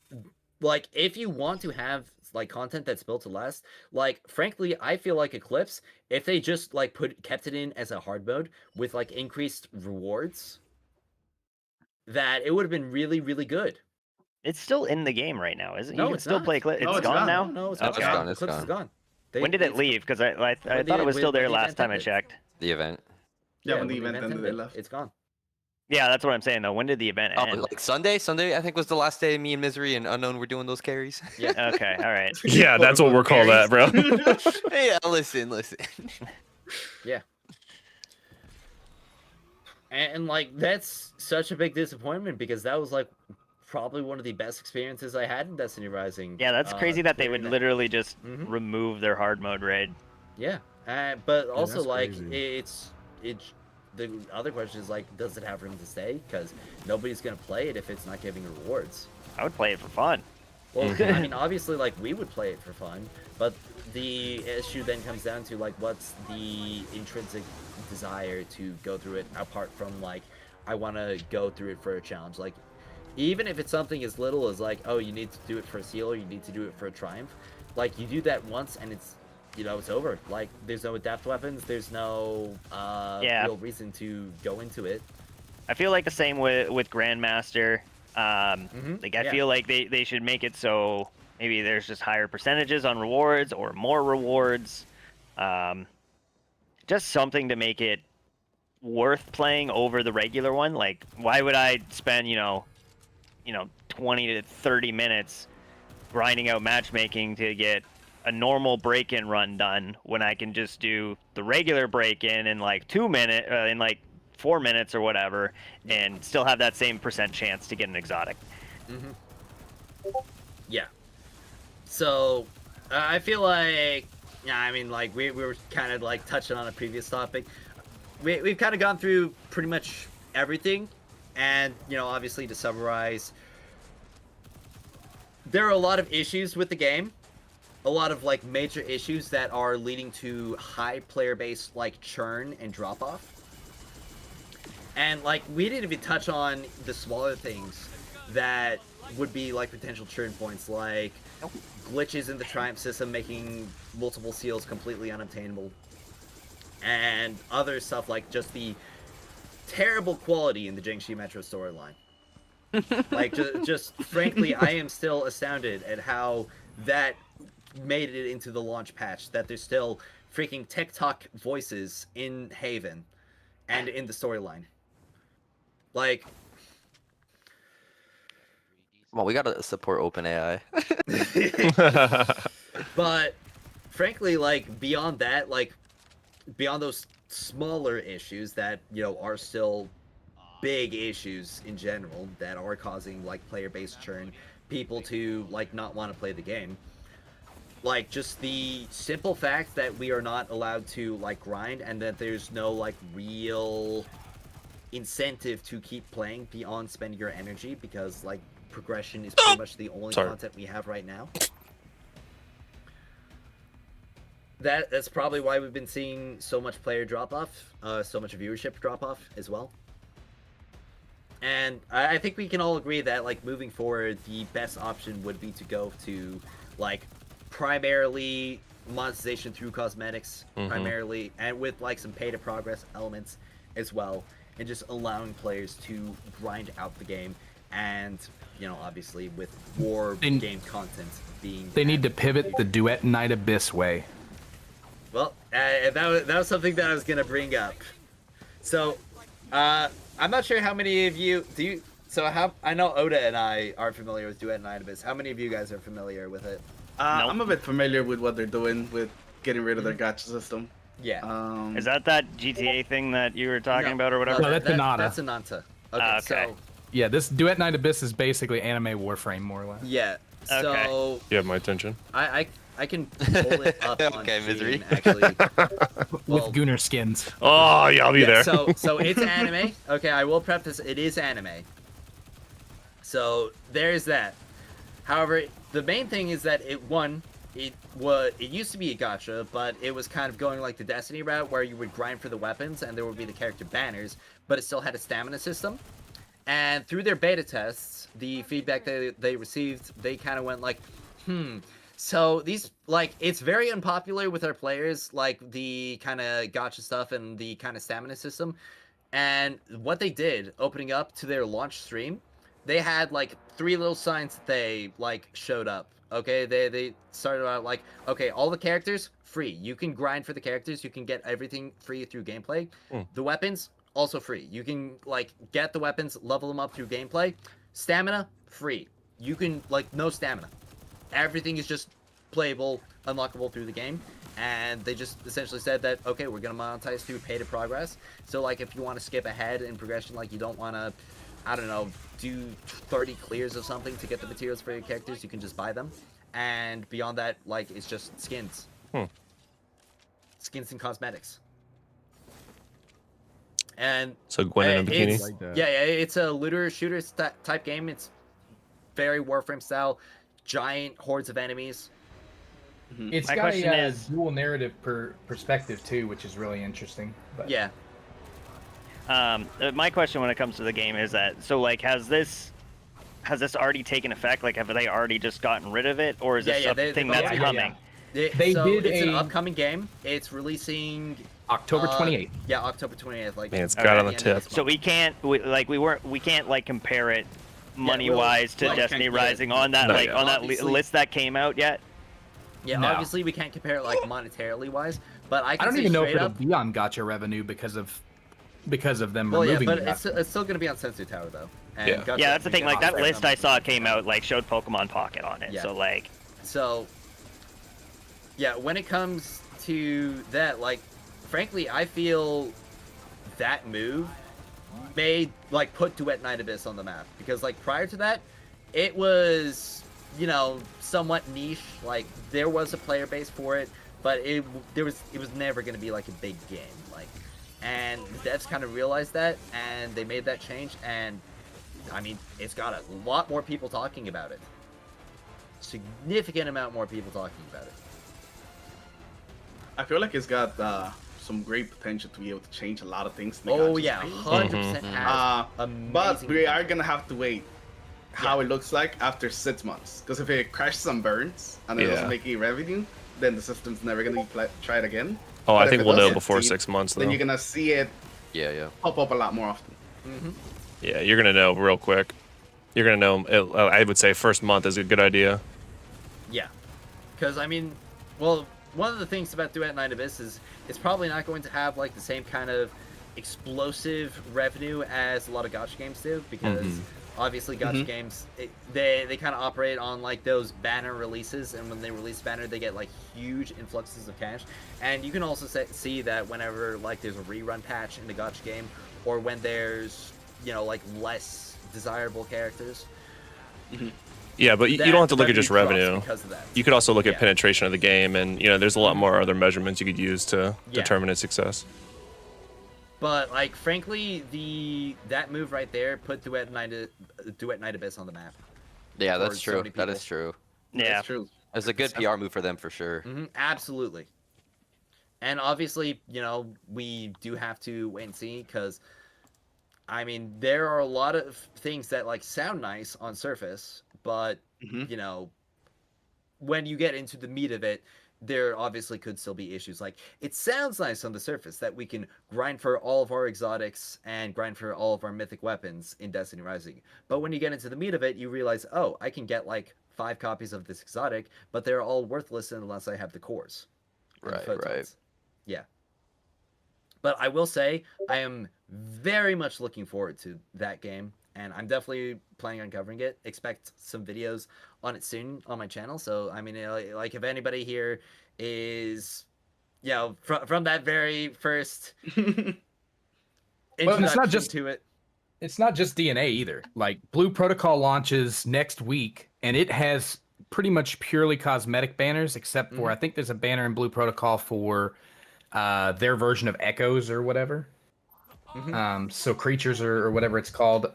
like if you want to have like content that's built to last, like frankly, I feel like Eclipse, if they just like kept it in as a hard mode with like increased rewards, that it would have been really, really good. It's still in the game right now, isn't it? No, You can it's still not. play Eclipse. No, It's it's gone gone. now? No, it's No, not. it's gone, it's Eclipse is gone. gone. When did it leave? Because I When thought the- it was still when there the last event time I ended. checked. The event. Yeah, when the event ended, they ended, left. it's gone. Yeah, that's what I'm saying though. When did the event Oh, end? like Sunday? Sunday, I think, was the last day me and Misery and Unknown were doing those carries. Yeah. Okay, all right. Yeah, that's what we're called that, bro. Yeah, listen. And like that's such a big disappointment because that was like probably one of the best experiences I had in Destiny Rising. Yeah, that's crazy that they clearing would that. literally just Mhm. remove their hard mode raid. Yeah, but also that's like crazy. it's the other question is like, does it have room to stay? Because nobody's gonna play it if it's not giving rewards. I would play it for fun. Well, I mean, obviously, like we would play it for fun, but the issue then comes down to like, what's the intrinsic desire to go through it apart from like, I want to go through it for a challenge. Like, even if it's something as little as like, oh, you need to do it for a seal or you need to do it for a triumph, like you do that once and it's, you know, it's over. Like, there's no adapt weapons, there's no Yeah. real reason to go into it. I feel like the same with Grandmaster. Like I yeah. feel like they should make it so maybe there's just higher percentages on rewards or more rewards. Just something to make it worth playing over the regular one. Like, why would I spend, 20 to 30 minutes grinding out matchmaking to get a normal break-in run done when I can just do the regular break-in in like 2 minutes, in like 4 minutes or whatever, and still have that same % chance to get an exotic. Yeah. So, I feel like, yeah, I mean, like, we were kind of, like, touching on a previous topic. We've kind of gone through pretty much everything. And, obviously, to summarize, there are a lot of issues with the game. A lot of, like, major issues that are leading to high player base, like, churn and drop-off. And, like, we didn't even touch on the smaller things that would be, like, potential churn points, like glitches in the Triumph system making multiple seals completely unobtainable. And other stuff like just the terrible quality in the Jiangxi Metro storyline. Like, just frankly, I am still astounded at how that made it into the launch patch, that there's still freaking TikTok voices in Haven and in the storyline. Like, Well, we gotta support OpenAI. but frankly, like, beyond that, like, beyond those smaller issues that, are still big issues in general that are causing, like, player-based churn, people to, like, not want to play the game. Like, just the simple fact that we are not allowed to, like, grind and that there's no, like, real incentive to keep playing beyond spending your energy because, like, progression is pretty much the only Sorry. content we have right now. That's probably why we've been seeing so much player drop off, so much viewership drop off as well. And I think we can all agree that, like, moving forward, the best option would be to go to, like, primarily monetization through cosmetics, primarily, and with, like, some pay to progress elements as well, and just allowing players to grind out the game, and, obviously with more And game content being. They need to added. pivot the Duet Night Abyss way. Well, that was something that I was gonna bring up. So, I'm not sure how many of you do you. So how I know Oda and I are familiar with Duet Night Abyss. How many of you guys are familiar with it? Nope. I'm a bit familiar with what they're doing with getting rid of their gacha system. Yeah. Is that GTA thing that you were talking about or whatever? No, that's Hinata. That's Ananta. Okay, Okay. so Yeah, this Duet Night Abyss is basically anime Warframe, more or less. yeah, so Okay. You have my attention. I can pull it up on Okay, Steam, Misery. actually. Well, With Gunnar skins. Oh, yeah, I'll be yeah, there. so it's anime. Okay, I will preface it is anime. So there's that. However, the main thing is that it used to be a gacha, but it was kind of going like the Destiny route where you would grind for the weapons and there would be the character banners, but it still had a stamina system. And through their beta tests, the feedback they received, they kind of went like, so these, like, it's very unpopular with our players, like the kind of gacha stuff and the kind of stamina system. And what they did, opening up to their launch stream, they had like 3 little signs that they like showed up. Okay, they started out like, okay, all the characters free. You can grind for the characters. You can get everything free through gameplay. The weapons also free. You can like get the weapons, level them up through gameplay. Stamina free. You can like no stamina. Everything is just playable, unlockable through the game. And they just essentially said that, okay, we're gonna monetize through pay to progress. So like if you want to skip ahead in progression, like you don't want to, I don't know, do 30 clears of something to get the materials for your characters, you can just buy them. And beyond that, like, it's just skins. Skins and cosmetics. And So Gwen in a bikini. it's, yeah, it's a looter shooter type game. It's very Warframe style, giant hordes of enemies. It's My got question a is- dual narrative perspective too, which is really interesting. But Yeah. My question when it comes to the game is that, so like, has this already taken effect? Like, have they already just gotten rid of it, or is this something that's yeah, coming? They so did it's an a- upcoming game. It's releasing October 28th. Yeah, October 28th. Like, Man, it's at got on the the end of tip. this So month. we can't like compare it money well, wise to like, Destiny can't- yeah. Rising on that No, like yeah. on that Obviously- list that came out yet. Yeah, No. obviously we can't compare it like monetarily wise, but I I can don't say even know if straight it'll up. be on Gacha revenue because of them Well, yeah, removing but the it's still going to be on Sensor Tower though. And Yeah. Gacha Yeah, that's the thing. doesn't Like get that a list fair I saw number. came out like showed Pokemon Pocket on it. Yeah. So like, So, yeah, when it comes to that, like, frankly, I feel that move made, like, put Duet Night Abyss on the map. Because, like, prior to that, it was, you know, somewhat niche. Like, there was a player base for it, but it was never going to be, like, a big game. Like, and the devs kind of realized that, and they made that change, and, I mean, it's got a lot more people talking about it. Significant amount more people talking about it. I feel like it's got some great potential to be able to change a lot of things. In the Oh gacha yeah, space. 100% has But amazing we are potential. gonna have to wait how it looks like after 6 months. Because if it crashes and burns and it Yeah. doesn't make any revenue, then the system's never gonna be tried again. Oh, I But if think it we'll know does before succeed, 6 months, Then though. you're gonna see it Yeah. pop up a lot more often. Yeah, you're gonna know real quick. You're gonna know. I would say first month is a good idea. Yeah, because I mean, well, one of the things about Duet Night Abyss is it's probably not going to have like the same kind of explosive revenue as a lot of gacha games do, because obviously gacha games they kind of operate on like those banner releases, and when they release banner they get like huge influxes of cash. And you can also see that whenever like there's a rerun patch in the gacha game, or when there's, you know, like less desirable characters, Yeah, but you that don't have to look at just drops revenue. because of that. You could also look at Yeah. penetration of the game, and you know, there's a lot more other measurements you could use to Yeah. determine its success. But like, frankly, that move right there put Duet Night Abyss on the map. Yeah, For that's so true. many That people. is true. yeah, That's true. It's a good PR move for them for sure. Absolutely. And obviously, you know, we do have to wait and see, because, I mean, there are a lot of things that like sound nice on surface, but you know, when you get into the meat of it, there obviously could still be issues. Like, it sounds nice on the surface that we can grind for all of our exotics and grind for all of our mythic weapons in Destiny Rising. But when you get into the meat of it, you realize, oh, I can get like 5 copies of this exotic, but they're all worthless unless I have the cores. and Right, photons. right. Yeah. But I will say, I am very much looking forward to that game, and I'm definitely planning on covering it. Expect some videos on it soon on my channel. So, I mean, like, if anybody here is, you know, from that very first it's introduction not just- to it. It's not just DNA either. Like Blue Protocol launches next week, and it has pretty much purely cosmetic banners, except for I think there's a banner in Blue Protocol for their version of Echoes or whatever. So creatures or whatever it's called.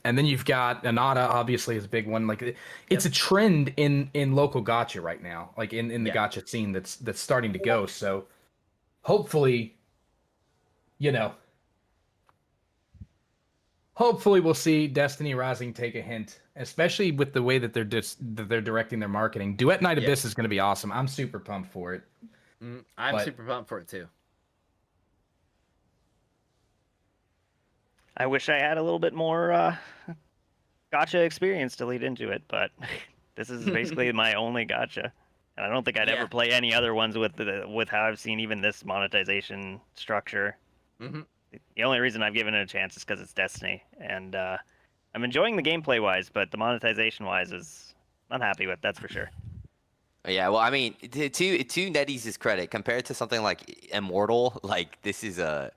And then you've got Anata, obviously, is a big one. Like it's a trend in local gacha right now, like in the gacha scene that's starting to go. So hopefully, hopefully we'll see Destiny Rising take a hint, especially with the way that they're directing their marketing. Duet Night Abyss is going to be awesome. I'm super pumped for it. I'm super pumped for it too. I wish I had a little bit more gacha experience to lead into it, but this is basically my only gacha. And I don't think I'd ever play any other ones with how I've seen even this monetization structure. Mm-hmm. The only reason I've given it a chance is because it's Destiny, and I'm enjoying the gameplay wise, but the monetization wise is not happy with. That's for sure. Yeah, well, I mean, to NetEase's credit, compared to something like Immortal, like this is a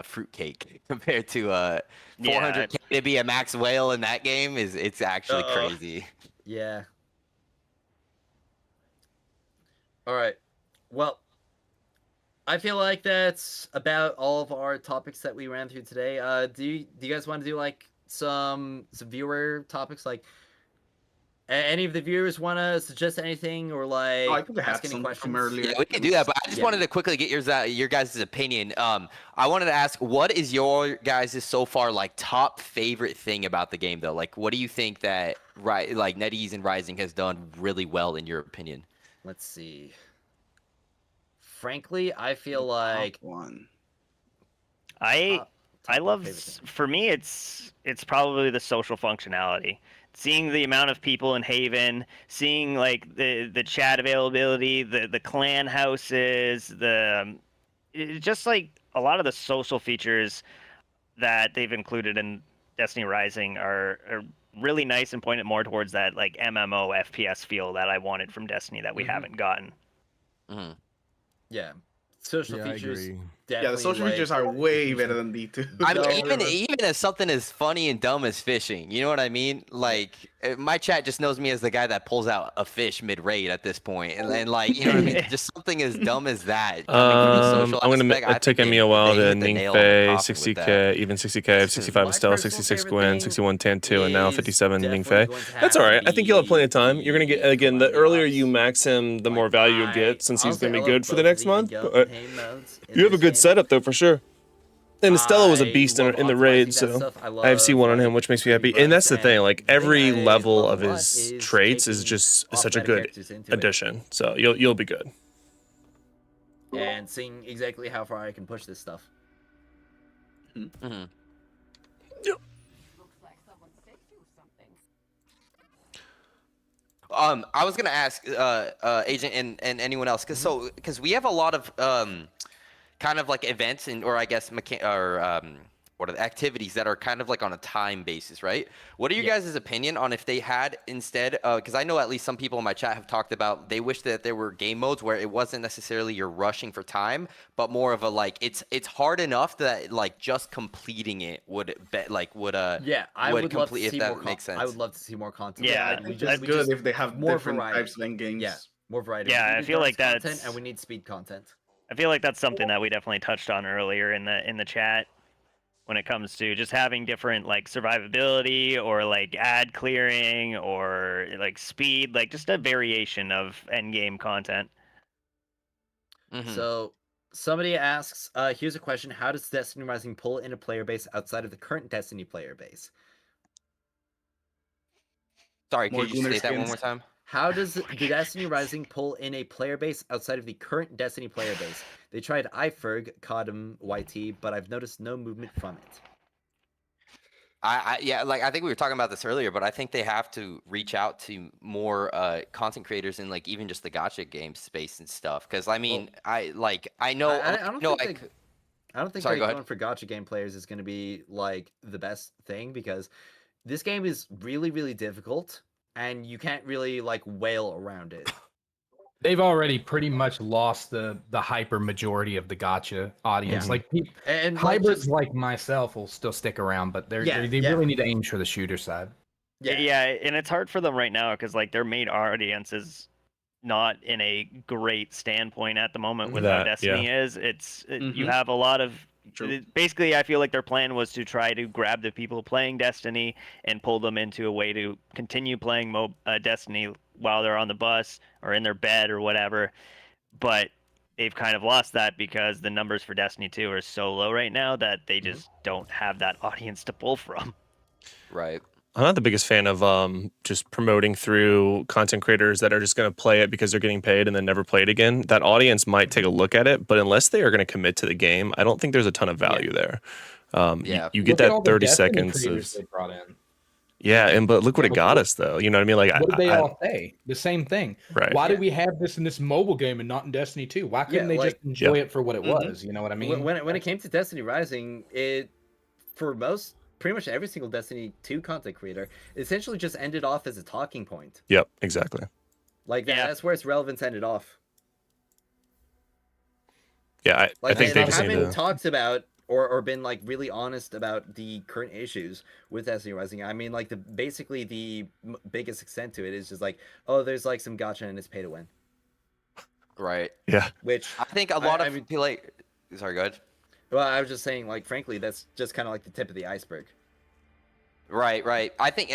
fruitcake compared to 400K to be a max whale in that game it's actually crazy. Yeah. All right. Well, I feel like that's about all of our topics that we ran through today. Do you guys want to do like some viewer topics? Like, any of the viewers want to suggest anything or like I think I had ask any some questions? from earlier. Yeah, we can do that, but I just wanted to quickly get your guys' opinion. I wanted to ask, what is your guys' so far like top favorite thing about the game though? Like, what do you think that like NetEase and Rising has done really well in your opinion? Let's see. Frankly, I feel like I love, for me, it's probably the social functionality. Seeing the amount of people in Haven, seeing like the chat availability, the clan houses, just like a lot of the social features that they've included in Destiny Rising are really nice and pointed more towards that like MMO FPS feel that I wanted from Destiny that we haven't gotten. Mm-hmm. Yeah. Social features. Yeah, the social features are way better than D2. I mean, even as something as funny and dumb as fishing, you know what I mean? Like, my chat just knows me as the guy that pulls out a fish mid-raid at this point, and then like, you know what I mean? Just something as dumb as that. I'm gonna. It took me a while to Ningfei 60k, even 60k, 65 Estelle, 66 Gwen, 61 Tantu, and now 57 Ningfei. That's all right. I think you'll have plenty of time. You're gonna get, again, the earlier you max him, the more value you'll get, since he's gonna be good for the next month. But you have a good setup though, for sure. And Estella was a beast in the raid, so I have C1 on him, which makes me happy. And that's the thing, like every level of his traits is just such a good addition. So you'll be good. And seeing exactly how far I can push this stuff. Mm-hmm. I was gonna ask Agent and anyone else, because we have a lot of kind of like events or I guess what are the activities that are kind of like on a time basis, right? What are you guys' opinion on if they had instead, because I know at least some people in my chat have talked about they wish that there were game modes where it wasn't necessarily you're rushing for time, but more of a like it's hard enough that like just completing it would I would love to see if more that makes sense. I would love to see more content. Yeah, it's good if they have more different variety. types of end games. Yeah, more variety. Yeah, I feel like content that's, and we need speed content. I feel like that's something that we definitely touched on earlier in the chat when it comes to just having different like survivability or like ad clearing or like speed, like just a variation of end game content. Mm-hmm. So somebody asks, here's a question: how does Destiny Rising pull in a player base outside of the current Destiny player base? Sorry, could you say that one more time? How does Destiny Rising pull in a player base outside of the current Destiny player base? They tried iFerg, Codem, YT, but I've noticed no movement from it. Yeah, like I think we were talking about this earlier, but I think they have to reach out to more content creators in like even just the gacha game space and stuff. Because I mean, I know I don't think Sorry, go ahead. going for gacha game players is going to be like the best thing, because this game is really, really difficult and you can't really like wail around it. They've already pretty much lost the hyper majority of the gacha audience. Yeah. Like And hybrids like myself will still stick around, but they really need to aim for the shooter side. Yeah, and it's hard for them right now because like their main audience is not in a great standpoint at the moment with how Destiny is. You have a lot of True. basically, I feel like their plan was to try to grab the people playing Destiny and pull them into a way to continue playing Destiny while they're on the bus or in their bed or whatever. But they've kind of lost that because the numbers for Destiny 2 are so low right now that they just don't have that audience to pull from. Right. I'm not the biggest fan of just promoting through content creators that are just going to play it because they're getting paid and then never play it again. That audience might take a look at it, but unless they are going to commit to the game, I don't think there's a ton of value there. Yeah. You get Look at all that the 30 Destiny seconds creators of they brought in. but look what it What- got us though. You know what I mean? Like What did they I, all say? The same thing. right. Why did we have this in this mobile game and not in Destiny 2? Why couldn't they like- just enjoy Yeah. it for what it was? You know what I mean? When it came to Destiny Rising, it for pretty much every single Destiny 2 content creator, it essentially just ended off as a talking point. Yep, exactly. Like that's where its relevance ended off. Yeah, I Like think they just need haven't to. talked about or been like really honest about the current issues with Destiny Rising. I mean, like basically the biggest extent to it is just like, oh, there's like some gacha and it's pay to win. Right. Yeah. Which I think a lot of people like. Sorry, go ahead. Well, I was just saying, like, frankly, that's just kind of like the tip of the iceberg. Right, right. I think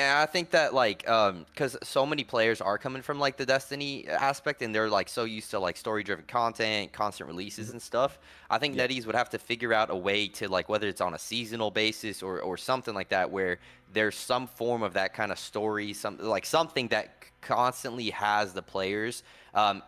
that like because so many players are coming from like the Destiny aspect and they're like so used to like story-driven content, constant releases and stuff. I think NetEase would have to figure out a way to like whether it's on a seasonal basis or something like that where there's some form of that kind of story, something that constantly has the players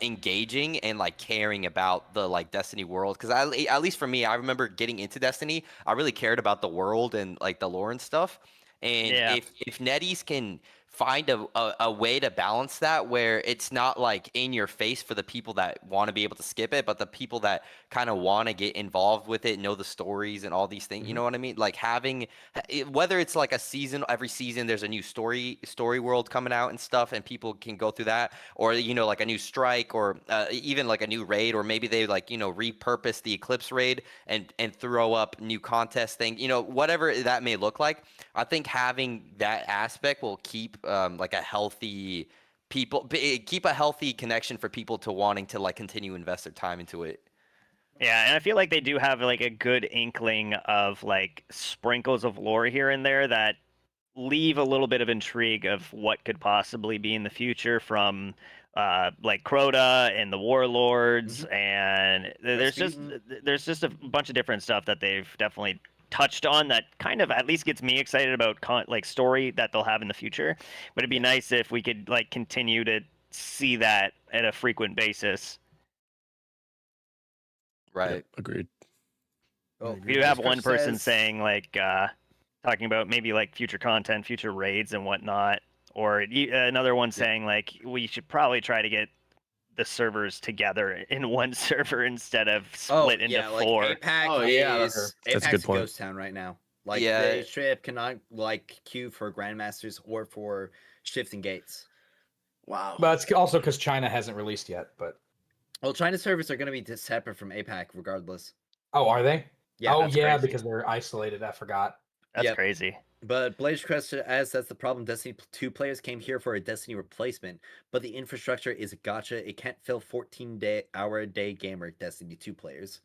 engaging and like caring about the like Destiny world. Because at least for me, I remember getting into Destiny, I really cared about the world and like the lore and stuff. And if NetEase can find a way to balance that where it's not like in your face for the people that want to be able to skip it, but the people that kind of want to get involved with it, know the stories and all these things, you know what I mean? Like having, whether it's like a season, every season there's a new story world coming out and stuff and people can go through that, or, you know, like a new strike or even like a new raid, or maybe they like, you know, repurpose the Eclipse raid and throw up new contest thing, you know, whatever that may look like. I think having that aspect will keep like a healthy keep a healthy connection for people to wanting to like continue invest their time into it. Yeah, and I feel like they do have like a good inkling of like sprinkles of lore here and there that leave a little bit of intrigue of what could possibly be in the future from like Crota and the Warlords, and there's just a bunch of different stuff that they've definitely touched on that kind of at least gets me excited about like story that they'll have in the future. But it'd be nice if we could like continue to see that at a frequent basis. Right. Yep, agreed. Oh, We do have one person saying like talking about maybe like future content, future raids and whatnot, or another one saying like we should probably try to get the servers together in one server instead of split into four. Like APAC Oh, yeah, is that's a APAC's good point. ghost town right now. Like Yeah. they straight up cannot like queue for grandmasters or for shifting gates. Wow. But it's also because China hasn't released yet. But Well, China's servers are going to be separate from APAC regardless. oh, are they? Yeah, oh that's yeah, crazy. because they're isolated. I forgot. That's Yep. crazy. But Blazecrest as that's the problem. Destiny 2 players came here for a Destiny replacement, but the infrastructure is a gotcha. It can't fill 14-hour-a-day gamer Destiny 2 players.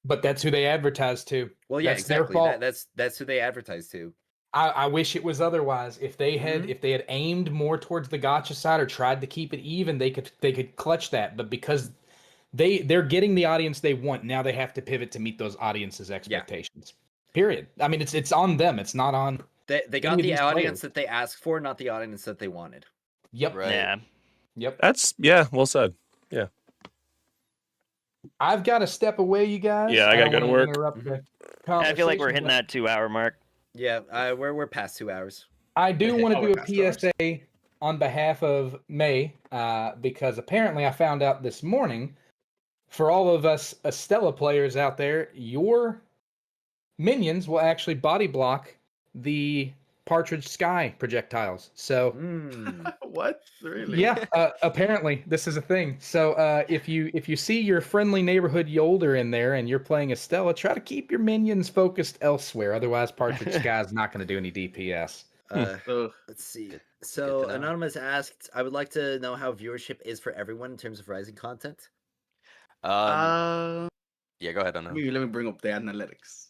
But that's who they advertise to. Well, yeah, That's their exactly. fault. That's who they advertise to. I wish it was otherwise. If they had aimed more towards the gotcha side or tried to keep it even, they could clutch that. But because they're getting the audience they want, now they have to pivot to meet those audiences' expectations. Period. I mean, it's on them. It's not on. They got any of the these audience players. that they asked for, not the audience that they wanted. Yep. Right. Yeah. Yep. That's well said. Yeah. I've got to step away, you guys. Yeah, I gotta don't go to wanna work. interrupt the I feel like we're conversation, hitting but that 2-hour mark. Yeah, we're past 2 hours. I do want Oh, to we're do past 2 a hours. PSA on behalf of May, because apparently I found out this morning, for all of us Estella players out there, your minions will actually body block the Partridge Sky projectiles. So What? Really? yeah, apparently this is a thing. So if you see your friendly neighborhood Yolder in there and you're playing Estella, try to keep your minions focused elsewhere. Otherwise, Partridge Sky is not going to do any DPS. Ugh. Let's see. Good So to know. Anonymous asked, I would like to know how viewership is for everyone in terms of Rising content. Um, Yeah, go ahead, Unknown. Let me bring up the analytics.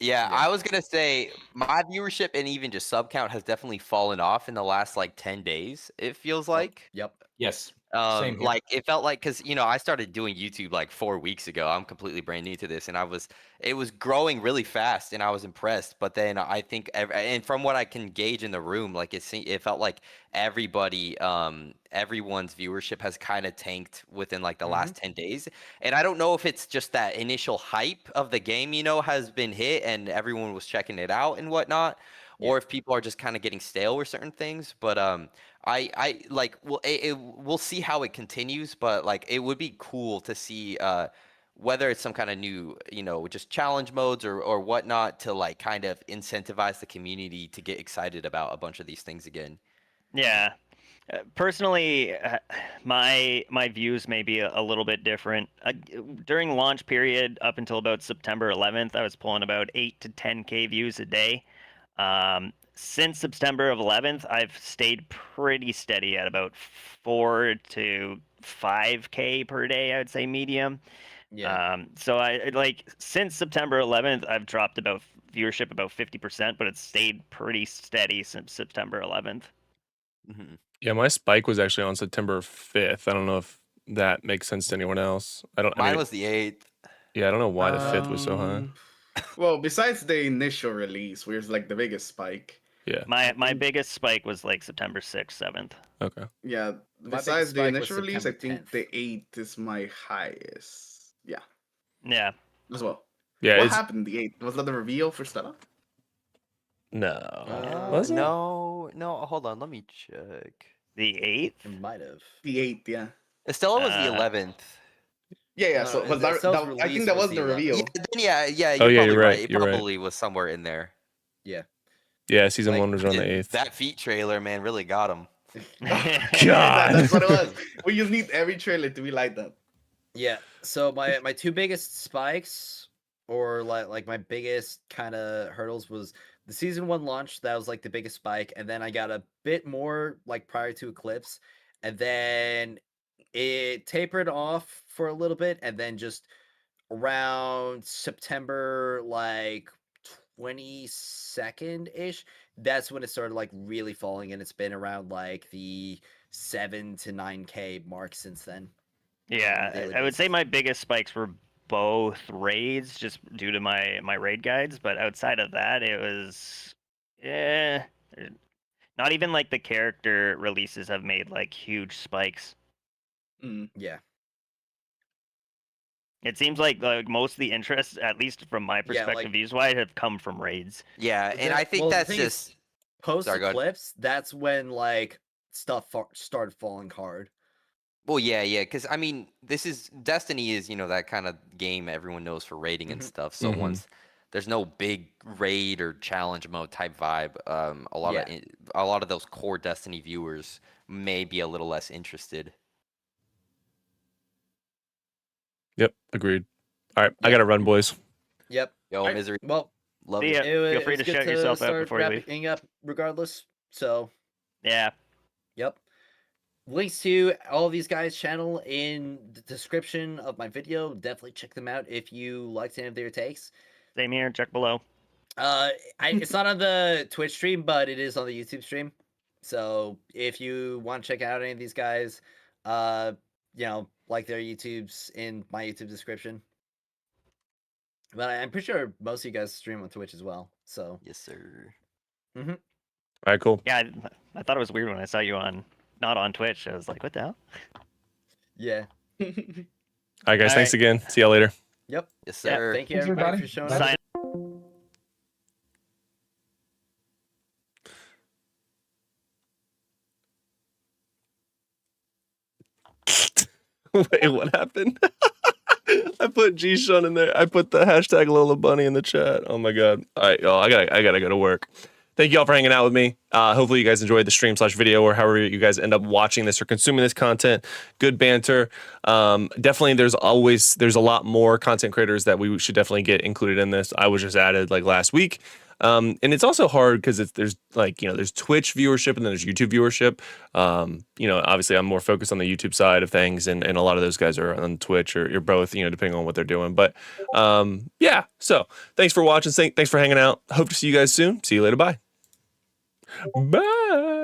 Yeah, Yeah. I was gonna say my viewership and even just sub count has definitely fallen off in the last like 10 days. It feels like. Yep. Yes. Same here. Like it felt like because I started doing YouTube like 4 weeks ago. I'm completely brand new to this, and it was growing really fast, and I was impressed. But then I think, and from what I can gauge in the room, like it felt like everybody, everyone's viewership has kind of tanked within like the last 10 days. And I don't know if it's just that initial hype of the game, has been hit, and everyone was checking it out and whatnot, or if people are just kind of getting stale with certain things. But I like we'll see how it continues, but like it would be cool to see whether it's some kind of new just challenge modes or whatnot to like kind of incentivize the community to get excited about a bunch of these things again. Yeah. Personally, my views may be a little bit different. During launch period up until about September 11th, I was pulling about 8 to 10K views a day. Since September of 11th, I've stayed pretty steady at about 4 to 5K per day, I would say medium. Yeah. So I like since September 11th, I've dropped about viewership about 50%, but it's stayed pretty steady since September 11th. Yeah, my spike was actually on September 5th. I don't know if that makes sense to anyone else. Mine was the 8th. Yeah, I don't know why the 5th was so high. Well, besides the initial release, where's like the biggest spike. Yeah. My biggest spike was like September 6th, 7th. Okay. Yeah, My besides biggest the spike was initial release, I September think 10th. the 8th is my highest. Yeah, Yeah. as well. Yeah, What it's happened the 8th? Was that the reveal for Stella? no. Was it? No, hold on, let me check. The 8th? It might have. The 8th, yeah. Estella was the 11th. Yeah. No, So no, was the that, self-release I think that was was the the 11th. reveal. Yeah, you're Oh, yeah, probably you're right, It you're right. probably was somewhere in there. Yeah. Yeah, season Like, 1 was around the Yeah, 8th. that feet trailer, man, really got him. God. That's what it was. We just need every trailer to be like that. Yeah. So my two biggest spikes, or like my biggest kind of hurdles, was the season 1 launch. That was like the biggest spike, and then I got a bit more like prior to Eclipse, and then it tapered off for a little bit, and then just around September like 22nd ish, that's when it started like really falling, and it's been around like the 7 to 9K mark since then. Yeah, daily I would say basis. my biggest spikes were both raids, just due to my raid guides. But outside of that, it was, not even like the character releases have made like huge spikes. Yeah. It seems like most of the interest, at least from my Yeah, perspective, like- views-wise, have come from raids. Yeah, and I think Well, the that's thing is, just Post Sorry, go ahead. Eclipse, that's when like stuff started falling hard. well, yeah, because I mean, Destiny is that kind of game everyone knows for raiding and stuff. So Mhm. once there's no big raid or challenge mode type vibe, a lot of those core Destiny viewers may be a little less interested. Yep, agreed. All right, I got to run, boys. Yep. Yo, Alright, Misery, Well, love See you. ya. it Feel was free to good shout yourself out start before you leave. wrapping up regardless. So, Yeah. yep. Links to all of these guys' channel in the description of my video. Definitely check them out if you liked any of their takes. Same here. Check below. It's not on the Twitch stream, but it is on the YouTube stream. So if you want to check out any of these guys, like their YouTubes in my YouTube description. But I'm pretty sure most of you guys stream on Twitch as well. So Yes, sir. All right, cool. Yeah, I thought it was weird when I saw you not on Twitch. I was like, what the hell? yeah. All right, guys. All Thanks right. again. See y'all later. Yep. Yes, Yeah. sir. Thank you Thanks, everybody everybody. for showing Bye. up. Sign Wait, what happened? I put G-Shun in there. I put the hashtag Lola Bunny in the chat. Oh my god. All right, y'all. I gotta go to work. Thank you all for hanging out with me. Hopefully you guys enjoyed the stream/video or however you guys end up watching this or consuming this content. Good banter. Definitely there's a lot more content creators that we should definitely get included in this. I was just added like last week. And it's also hard because there's like, there's Twitch viewership and then there's YouTube viewership. Obviously I'm more focused on the YouTube side of things, and a lot of those guys are on Twitch, or you're both, depending on what they're doing. But yeah, so thanks for watching. Thanks for hanging out. Hope to see you guys soon. See you later. Bye. Bye.